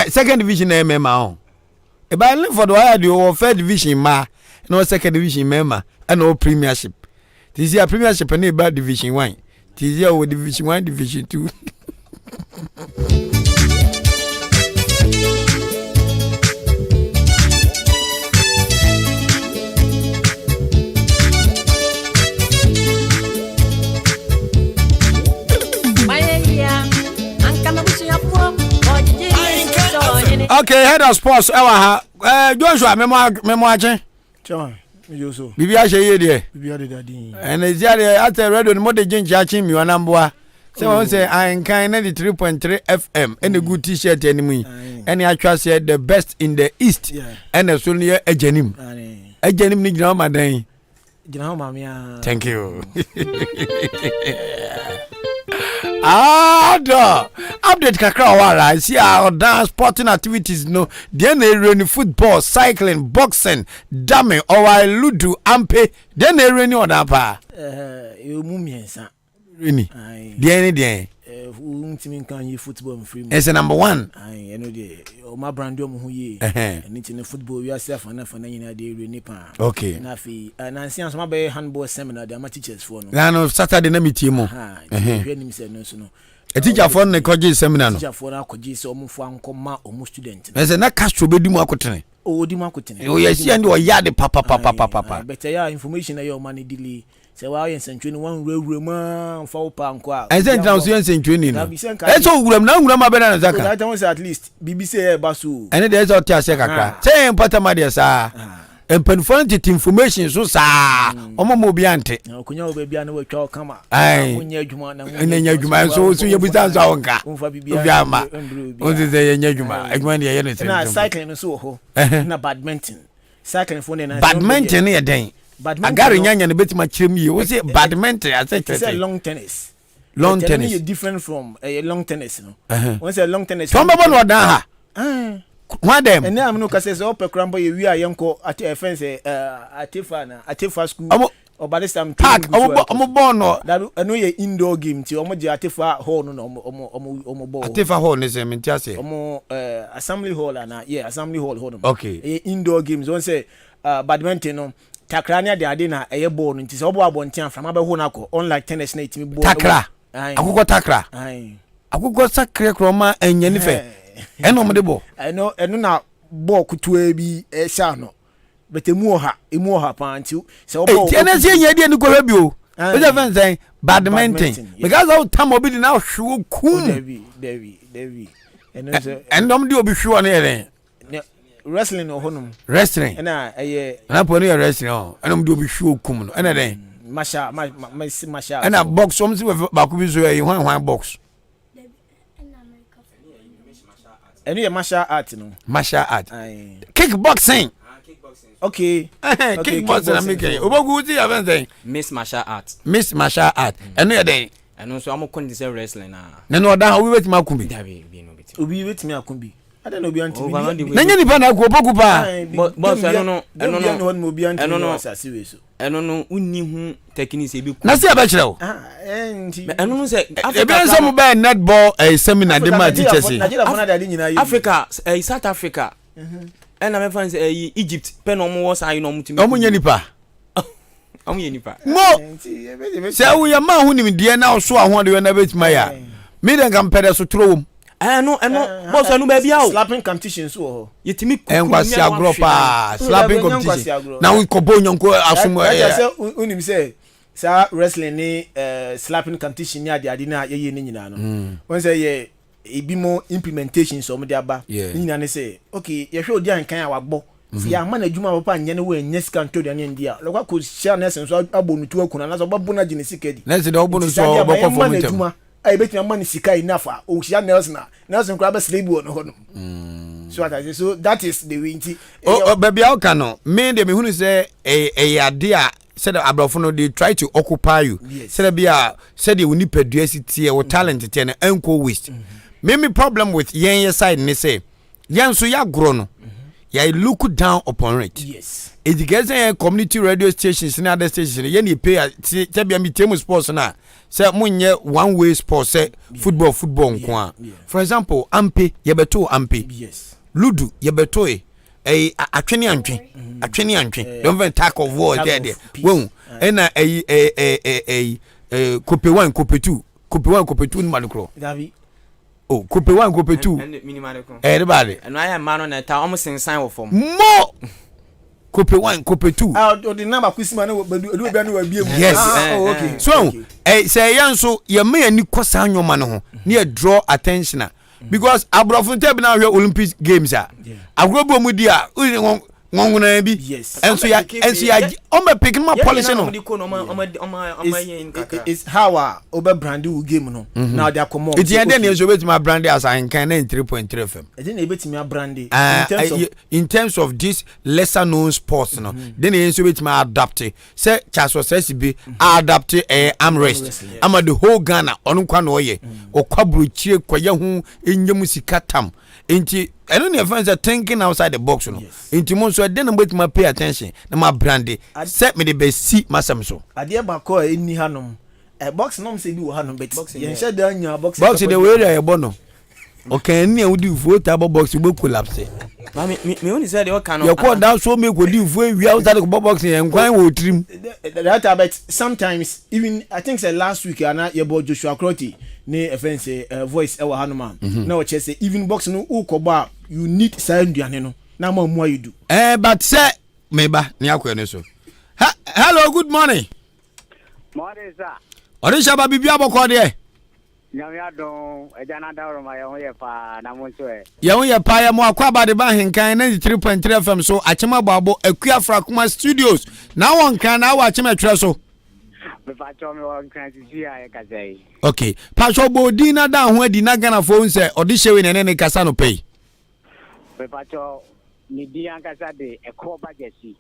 Second division Emma on. E ba for the wire the first division ma, no second division member, and no premiership. This year premiership and about division 1. This year with division 1, division 2. Okay, head of sports. Joshua, Memoache. John, you so. Bibi a shey dey. Bibi a dey daddy. And is there at the radio mo dey jinja chim you anamboa. Say one say Ahenkan 93.3 FM and a good t-shirt anymore. And actually said the best in the east. And the Sonia Ejenim. Ejenim ni gina ma dan. Gina ma mia. Thank you. Update kakra wala see our dance sporting activities no then run football cycling boxing damming or ludo ampe then run oda pa you mumiensa really then untimi kan yi football free it's number 1 you know the my brand dem hu ye and in football we are safe na nyina dey run pa okay na fi na see am be handball seminar dey ma teachers for no na Saturday na meeting mo hwenim se no so no a teacher for na koji seminar no teacher for na koji se omo fo ankoma omo student na se na Castro be di mu akotene o di mu akotene o yes and o ya de papa but ya information na your man delay se wa yen sentweni wan wura ma fa opa anko a I said now so yen sentweni no e so wuram na wuram abena na zaka that one say at least BBC e ba so ene dey so tia se kakra say empata ma dey sa empanfant information so sa omo mo bi ante okunya oba bia na watwa kama okunya adwuma na enya adwuma so ye busa so awonka obi ama o say enya adwuma dey ye no na cycling so ho na badminton cycling for na badminton ye den agari nyanya ne betima kirem yi wo say badminton I say long tennis is different from long tennis no when say long tennis from babo no dan ha What them? And now I'm no case so per crambo we are yanko at a fence Atifa school or by this time park omo born no that no ye indoor game ti omo je Atifa hall no omo ball Atifa hall ne se menti ase omo assembly hall na assembly hall hold okay indoor games one say badminton no takrania de ade na eye ball no nti se obo abonten aframa be ho na ko unlike tennis na itimi ball takra akoko takra akoko sakre kroma enye ni fe eno mo de bo eno na ball kutua bi sha no betemu ha panti se obo ene se enye de ni ko bi o we just say badminton because how time obi di na hwo kum David eno se endom di obi hwo na ere wrestling no honum wrestling na na po no wrestling o endom di obi hwo kum no ene den masha ena box om si ba ku bi so e hwan box enu ye martial art no martial art kickboxing okay kickboxing ameke obogu ti avent miss martial art enu ye den enu so am kon say wrestling na no da obi wetima akumbi obi wetimi akumbi ada no obi antimi na nya nipa na ku obogu pa boss enu no unni hu techniques e bi ku na se abekire o enu no say Africa some be netball seminar de ma teacher say Africa South Africa na me fan say Egypt pe no mo was ayi no mo timi omo nya nipa mo se wo ya ma hu nim de na so aho de na betima ya me den kan pede so tro eno boss enu ba bia o slapping competition so ho yetimi enkwasi agro pa slapping competition na we ko bonyanko asomo unim say sa wrestling ni slapping competition ni ade na ye ni nyina no won say ye ebimo implementation so mo de aba nyina ne say okay ye hwe odi ankan a wagbo ya ma na adwuma papa anye ne we nye sika nto de ne ndia lokwa ko share na senso abonutu akuna na so babu na gine sika di na se de obonu so boko for metem ai betima man sika enough o share Nelson kra be sleep no ho no so that is the winti baby how can no me de me hunu say ade a said abrofo no they try to occupy you said bia said you need pedesity or talent te na enko waste me problem with yen side ne say yen so ya gro no ya look down upon it education community radio stations and other stations ye ni pay tebia mi temu sports na say munye one way sports say football nko for example ampe ye beto ampe yes ludu ye beto atwene antwe don't even talk of war there won na kope 1 kope 2 ni malukro davi oh kope 1 kope 2 everybody and I am man on that almost sign of form more kope 1 kope 2 the number kusima na do bia no abie mu yes okay so say yanso ye me ani kosa anwoma no ho na draw attention because abrofun tab na hwe Olympic games agrobo mu di a ngongona bi yes enso ya on be pick my policy no is how ober brand will game no now they are come on it dey na enso bet my brand as Ahenkan 3.3 FM e dey na bet me brand in terms of this lesser known sports no then enso bet my adapt say Charles says be adapt armrest ama the whole Ghana on kwa no ye okwaburu chie kwaye hu enyem sikatam enti I don't know if friends are thinking outside the box, you know. Into months, so I didn't wait to pay attention. Na my brandy set me the best seat, masam so. I dear Bako in Hanum. A box no say do Hanum, but you said down your box. Box in the way I bono. Okay, near would do for table box will collapse. Me only said you can. Your call down so me would do for we outside the box and why would trim. That but sometimes even I think say last week and your boy Joshua Crotty. Ne offense voice ewa hanuman na o say even box no ukoba you need sound duane no na ma you do but say meba ni akwa so hello good morning sir orisha ba bibia boko de nyamya don ejana dawro ma ye pa na mo so ye pa ya mo akwa ba de ba Ahenkan 93.3 FM so achema babo akua frakuma studios na won kan na wa achema twa so okay pastor bodina da ho adi na Ghana fo nse odihyewe ne kasa no pay be pastor ni di ankasa de ekọ budgeti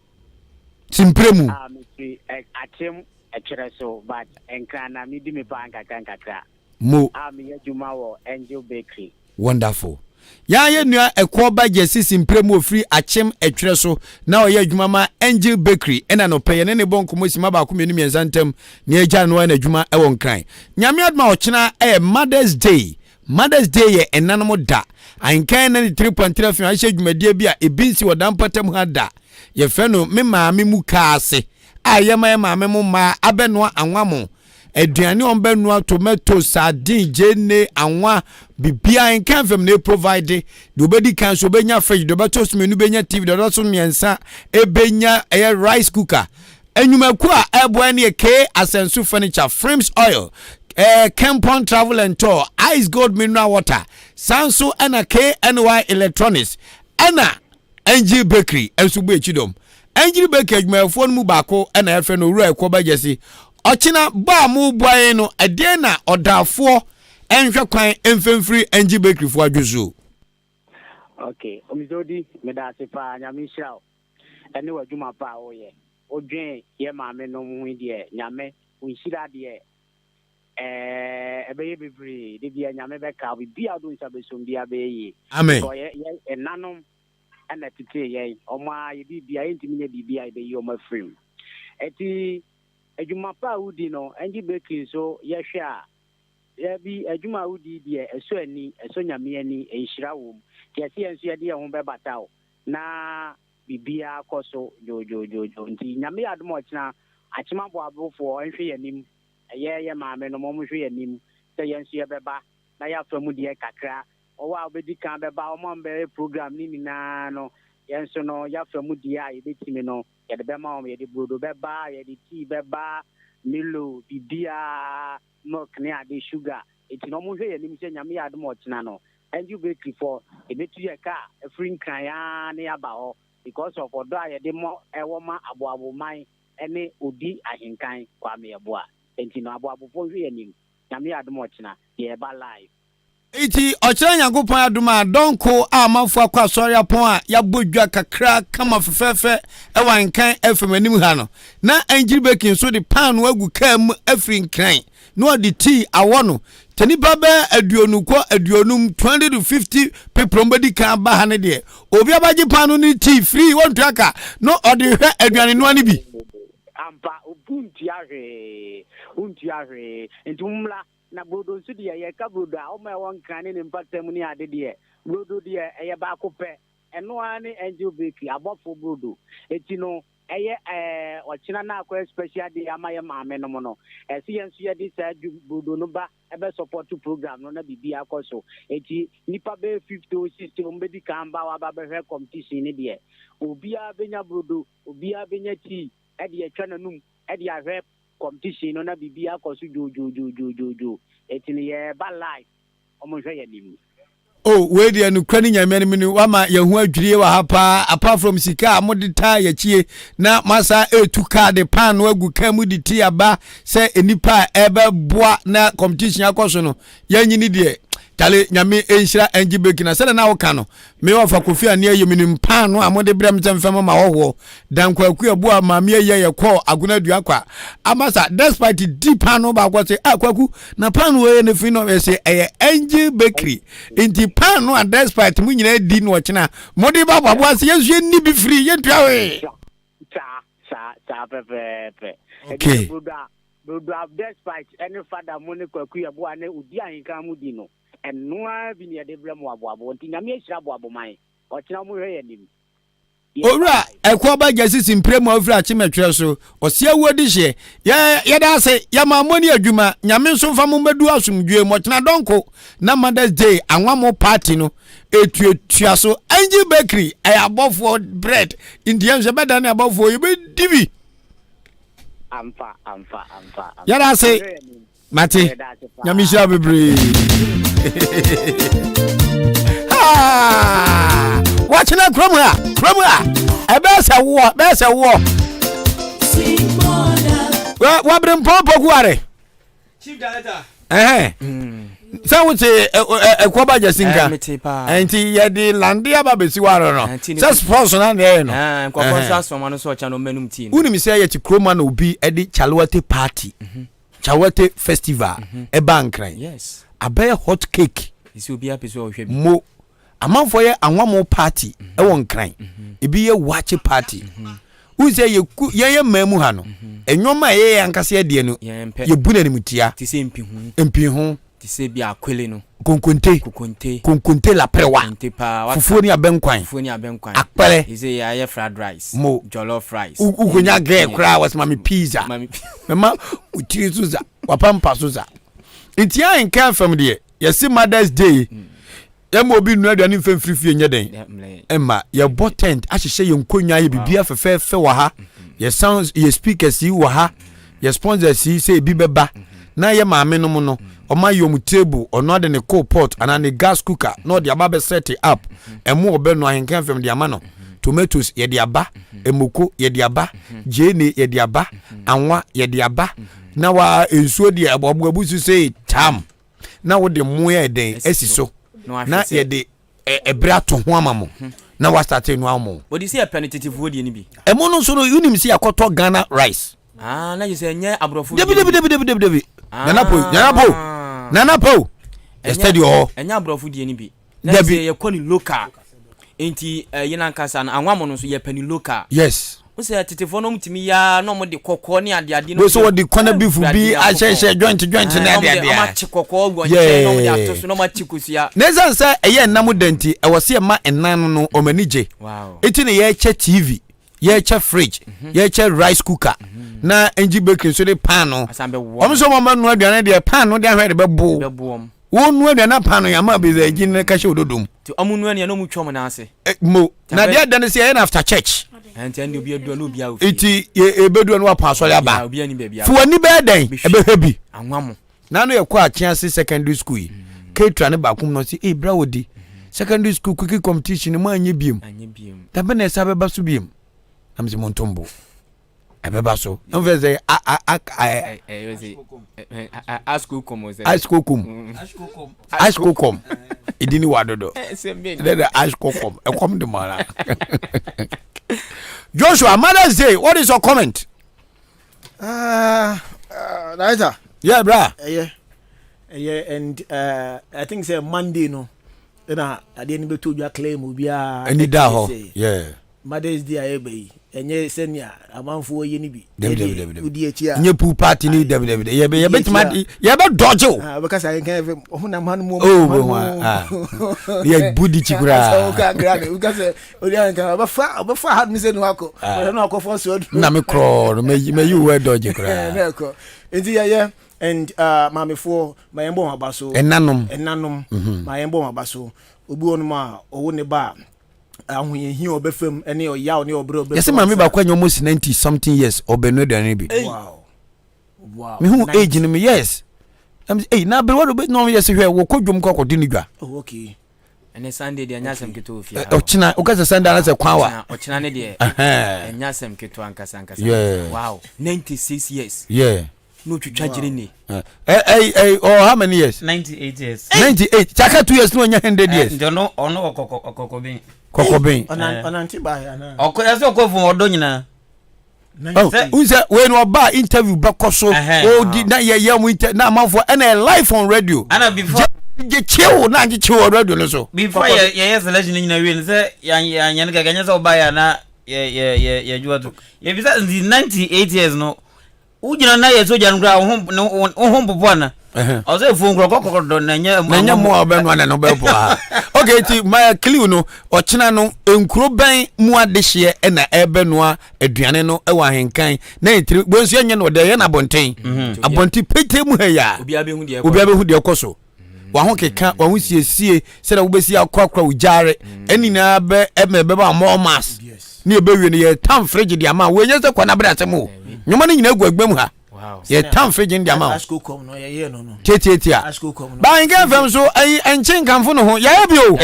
simpremu mi atem ekreso but enkana mi di me bank kakra mo mi yaduma wo Angel Bakery wonderful ya ye nua ekọ budget simpremu ofri achem etwereso na oye adwuma ma Angel Bakery ena no peye ne bonko mosima ba ko menu miensantem ne agya no na adwuma e won kran nyame adma ochena Mother's Day ye enanom da Ahenkan 3.3 FM ahye adwumadie bi a ebinsi wodampatam ha da ye fe no me maame mu kaase ayema maame mu ma abenoa anwamo aduane ombenu tomato sardine jene anwa bibia Ahenkan fam ne provide de obedi kan so benya fridge de beto so menu benya TV de do so miensa ebenya rice cooker enyumaku a ebo ne ke asensu furniture frames oil Campon travel and tour ice gold mineral water sanso ana KNY electronics ana Angel Bakery enso bu echidom Angel Bakery adwumafo mu baako ana efe no ru ekọ bajesi ochina ba mu boy no ade na odafo enhwe kwan emfemfiri Angel Bakery fo adwoso okay omizodi medase pa nyame hirawo ene wadwuma pa oye odwen ye maame no hu de nyame unhira de ebeye bibiri de bia nyame beka bia do nsabesom bia be amen so ye enanom ana tete ye oma ye bibia entimi nya bibia be ye oma frame eti adwuma pa udi no Angel Bakery so ye hwe a ye bi adwuma udi de eso ani eso nyame ani enhira wo ye se enso ye de ho be batawo na bibia koso jo nti nyame adom ochina achima bo abofo enhwe yanim ye maame no mo hwe yanim se yenso ye beba na ya famu de kakra owa obedi kan beba o mo mbe program ni nyina no yenso no ya famu de a ye betimi no ye de bema o ye de brodo beba ye de tea beba milo bibia milk ne ade sugar eti no mo hwe yanim se nyame adom ochina no Angel Bakery for ebetu ye ka efrin kan ya ne aba ho because of odo ayede mo ewoma aboabo man ene odi Ahenkan kwa me ebo a enti no aboabo fo hwe yanim nyame adom ochina ye ba live iti ochira Nyankopon adom a donko amafo akwa sori apon a ya bodwa kakra kama fefefe ewa Ahenkan FM anim ha no na Angel Bakery so de pan no agu kam afrin kran no de tea awo no tenipa be aduonu ko aduonum 20 to 50 people mbedi kan ba ha ne de obi abaji panu ni tea free won tuaka no odi hwe aduane no ani bi ampa untiare entumla na brodo nso de ye ka brodo a o ma won kan ne mpatam ni ade de brodo de ye ba ko pe eno ani angel bakery abofo brodo etino eye ochina na akwa special day amaye maame no no esi yenso ye di sa brodo no ba ebe support program no na bibi akoso eti nipa be 50 o 60 mbedi kan ba wa ba be hwe competition ni de obi a benya brodo obi a benya tea e de etwa nanum e de ahwe competition no na bibi akoso jo eti ni ye ba live omo hwe ye nim. Oh, where the Ukrainian Yamini Wama Yahu Julia Hapa, apart from Sika, Modita Yachie, now Massa to car the pan where we came with the tea ba, say a nipa ever bois na competition akosono. Yanyi need Tale Yami Asia and Jibekin, I said an hour cano. Me offer coffee near you meaning pan, no, I'm on the Brampton from my own. Dan Quaquia Boa, Mamia ya call, Aguna Duaqua. Amasa, despite the deep pan over what say Aquaku, na pan way in the fino, say a Angel Bakery. In the pan, no, and despite me, didn't watch now. Modiba was yes, you need be free, yet. Okay. Despite any father money Quaquia Boa, Udia in Camudino. And no have been at the Bramo, wanting a mere shrub of mine, or Chinamu. Ora, a quaba guesses in Premo of Rachimetreso, or see a word this year. Yada say, Yama money a Juma, Yaminson from Muduasum, you Motina Donko, Namadas Day, and one more party no, a triaso, Angel Bakery, I above for bread, Indians are better than above for you, Divi. I'm far. Yada say, Mati, Yamisha Bibri. Watching a crummer. I best a war. What bring Popo Guare? Chief Director. So would say a Quaba Jacinka. And he had the Landia Babisiwara. Just personal name. And Quapas from one such an omenum team. Wouldn't me say to Croman will be at the Chalwate party. Chawate festival e bank right. Yes. A bear hot cake. This will be episode mo a man for and one more party e won cry. E be a watch party. Who say you ye memu hano. Enyoma ye ankase de no. Ye buna ni mutia. Ti se mpihu. Mpihu. Ti se bi akwele no. Konkonte la prewa. Fufuo ni abenkwan. Akpere. He say ya fried rice. Mo jollof rice. Ukonya gre kra was mami pizza. Mama utiri suza. Wapampa suza. Iti Ahenkan from there. Yesi Mother's Day. Yemo obi nu aduane mfemfirifie nye den. Emma ye botent ahihye ye nkonya ye bibia fefe wa ha. Ye sounds ye speakers yi wa ha. Ye sponsors yi say bi beba. Na ye maame no mo no. Oma yom table or not in a coal pot and a gas cooker, not the ababe set it up, and more ben no Ahenkan from the amano. Tomatoes ye diaba, emuko ye diaba, jene ye diaba, anwa ye diaba. Now so the ababu say tam. Now what the moya day esiso. Na ye de a brato huamamo. Now what starting no more. But you see a penetrative wood in be. A mono so you nim see a koto Ghana rice. Now you say yeah abrofu. Debi. Nana po. Estadi o. Enya abrofu die ni bi. Na say ye kwani local. Enti yena nkasa na anwamo no so ye pani local. Yes. Wo say tetefo no mtimi ya no mo de kokko ni ade no. So what the corner beef bi a share joint na ade. Ma chi kokko go nche no mo de atoso no ma chi kusia. Neza say eye nnamu denti e wo se ma ennan no o manije. Wow. Eti ne ye che TV, ye che fridge, ye che rice cooker. Na enji bakery so de pan no. Omo so mo no aduane de pan no de ahwe de bebo. Wo nu aduane pan no ya ma be za agi ne ka hye ododom. Ti omo nu ane no mu twom na ase. Mo. Na de adan se yen after church. Enti ande obi edu no obi a ofi. Eti ebedu no apa so ya ba. Obi ani be bia. Fu ani be den ebe hebi. Anwamo. Na no ye kwa Achiase secondary school yi. Ketra ne bakum no si bra wodi. Secondary school cookie competition mo anye biem. Da be na sa be ba so biem. Am se montombo. Ebeba so. No ve say Ask kokom. Idini wadodo. The ask kokom. E kom de mara. Joshua, Mother's Day, what is your comment? Right. Yeah, bra. Yeah. and I think say Monday no na ade ni beto dwa claim obia ani da ho Mother's Day ebe enye senia amanfo ye ni bi udi echi a nye pool party ni ye betima ye be dodge because I can ho na man mo ye budi chikura so ka grade because odi an kan obefa had me say no akọ no akọ for so na me kro me you we dodge kra na akọ enti ye and mamefo mayembo mabaso enanom mayembo mabaso obi onu ma owo ne ba ahoyehi obefem ene oya ne obro obefem yes mami ba kwa almost 90 something years obenu dan bi wow me who age ni me yes na be what be no yes hwe wo kodwom kokodi ni dwa okay ene Sunday de anyasem keto ofia ochina ukase Sunday na se kwawa ochina ne de anyasem keto ankasa wow 96 years no twitwa gire ni how many years 98 years 98 chaka 2 years no nya 100 years njono ono okokobin onanti ba ya na okoya so okofu odo nyina unse when we ba interview bakoso di na ye mu na amafo na live on radio ana before je chewo na je chewo radio no so before ye selection nyina wie se ya ne gaganya so ba ya na ye juwa to ye bisa 98 years no ujina na ye soja ngura ho mbopona ose fu ngura kokodo na nya mo obenu na no bebo ha okay ti my clue no ochina no enkuro ban mu adehye na ebenu aduane no e wa Ahenkan na entiri bonsu anya no de ye na bonten abonti pete mu ha ya obi abehu de koso wa ho keka wa ho siesie se na wo besi akwa ujare enina be emebeba more mass ni ebewie ne ye tam fridge de ama we nyese kwa na bra asem nyoma ni nyina aguagbam ha ye tam fridge ndi ama no ye no tietia ba nge fam so ai enchin kanfo no ho ya bio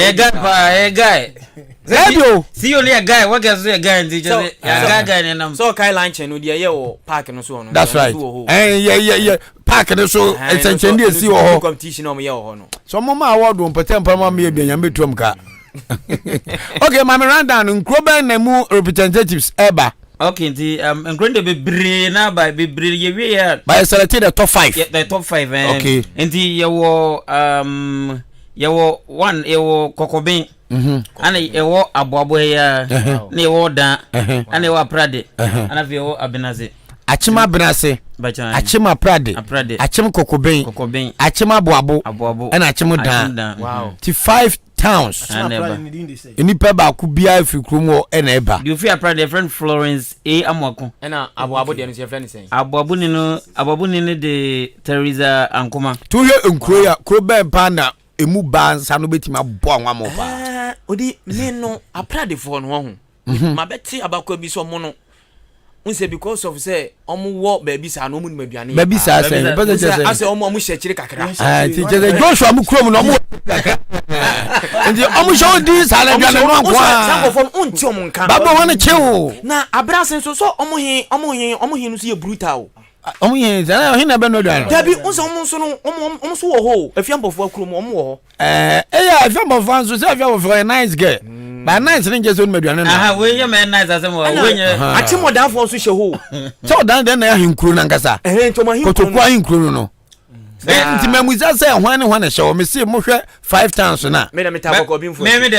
guy see you a guy what gets a guy ndi just ya guy ne nam so kai lunch no dia ye wo park no so no that's right yeah park no so enchin ndi esi wo ho competition no ye wo no so mo ma award on patempa ma me bia nyame tuom ka okay mama Randa nkroben na mu representatives eba okay the grande bebre na by bebre ye we ya by select the top 5 yeah, the top 5 okay and the one yewo kokobin ana yewo aboabo ya na yewo dan ana yewo aprade ana fi yewo abenaze achima benase achima prade achim kokobin achima aboabo ana achim dan wow ti 5 towns enipa ba ku bia afikrumo ena eba you feel proud of friend Florence Amwako ena aboabo de no se friend sen aboabo ni no de Teresa Ankoma to ye enkro ya kro ben pa na emu ba nsa no betima abo anwa mo pa odi me no aprade fo no ho ma beti abakwa bi so mo no unse because of say wo baby sa no mu ni maduane baby sa say because say ase omo hye kakra ti je Joshua mu krom no mo ndi omo show di sa le aduane no akwa sa ko fon unti omo nkan baba wona chewo na abrasen so omo hin no so ye brutal omo hin za hin na be no aduane dabi unse omo so no omo so wo ho afiambofo akrom omo wo ho ya afiambofo anso say afiambofo a nice girl ba nice rin je so no aduane no we ye me nice asem we nye atimodanfo so hye ho so dan den na ya hinkuru na ngasa ntoma hinkuru kotokwa hinkuru no nti memuza say hwan hwan na hye me see mo hwe 5 times na me na metabako binfo me de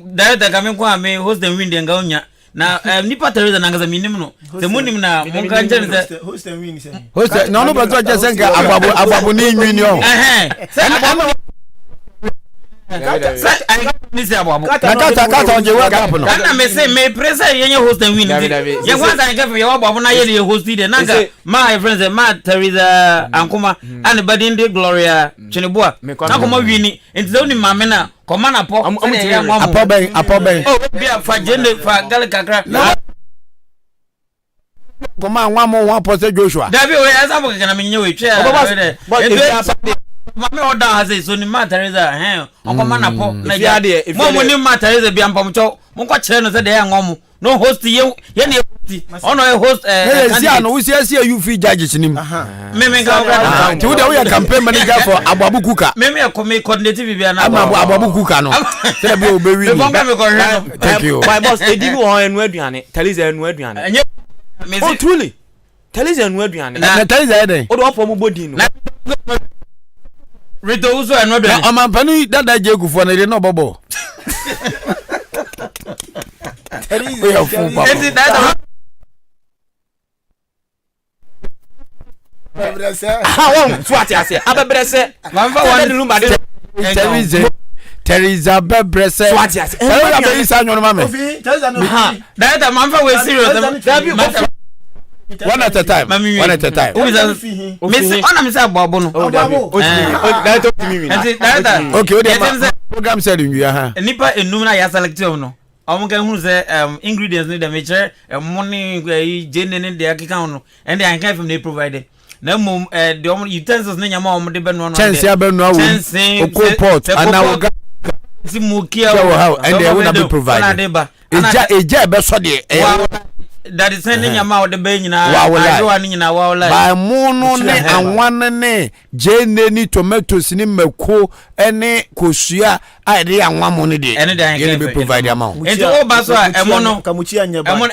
director kamen kwa me host the win de nga onya na nipa Teresa na ngasa minim no se munim na monka nje ne host and win say host no no but just say ababo ni win yo kata onje wa gap no kana me say me pressure yenye host and win ye kwanza ngafe ye wabo na ye host de nanga my friends ma Teresa Ankoma and badinde Gloria Cheneboa na ko ma wini enti oni mame na ko ma na po apoben oh bia fa jende fa gal kakra ko ma nwa mo wa po se Joshua dabi o ya sabu kana me nye we twa mama oda haze so ni ma Teresa onko na po na ya mo ni ma Teresa bia mpomcho mo ko kire no se de ya ngomu no host ye ne host ono e host si ano we see you free judges nim me ga ti we dey campaign manager for Ababu Kuka me ko me coordinative bia na Ababu Kuka no se be o be wi thank you my boss edi bi won enu aduane Teresa enu aduane oh truly Teresa enu aduane na Teresa eden o do opo mo bodi no Rito uso eno do. O man pani dada je kufu na no bobo. Enti dada. Won swati ase. Abebrese. Manfa one room ade. Teresa Bebrese. Swati ase. Teresa be isa nyono mame. Dada manfa we serious. One at a time. One at a time. Miss ona me say abobo no. Okay, program said you ha. Nipa enum na ya select no. Omo kan hu say ingredients ni dem meche money jene ne de akika no. And I can from they provided. Na mum the utensils na nyama omo de be no no. Chance ya be no awu. Okol pot anawoga simukia and they will be provided. Eja be so de that is sending nyama o de be nyina ajo ni nyina wa ola ba munu ne anwan ne jene ni tomatoes ni mako ene kosua a de anwan mo ne de they be provide amount enti o ba so a emo no kamuchi anya ba emo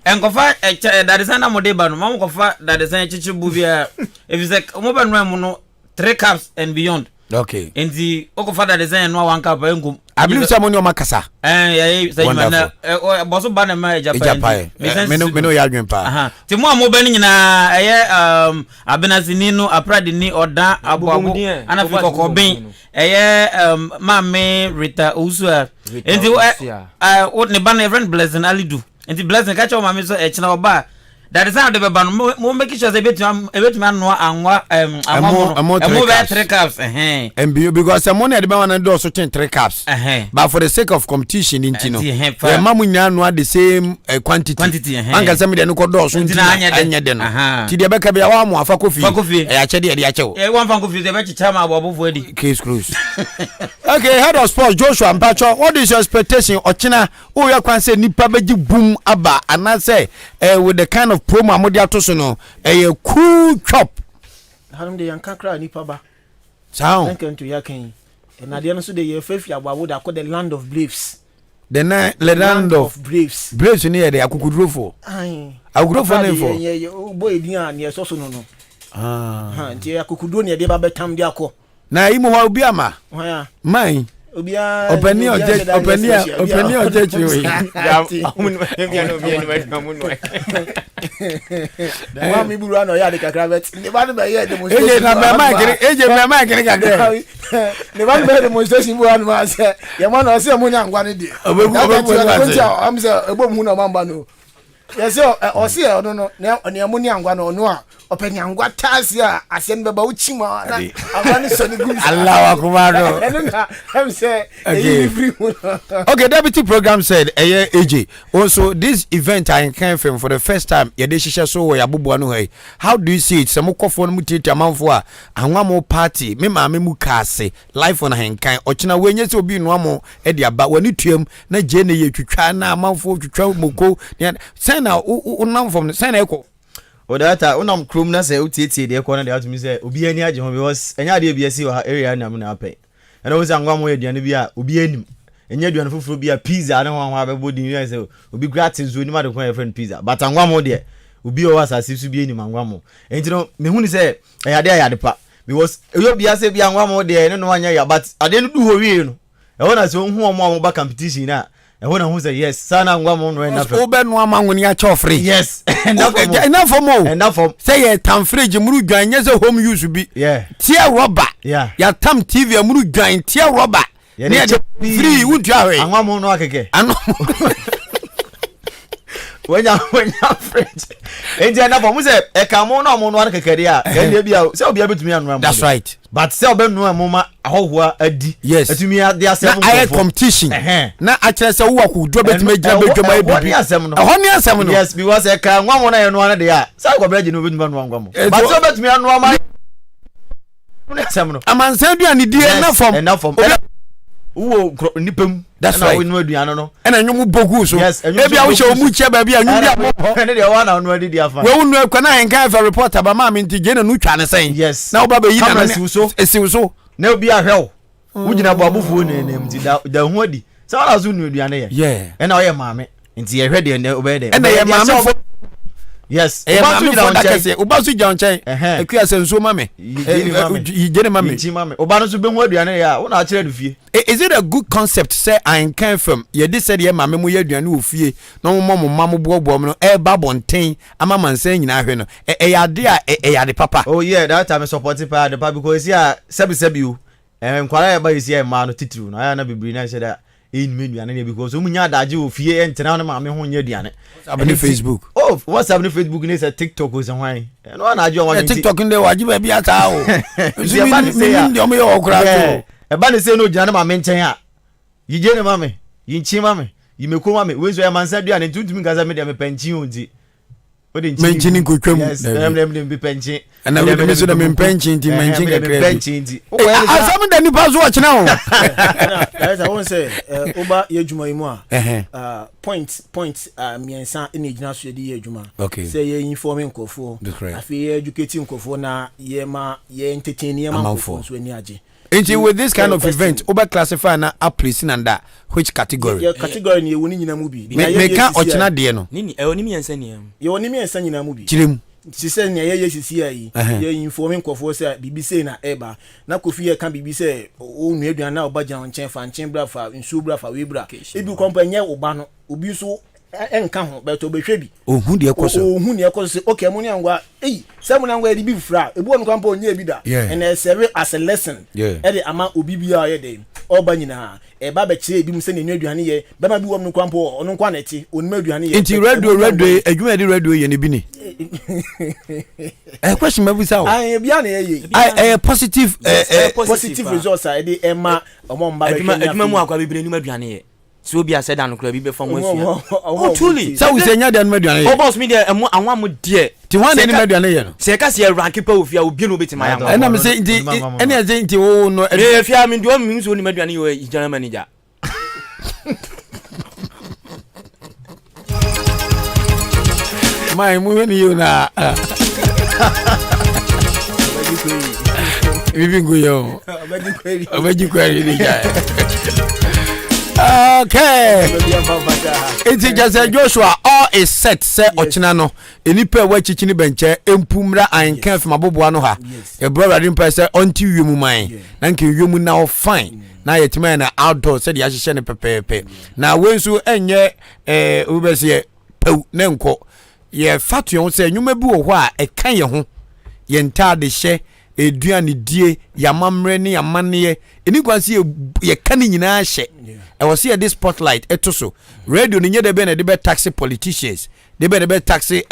enkofa that is na mo de ba no mam kofa that is chichi bu bia if you say mo ba no emo no 3 cups and beyond. Okay. Enti okofa that is no 1 cup engum I believe someone makasa. Say man boso ba na ma Japan. Me no ya adwen pa. Ti mo amoba ni nyina abenasini no aprade ni oda aboabo ana fi kokobin mame Rita Usua. Enti what ne ba na friend Blessing Alidu. Enti Blessing ka cha mame so china oba. That is how the ban mo make sure say betu anwa anwa 3 cups and because the money the ban do so 3 cups but for the sake of competition intino the mamu nya no the same quantity anga say me de no do so anya de no ti de be ka bia wa mo afa kofi ya che de ache wo one fan kofi de be chicha ma abobo adi case cruise. Okay, head of sports Joshua Mpacho, what is your expectation ochina o ya kwan say nipa beji boom aba and say with the kind of promo amodi atoso no cool chop hanum de yanka kra nipa ba sound thank you yakin na de no so de ye fefi agbawo da the land of braves the land of braves ni ye de akukudrofo akukudrofo na info ye boy din an ye so no nti akukudo ne de ba betam de akọ na imo wa obi ama man obia openi oje chiwe wa mi buru ano ya de kakra bet ne ba be ye demonstration eje me ma kire kakra ne ba be demonstration bu anu ma se ye ma no se mo nya ngwa ne de am se ebo mu na mamba no yes o se o no ne mo nya ngwa no a openi ngwa tasi a asem be ba uchima na amani so ni gum Allah akbar am say okay, deputy program said AJ also this event I came from for the first time ye de shisha so we abubu no hey how do you see it some kofo no mutiti amanfo a anwa mo party me ma me mu kase live on Ahenkan ochina wenye se obi no amo e de aba wani tuam na je ne ye twitwa na amanfo twitwa moko say na unam from say na eko Odata unam krum na say utietie de eko na de atumi say obi ani age ho because enya de bia si wa area na mu na apai ena wo say angwa mo aduane bia obi anim enya aduane foforo bia pizza na ho abebo din you say obi gratis zo ni ma de ko friend pizza but angwa mo de obi o asase su bia anim angwa mo enti no me hu ni say ayade pa because eyo bia say bia angwa mo de no anya ya but ade no du ho wie no e wona say hu omo ba competition na e wona hu say yes sana angwa mo no na fe obe no amanwoni a cho free yes enough for mo enough for say ye tam fridge muru dwan nye say home use bi tie rubber ya tam TV muru dwan tie rubber ne free wuntu awe anwa mo no akeke wenya fridge enti enough for mo say e ka mo no mo no akeke dia e bia say obi abetumi anu am that's right but say obenu am ma ahohoa adi atumi ade asem na air competition na akere say wo akudo betumi gina bedwama ebibi ehoni asem no yes because e ka nwa mo na ye no ana de a say ko breji no betumi anu angwa mo but say betumi anu ama asem no amansa duane die na form wo nipam that's right no aduane no ena nwum bogu so ebi a wo hye omu che ba bia nwum bia ne de wa na no adi dia fa we wonu akwa na Ahenkan fa reporter ba ma me nti je na nu twa ne sen yes na wo ba yi na esiw so na obi ahwew wo gina bo abufuo ne nti da hu adi sa wala zo nu aduane ye ena o ye maame nti ye hwe de ne obey de ena ye maame fo yes oba so John Chen akua senso mame yigene mame oba no so be hu aduane ya wo na akire do fie. Is it a good concept say Ahenkan FM ye de said ye mame mo ye aduane wo fie na mo mamo bobo no e ba bonten ama mansan nyina hwe no e yade a e yade papa. Oh yeah, that time support pa the papa because here sebi you nkwara ya ba yesi ya ma no titiru na ya na bibiri na say that in menu ane because umunya adaje wo fie entena na maame ho nya aduane abone Facebook. Oh, what's happening Facebook ni say TikTok o say hwan no na aje won TikTok nde waji ba bia ta o e ba ni say ya ndi o me yo okra to e ba ni say no aduane maame nchen a yije ne maame yinchi maame yimeko maame wenzo ya mansa aduane ntutumi ngaza me de me penchi onti menchini kutwam dem bi penchi ana we me so da me penchi nti menchi ga penchi nti asam da ni pa so ochina ho I won't say oba ye juma imu a point miensa ene gina so ye juma say ye informing nkofo afi ye educating nkofo na ye ma ye entertain ye ma nkofo so ani age. Into with this kind of event, over classify na a place in under which category? Your category ni woni nyina mu bi. Me kan ochina de no. Nini e oni mi ensa ni am. Ye oni mi ensa nyina mu bi. Chirem. She said na ye sisi ayi. Ye informing kwofo say bibi say na eba. Na kofi ye kan bibi say o nu aduan na obaja onchen fa nchen bra fa nsu bra fa we bra. Ebi kompa nye oba no. Obi so enka ho beto behwe bi. Ohun de ekoso. Ohun de ekoso okay mo ni angwa se mo ni angwa bi fra. Ebi won kwampa onye bi da. And serve as a lesson. E dey ama obi bia ye dey. Oba nyina e ba be kire bi mu se na aduane ye. Be ma bi wom no kwampa ono nkwa na ti. Onima aduane ye. Inti radio adwuma di radio ye ne bi ni. Question maybe say ah bia na ye. Positive results e dey ema omo mba be adwuma mu akwa bibire ni aduane ye. So be said and club be from one. Oh truly. So we say nya dan meduane. Oh boss me there anwa mo there. Ti wan ni meduane ye no. Se ka se rank pa ofia obi no betima ya. E na me say nti ene age nti wo no e fia me ndo mi so ni meduane ye general manager. My mu ni you na. Bibi ngoyo. Obeji kwari ni ja. Okay. It's just Joshua all is set say ochina no enipa wa chichini benche empumra Ahenkan FM aboboa no ha e brother rimpa say onti wiemu man na nke wiemu na o fine na yetima na outdoor say ya hye ne pepepe na wensu enye ubese pew ne nko ye fatu yon say nwuma bi wo ho a e kan ye ho ye nta de hye eduane die yamamre ne yamane eni kwanse ye kan nyina hye I was here this spotlight etoso radio ni nyede be na de be taxi politicians de be taxi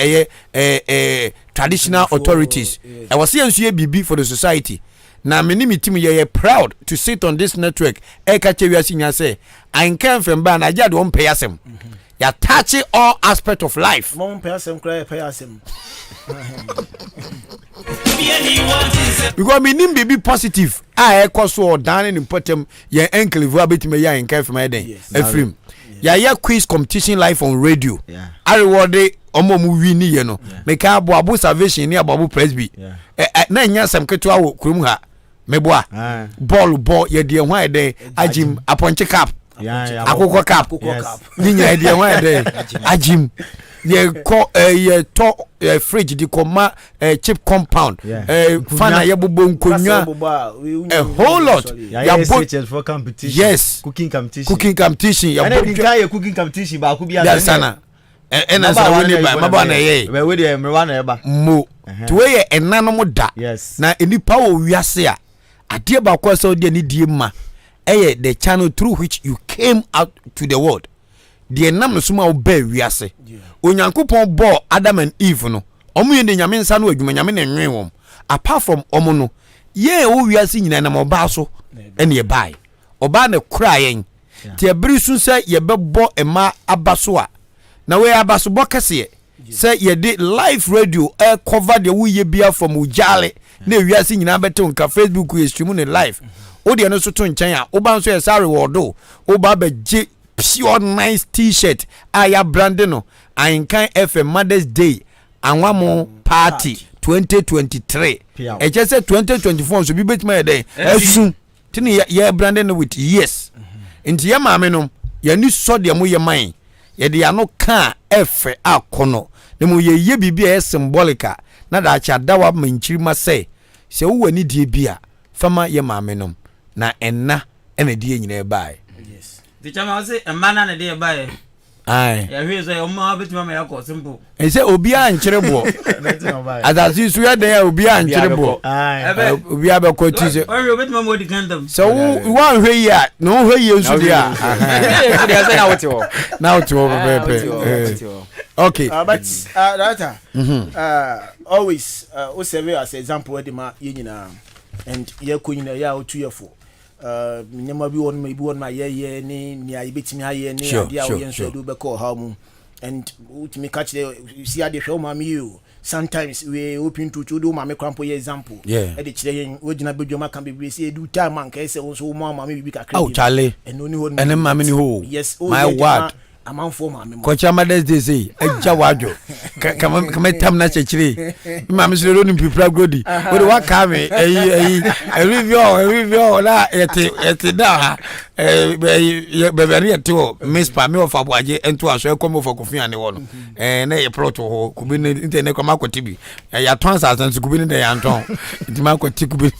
traditional authorities I was here nso bibi for the society na me ni meeting ye proud to sit on this network e ka chewiase nya say Ahenkan FM ba na jade on pay asem ya touch all aspect of life mom pay asem cry pay asem because me nim be positive I so down in potem ye enclave abetime ya Ahenkan FM den efrim ya quiz competition live on radio I reward omo mu wi ni ye no me ka abo salvation ni abo presby na nya sam ketua wo kurum ha meboa ball ye de ho eden ajim aponche cap akoko cap ni nya de ho eden ajim ye ko ye to fridge di koma chip compound fana ye bobo nkonwa a whole lot ya for competition yes cooking competition ya bobo cooking competition ba ku bia sana ena sa woni ba maba na ye we dey mrewa na eba mo to we ye enanom da na enipa wo wiase a ade ba kwa so de ni die ma the channel through which you came out to the world the enam no suma wo ba wiase onyankopon bo Adam and Eve no omo ye de nyame nsa no adwuma nyame ne nwen wom apart from omo no ye wo wiase nyina na oba so ene ye bai oba na kura yen ti ebiri sun se ye bebo ema abaso a na we abaso bokese se ye de live radio cover the wo ye bia from ujale na wiase nyina bete nka Facebook we stream ne live o de no so to nchen a oba nso ye sare wodo oba be je pure nice t-shirt aya branding no Ahenkan FM Mother's Day anwamo party 2023 e je say 2024 so bi betima ye den asun tini ye branding with yes nti ye maame no ye ni so de mo ye man ye de ano ka efe akono na mo ye bibia symbolica na da cha dawa manchirima say se wo wani die bia fama ye maame nom na enna ena die nyina bae. Yes. The chama say emana na die bae. Ai. Ya hwe so omma betima me yakọ simple. E say obi a nkyerebo. Adasi su ya den ya obi a nkyerebo. Ai. Obi a be ko ti se. Obi betima mo di kandam. So wo hwe yi a, no hwe yi nsu dia. Nsu dia say na wote wo. Na wote wo be. Okay. But Rata, always o serve as example with ma ye nyina and ye ko nyina ya o tuyefo. Nyama bi won ma ye ni nia yebetimi aye ni dia o yenso do be call ha mu and ultimate catch the see how they show mama you sometimes we open to do mama crampo example e de kire yen o gina bedwoma kan bebre see do time man ka say so mama bi kakra oh Charlie and no ni ho and mama ni ho yes my word amanfo mama mo Kocha Mothers Day say eja wadwo kama tam na chechire mama so ro ni pipra godi o de waka me review la ete da beberi eto miss pa me of abuaje ento aso ekomo for kofia ne wo no na ye plot ho kubi ne internet kwa makoti bi ya tons asan kubi ne ya nton ntima kwati kubi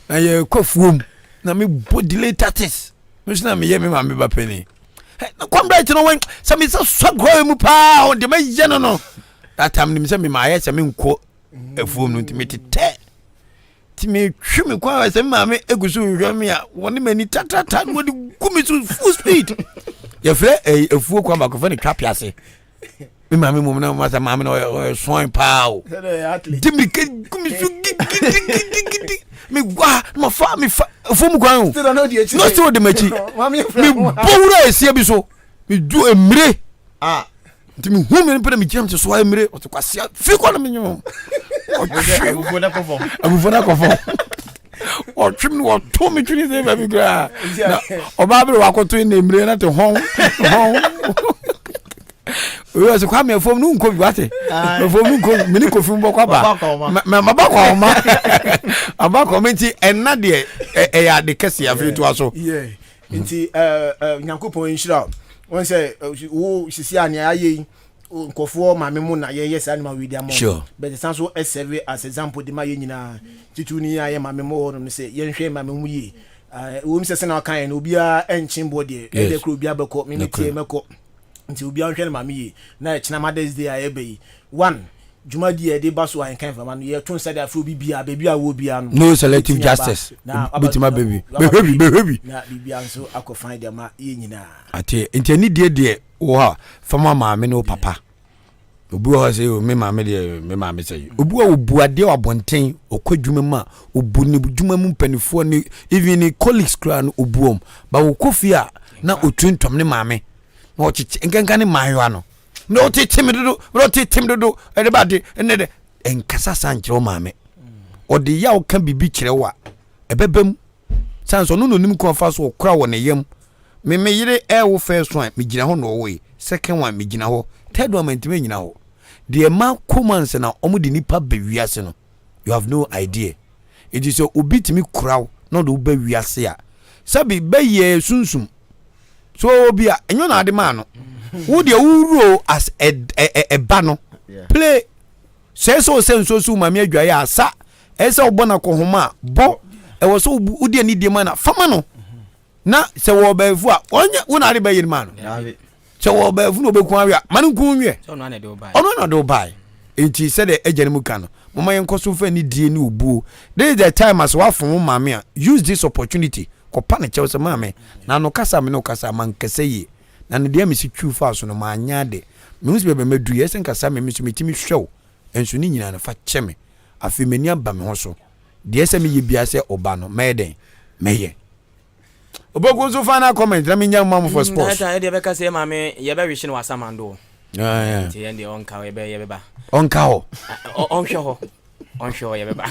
na ye kofuom na me body latest Mishna me ye me mama ba penny. Na kwambra ti no wen se me so grow mu pa on de me ye no. That time me se me ma ye se me nko efuom no ti me tete. Ti me twi me kwa se me mama egusu hwe me a woni mani tatata wodi gumi so full speed. Ye fre efuo kwa ba ko fa ni trap ase. Me mama mo na ma sa mama no soin pa o. Ti me gumi so gidi. Me gwa ma fa me fa fom kwan no still the machi me bowra esia bi so me du emre nti me hu me pere me jam so emre o to kwasia fi kwa na me nyom abu fona ko fo o trim no to me twini se ba bi gra o ba bere wa ko to ni emre na te hon we so kwa me fom nu nko bi wate fom nu nko me ni ko fom bokwa ba ma ba kwa ma aba komenti enna de ya de kese afri to aso nti nyankopon nhira won say wo sisi ane aye nkofo ma me mu na ye yes anima we dia mo but the sense serve as example de ma ye nyina titu ni aye ma me mo no say ye nhwe ma me mu yi wo mi se na kan na obi a enchin body e de kro obi abeko me tie meko nti obi a nhwe ma me yi na china Mothers Day aye be one Juma di de baso Ahenkan fama no ye tun say da fro bibia baby a wo bia no no selective justice bitima baby na bibia so akofan de ma ye nyina ate enti ni de wo ha fama maame no papa obu ho say o me maame say obu a obuade abonten okwadwuma ma obu ni dwuma mu mpanifo ni even ni colleagues kra no obuom ba wo kofia na otuntom ne maame na ochiche nkenka ne mahwa no no timido e ba de ne de enkasa sanchiro maame odi ya o kan bibi kirewa ebebem sanso no nim ko fa so okra wo ne yam me yire wo first one me gina ho no we second one me gina ho third one me ntime gina ho de ma commons na omudi nipa bewiase no you have no idea it is so obitimi kraw no do bewiase a sabi beye sunsum so obi a enyo na ade ma no wo de wuro as a bano play say so senso mama adwa ya asa ese obona ko homa bo e wo so udi ani die mana fama no na se wo baefu a onye wo na ade ba yin ma no se wo baefu no beku awia man ku nwie so no na de obai ono na de obai enti se de ejane mu ka no mama yen koso fa ni die ni obuo this is the time as wa fun mama a use this opportunity ko pa ne chew se mama na no kasa me no kasa man kase yi na ne dia me si twu fa so no ma anya de me hu se be medu yesen kasa me so metimi hwew enso ni nyina na fa cheme afi mani aba me ho so de se me ye bia se oba no meden meye obogun so final comment na me nya mam for sports na de be ka se mame ye be wish no wasamando ti ye de onka we be ye be ba onka ho onhwe ye be ba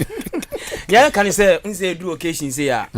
ya kan se nse du occasion se ya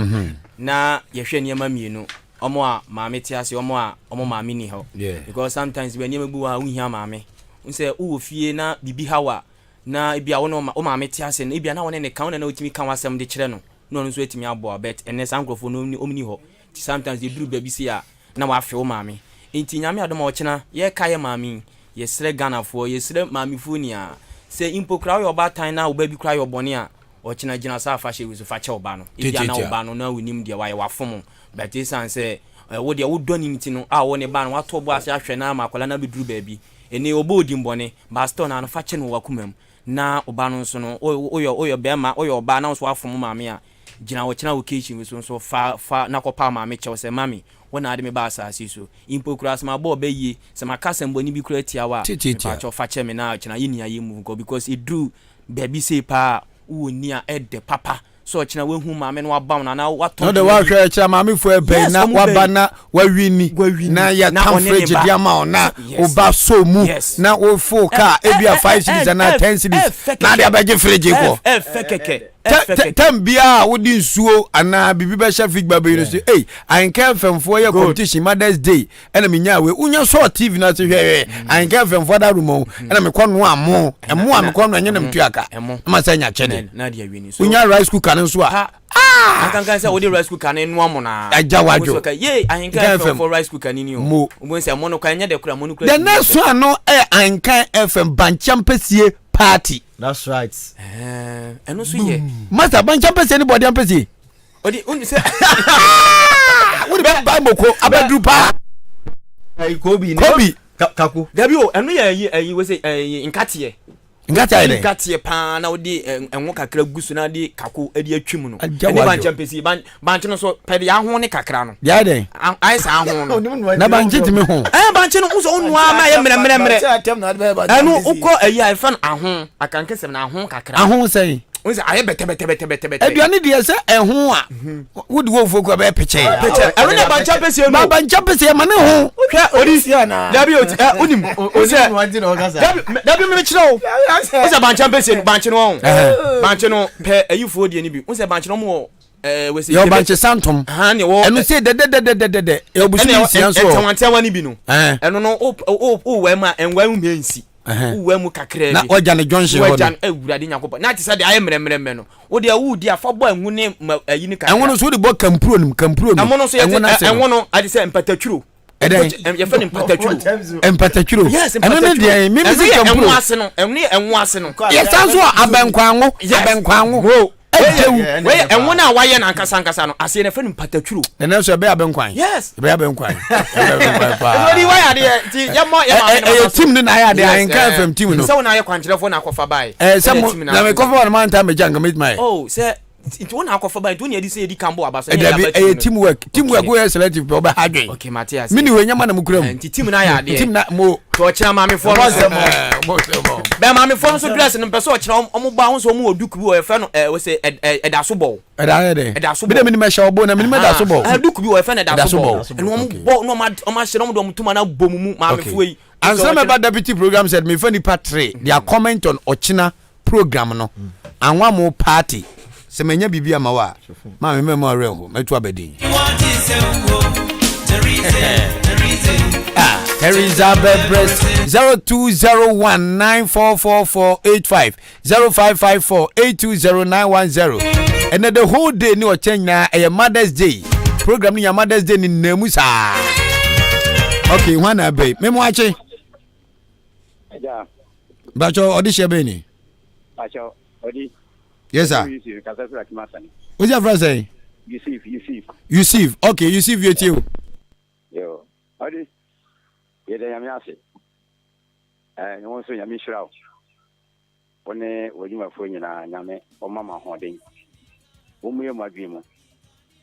na ye hwe niam mienu omo a maame ti ase omo maame ni ho because sometimes when you bu a unhia maame unse wo fie na bibi hawa na bia wo no maame ti ase na bia na wona ne kan na otimi kan wasem de kire no no so etimi abo bet ene sankrofo no omni ho sometimes they do baby see na wa fe wo maame enti nyame adoma wo kina ye ka ye maame yesre Ghana for yesre mami funia say impo kra yo ba tan na oba bi kra yo bone a o china gina sa fa she wi so fa che oba no e dia na oba no na wonim de wa ye wafom but this an say wo de wo do nim ti no a wo ne ba no wato bo ase ahwe na makola na beduru ba bi ene obo odi mbone ba store na no fa che no wakumam na oba no so no oyo bema oyo oba na so afom maame a gina wo china wo kitchen so fa na kopa maame che wo say mami wona ade me ba asase so impokura sama bo beye sama kasembo ni bi kura tiawa pa cho fa che me na china yini aye mu because it drew baby say pa wo ni a ede papa so china we hu maame no aba na wato no de wa hwe cha maame fu ebe na waba na wawini na ya tamfrage dia ma na oba so mu na wo fu ka ebia 5 cities na 10 cities na dia beje frage ko fekeke Tambia wodi nsuo ana bibi be chef big baby no say Ahenkan femfo ye competition Mother's Day ena menya we unya so TV na se hwe Ahenkan femfo da rumo ena me kono amo a me kono anya na mtuaka ma sanya chene na dia wi ni so unya rice cooker nso a Ahenkan say wodi rice cooker na nu amo na aja wadwo ye Ahenkan femfo rice cooker ni o mo say mo no kwa nya de kura mo no kura the next one no Ahenkan FM banchampasie party. That's right. And also ye. Master bancha pese anybody ampese. Odi uni say. What about Bible abedru pa? Kobi. Kaku. Dabi o enu ye we say nkatiye. Nkatiye pa na odi enwo kakra gusu na di kaku edi atwim no. Eni bancha pese bancha no so pe ya ho ne kakra no. Ya den. Ai sa ho no. Na bancha timi ho. Bancha no uso onu ama ye mremremre. Enu uko ayi fan ahon akankesem na ahon kakra. Ahon sei. Onse aye bete. Eduane de se ehun a wodi wo foku ba peche. Enu na bancha pese no. Ba bancha pese ma ne ho. Hwe odisia na. Dabi onim. Onse dabi me chiro. Onse bancha pese bancha no ho. Bancha no pe ayifo die ni bi. Onse bancha no mo we say yo bancha santom. Ha ne wo. Enu se de. E obusu nsia so. Etanwantia ni bi no. Enu no o we ma enwa mu mensi. Uwe mu kakra na oja ne Johnson ho oja ewurade nyakopa na ti say de aye mremreme no wo de awu di afabo anwu ne ayi ni kakra enwo no so de bo kampuro nim enwo no so enwo no adi say empatatwuro ye fa ni empatatwuro eno ne de mimi se kampuro enwo ase no ye sanso abenkwanwo we enwo na waye na nkasa no ase ne fa ni patatwuro na so be abenkwan yes be abenkwan eri why ade ti ye ma team ni na ya de Ahenkan FM team no so na ye kwankyerefo na akofa bai se na me kofa one man time janga meet my say it won akofa bai to ne edi say edi kambo abaso teamwork we selective be oba hadwen okay Matthias mini we nyama na mukura mu team na ya de team na mo to chira mame fo no be mame fo so dress no pese o chira omo ba ho so omo oduku bi o efe no we say edaso ball edaso be mini me sha obo na mini me edaso ball oduku bi o efe na edaso ball and omo ball no ma shira omo do mutuma na bomumu mame fo yi and some about deputy program said me funny part 3 their comment on Ochina program no anwa mo party se menya bibia ma wa ma me mo reho metu abedin Teresa Bebres 0201944485 0554820910 and the whole day ni o chenya e Mother's Day program ni ya Mother's Day ni nemu sa okay wana be me mo ache bacho audition be ni bacho odi yes sir what's your friend say Yusuf okay Yusuf you too yo odi yede yami ase no won so yami shirawo woni wojuma fo nyina nyame o mama hoden wo mu yema dwimu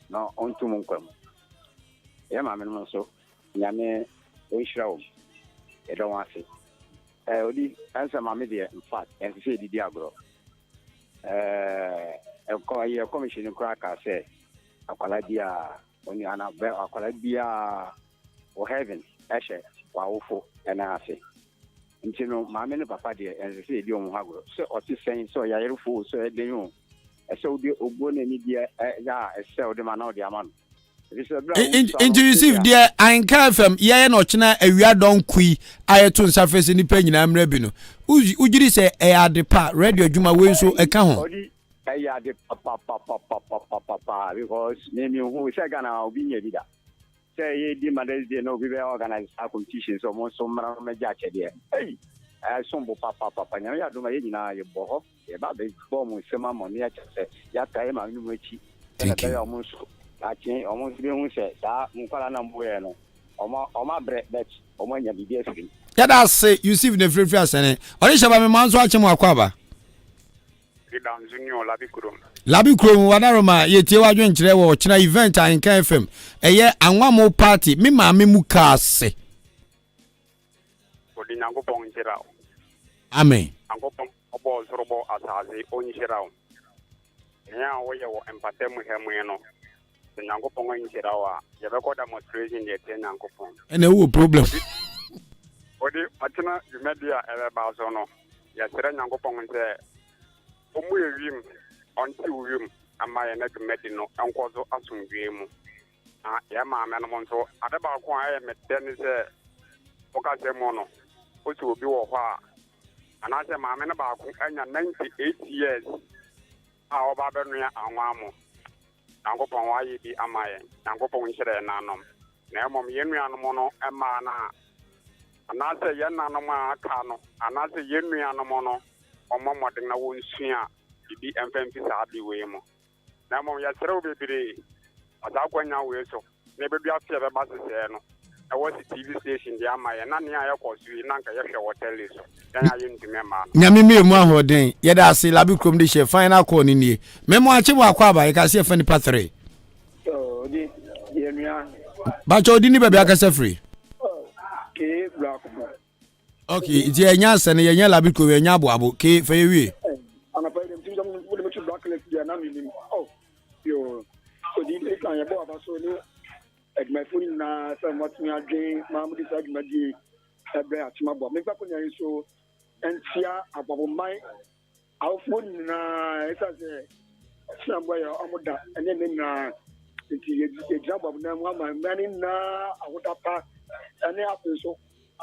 no ontum nkwam e ma me no so nyame o shirawo e don ase odi ansa ma me de in fact en se didi agro ko ye commission ko aka se akwala dia oni ana be akwala dia o heaven eshe wa wofo ena ase ntino maame ne papa de en se di o mu agro so o ti sen so ya yerufo so e denyo ese odi ogbo na ni dia ya ese odi ma na odi ama no into receive there Ahenkan FM ye no chena awia don kui ayeto nsafese ni pa nyina mra bi no ujiri se e adepa radio adwuma we so e ka ho odi e ade pa because name you who say Ghana obi nya bida say ye di Mother's Day no we organize a competition so mo so mara me jache de hey sombo papa nya ya do ma ye nyina ye boho ye ba be bo mo sema mo ne ya che ya tai ma nu machi na be o mo so akin o mo bi hu se sa nkwala na mbo ye no o ma bre bet o mo nya bi afiri ya da say you see the free asene ori shaba me manzo ache mo akwaba Labi Kuro Wadaroma ye tie wadwen nkyere wo kyena event Ahenkan FM eye anwamo party me ma me mu ka se odi nyankopon nkyera wo amen nyankopon obo zorobo asaze onkyera wo nya wo ye wo empatem hemu no nyankopon nkyera wo ye be ko demonstration ye tie nyankopon ene wo problem odi atena media ebe ba so no ye tere nyankopon nte omu ewim onti uwim amaye na gmedi no enkozo asumdwe mu ya ma me no nso ade ba ko aye metene se okase mo no o ti obi wo ho a ana se ma me no ba ko anya 98 years a oba be no ya anwa mo ankopon wa yi bi amaye ankopon nhire na anom na emom yenu anom no ema na ana se ye na anom aka no ana se yenu anom no omomodin na wonsua bibi emfemfi saadi we mo na mom ya sere obebire azakwanya we so na bedu afia be basese no e wo TV station dia amaye na ne ayekosu na nka ye hwe hotel so ya ya yintime ma no nyame me mu ahoden ye da se Labi Krom de she final call ni nie me mo ache mo akwaba ye ka se fa ni pa 3 so di ye nua ba cho di ni be bia ka se free ke black okay iti enya se ne ye Labi Krom enya aboabo ke fa ye wi ana pa dem tim jam wo dem chu blacklist dia na minim yo so di kan ya bo abaso ni my phone na some what me again mamu di sag madi ebe atima bo me pa ko nyan so entia abobo mai our phone na esa se sambo ya amoda ene na nti ye jabo na mu ama mani na awoda pa ene apeso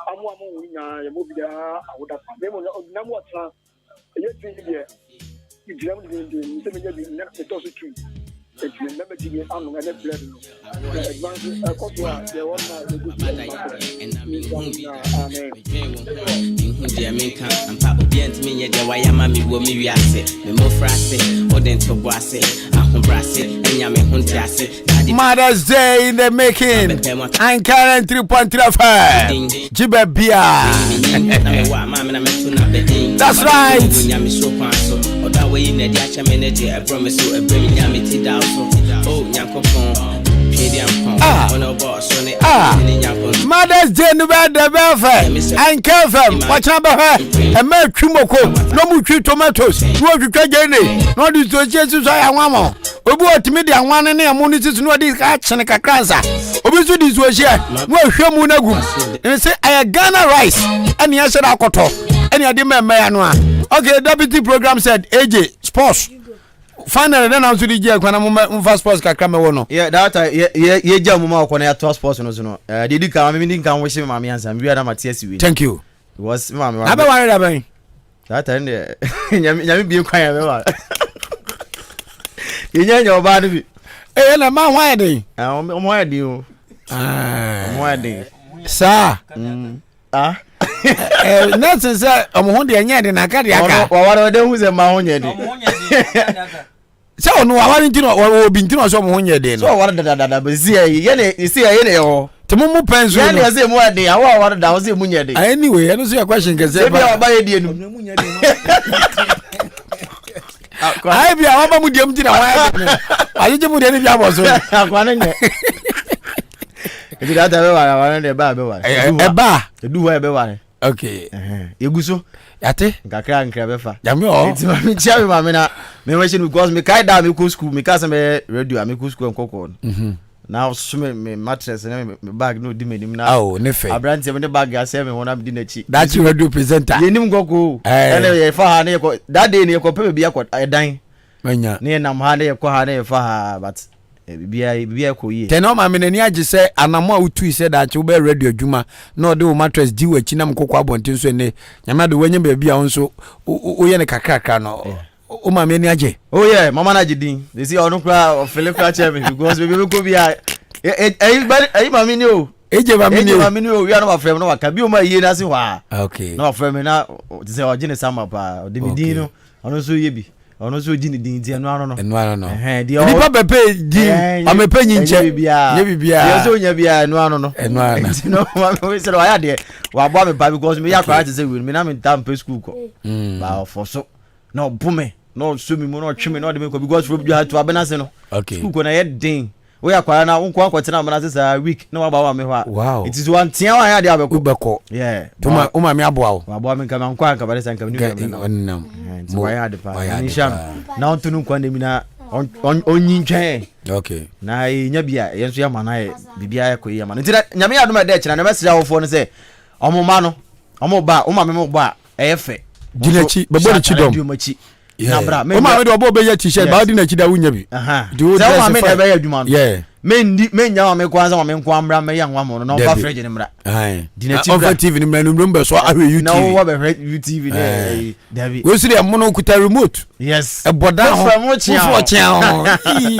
amu nya ye mo bi da awoda pa me mo na mo atra ye tin ye jam de se me je bi na to so tu et me na be di anu na blood no advance akotwa ye won na the good dia menka ampa obi antimi ye de waya ma mi wo mi wiase me mo frase odent to boase ahombrase enya me huntiase Mother's Day in the making Ahenkan 3.35 Jibe Bia That's right oda we na dia cha manager I promise you a bring nyame ti da oh nyankopon Mother's Day no be the befe Ahenkan FM watch number e ma twumoko no mu twi tomatoes no twitwa gene no di so Jesus so ya nwamo obi otimi di anwane ne amo ni sisu no di ka chene kakransa obi so di so hia no ahwemu na gum e say I Ghana rice and ya shara akoto and ya di meme ya no a okay deputy program said AJ sports finally then I'm to the J kwana mo first sports kakra me wo no yeah that ye jam mo akona ya to sports no so no Dika me ndin kan wo hye mama yansa me wiada matias wi thank you it was mama abe ware da ben that time there nyame bi kwan ya me wa yenya oba no bi na ma hwan den mo hwan den o mo hwan den sa nothing say omo ho de nya de na ka de aka wa ware de hu ze ma ho nya de so no wa ware ntino obi ntino so omo ho nya de no so ware da be si ye ne yo temo mu penso no ya se mu ade awa ware da wo se mu nya de anyway no so your question ke say ba ba ye de nu ai bia wa ba mu de mu ti na wa ayi je mu de ni bia bo so akwa ne Ejida ta be wa ne ba be wa ba edu wa be wa okay yeguso yate nkakra nkra be fa jame o ti ma mi chia me ma me na me we because me kai da me go school me ka se me radio me go school nkoko now so me mattress me bag no di me nim na ne fe abrante me bag ya se me wona di na chi that radio presenter ye nim nkoko ele ye fa ha ne ko that day ne ko pe be akọ edan manya ne nam ha ne ko ha ne fa ha but bia ko yi teno ma me nani age se anamo a utu se da che wo be radio adwuma na ode wo mattress di wachi na mkoko abontin so ne nyama de wanya ba bia wonso o ye ne kakrakra no o ma me ni age oh yeah mama na jidin they see onu kra ofele kra che me because we go bia Hey, mami no. Eje mami no. We are not friend no waka. Bi o ma yie na se wa. Okay. No friend me na ti say o gine sama pa. O de mi din no. Ono so ye bi. Ono so gine din ti eno ano no. Eno ano no. Di nipa bepe din. Amepe nyinche. Nye bibia. Ye so nya bia eno ano no. Eno ano. No, we say wa ya de. Wa bo me pa because me ya kwa ti say we me na me tam pe school ko. Ba for so. No bume. No so mi mo no twe me no de me ko because we have to abenase no. Okay. School ko na ye din. We akwara na unko akwete na manase sa week na wa ba wa me ho. Wow. It is one tia wa ya de abeko. Yeah. Tuma o ma me aboa wo. Wa bo me nka anko anka bare sanka ni onnam. Mo wa ya de pa. Ni sham. Na ontunu nkwa ndemi na onyintwe. Okay. Na nya bia yenso ya mana ye bibia ya ko ya mana. Nti nyame ya do ma de kira na message awofo no se omoma no. Omo ba, o ma me mo ba efe. Dilechi, bebo ni chidom. Na bra, me ma me do obo be ya t-shirt ba di na chida wunya bi. Do ma me na be ya adwuma no. Yeah. Me nya wa me kwanza wa me nko amra me ya nwa mo no ba fridge ni mra. Dilechi over TV ni mra no mbe so ahwe YouTube. Na wo be YouTube dey. David. We see dem mono kuta remote. Yes. E boda ho. Mo chia ho.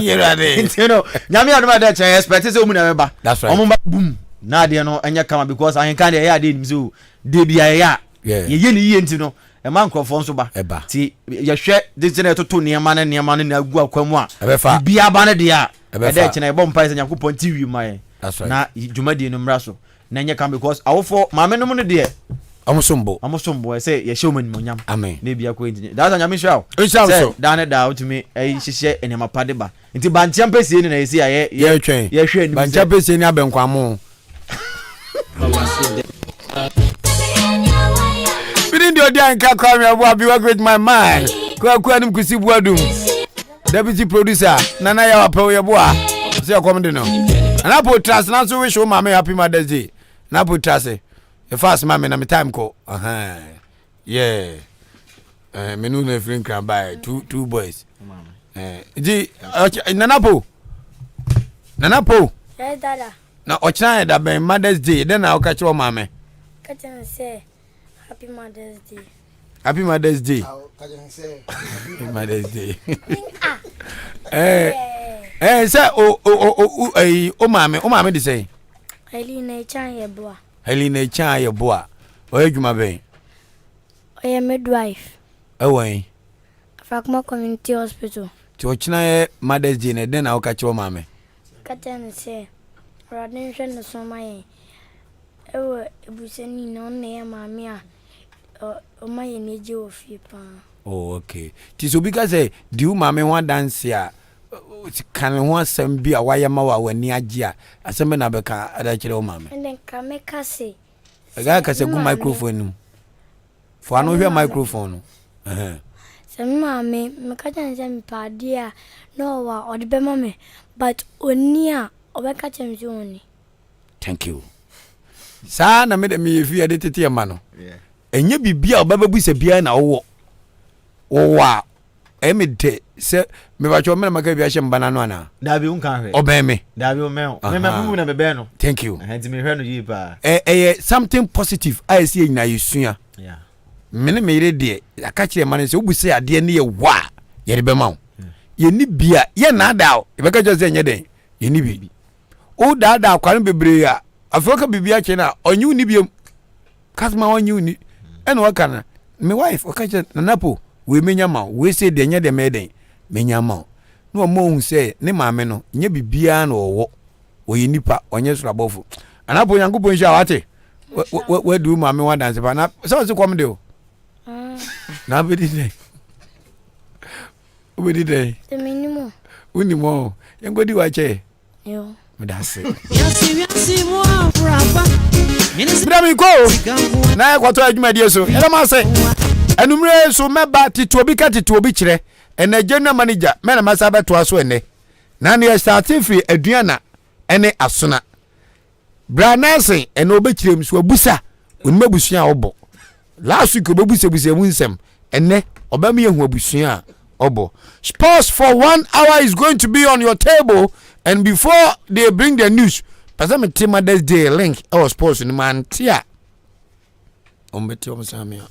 Irade. You know, nyame aduma dey che expect say omu na me ba. That's right. Omu ba boom. Na de no enya kama because Ahenkan dey ya dey nim so dey bia ya. Ye ni ye ntino. E man krofo nso ba ti ye hwe de tene toto niema na agu akwamu a bia ba ne de a e de kene e bom paise Yakobon TV mai na dwumadi no mra so na nye kam because awofo maame no ne de amosombo e say ye hye omani monyam amen na bia ko enti da nyame hwa so da ne da utumi e hyehye enema pade ba enti bantia mpese ni na yesi a ye hwe ni bantia mpese ni abenkwamo Bidi odi anka kwa me abo abi work with my mind. Kwa nim kusi buadum. Deputy producer Nana ya wape ye boa. Se come de no. Na po trust na so wish o ma me happy Mother's Day. Na po trust e fast ma me na me time ko. Yeah. Me no na friend can buy two boys. Ji Nana po. Yes dada. Na ochina da ben Mother's Day then na o ka chiro ma me. Ka chen say Happy Mother's Day. Happy Mother's Day. Happy Mother's Day. Say o mama dey say. Helena Chan ye boa. Helena Chan ye boa. O adwuma ben. O ye midwife. Ewen. Afakma Community Hospital. Ti o china Mother's Day na den na o ka che o mama. Ka ten say radin hwe no so mai. Ewe ebuseni no na ye mama a o mai ni je ofie pa. Oh okay. Ti so because say di u mama wan dance ya kan ho asem bi a waye ma wa wani age a asem na be ka ada kire o mama. And then ka me ka say. Ga ka say ku microphone nim. Fo anu hwe microphone no. Se mama me ka jan se mi pa dia no wa o de be mama but oni a o be ka chem ju oni. Thank you. Sa na me de me fi ade tete ma no. Enye bibia obababu se bia na wo wa emede se me ba cho me maka bia hye mbana no ana da bi unka hwe oben me da bi o me me bubu na bebe no. Thank you. Enti me hwe no yi pa something positive I see na yesua me ne me ire de aka kire ma ne se obu se ade ne ye wa ye de be ma ye ni bia ye na da e be ka jo se nye den ye ni bi o da kware bebre a afroka bibia che na onyu ni bi kasma onyu ni eno waka na me wife okaje na napo we menya ma we say de nya de meden menya ma no mo hu say ne maame no nya bibia na owo oyi nipa onye surabofo anapo Yakobon hia wate we do maame wa dance ba na so come de o na be di obedi de The minimum. Unimo yengodi wa che Yo. Medase. Brami ko na kwato adwuma die so ele ma se enumre so meba tituobi ka tituobi kire ene general manager me na masa beto aso ene na ne start free aduana ene asona bra nase ene obekirem so abusa onima busua obo last week obebusa mu nsem ene obama yehu abusua obo sports for 1 hour is going to be on your table and before they bring the news Pastor Mother's Day link our sports in Mantia. Ombeti omsamia.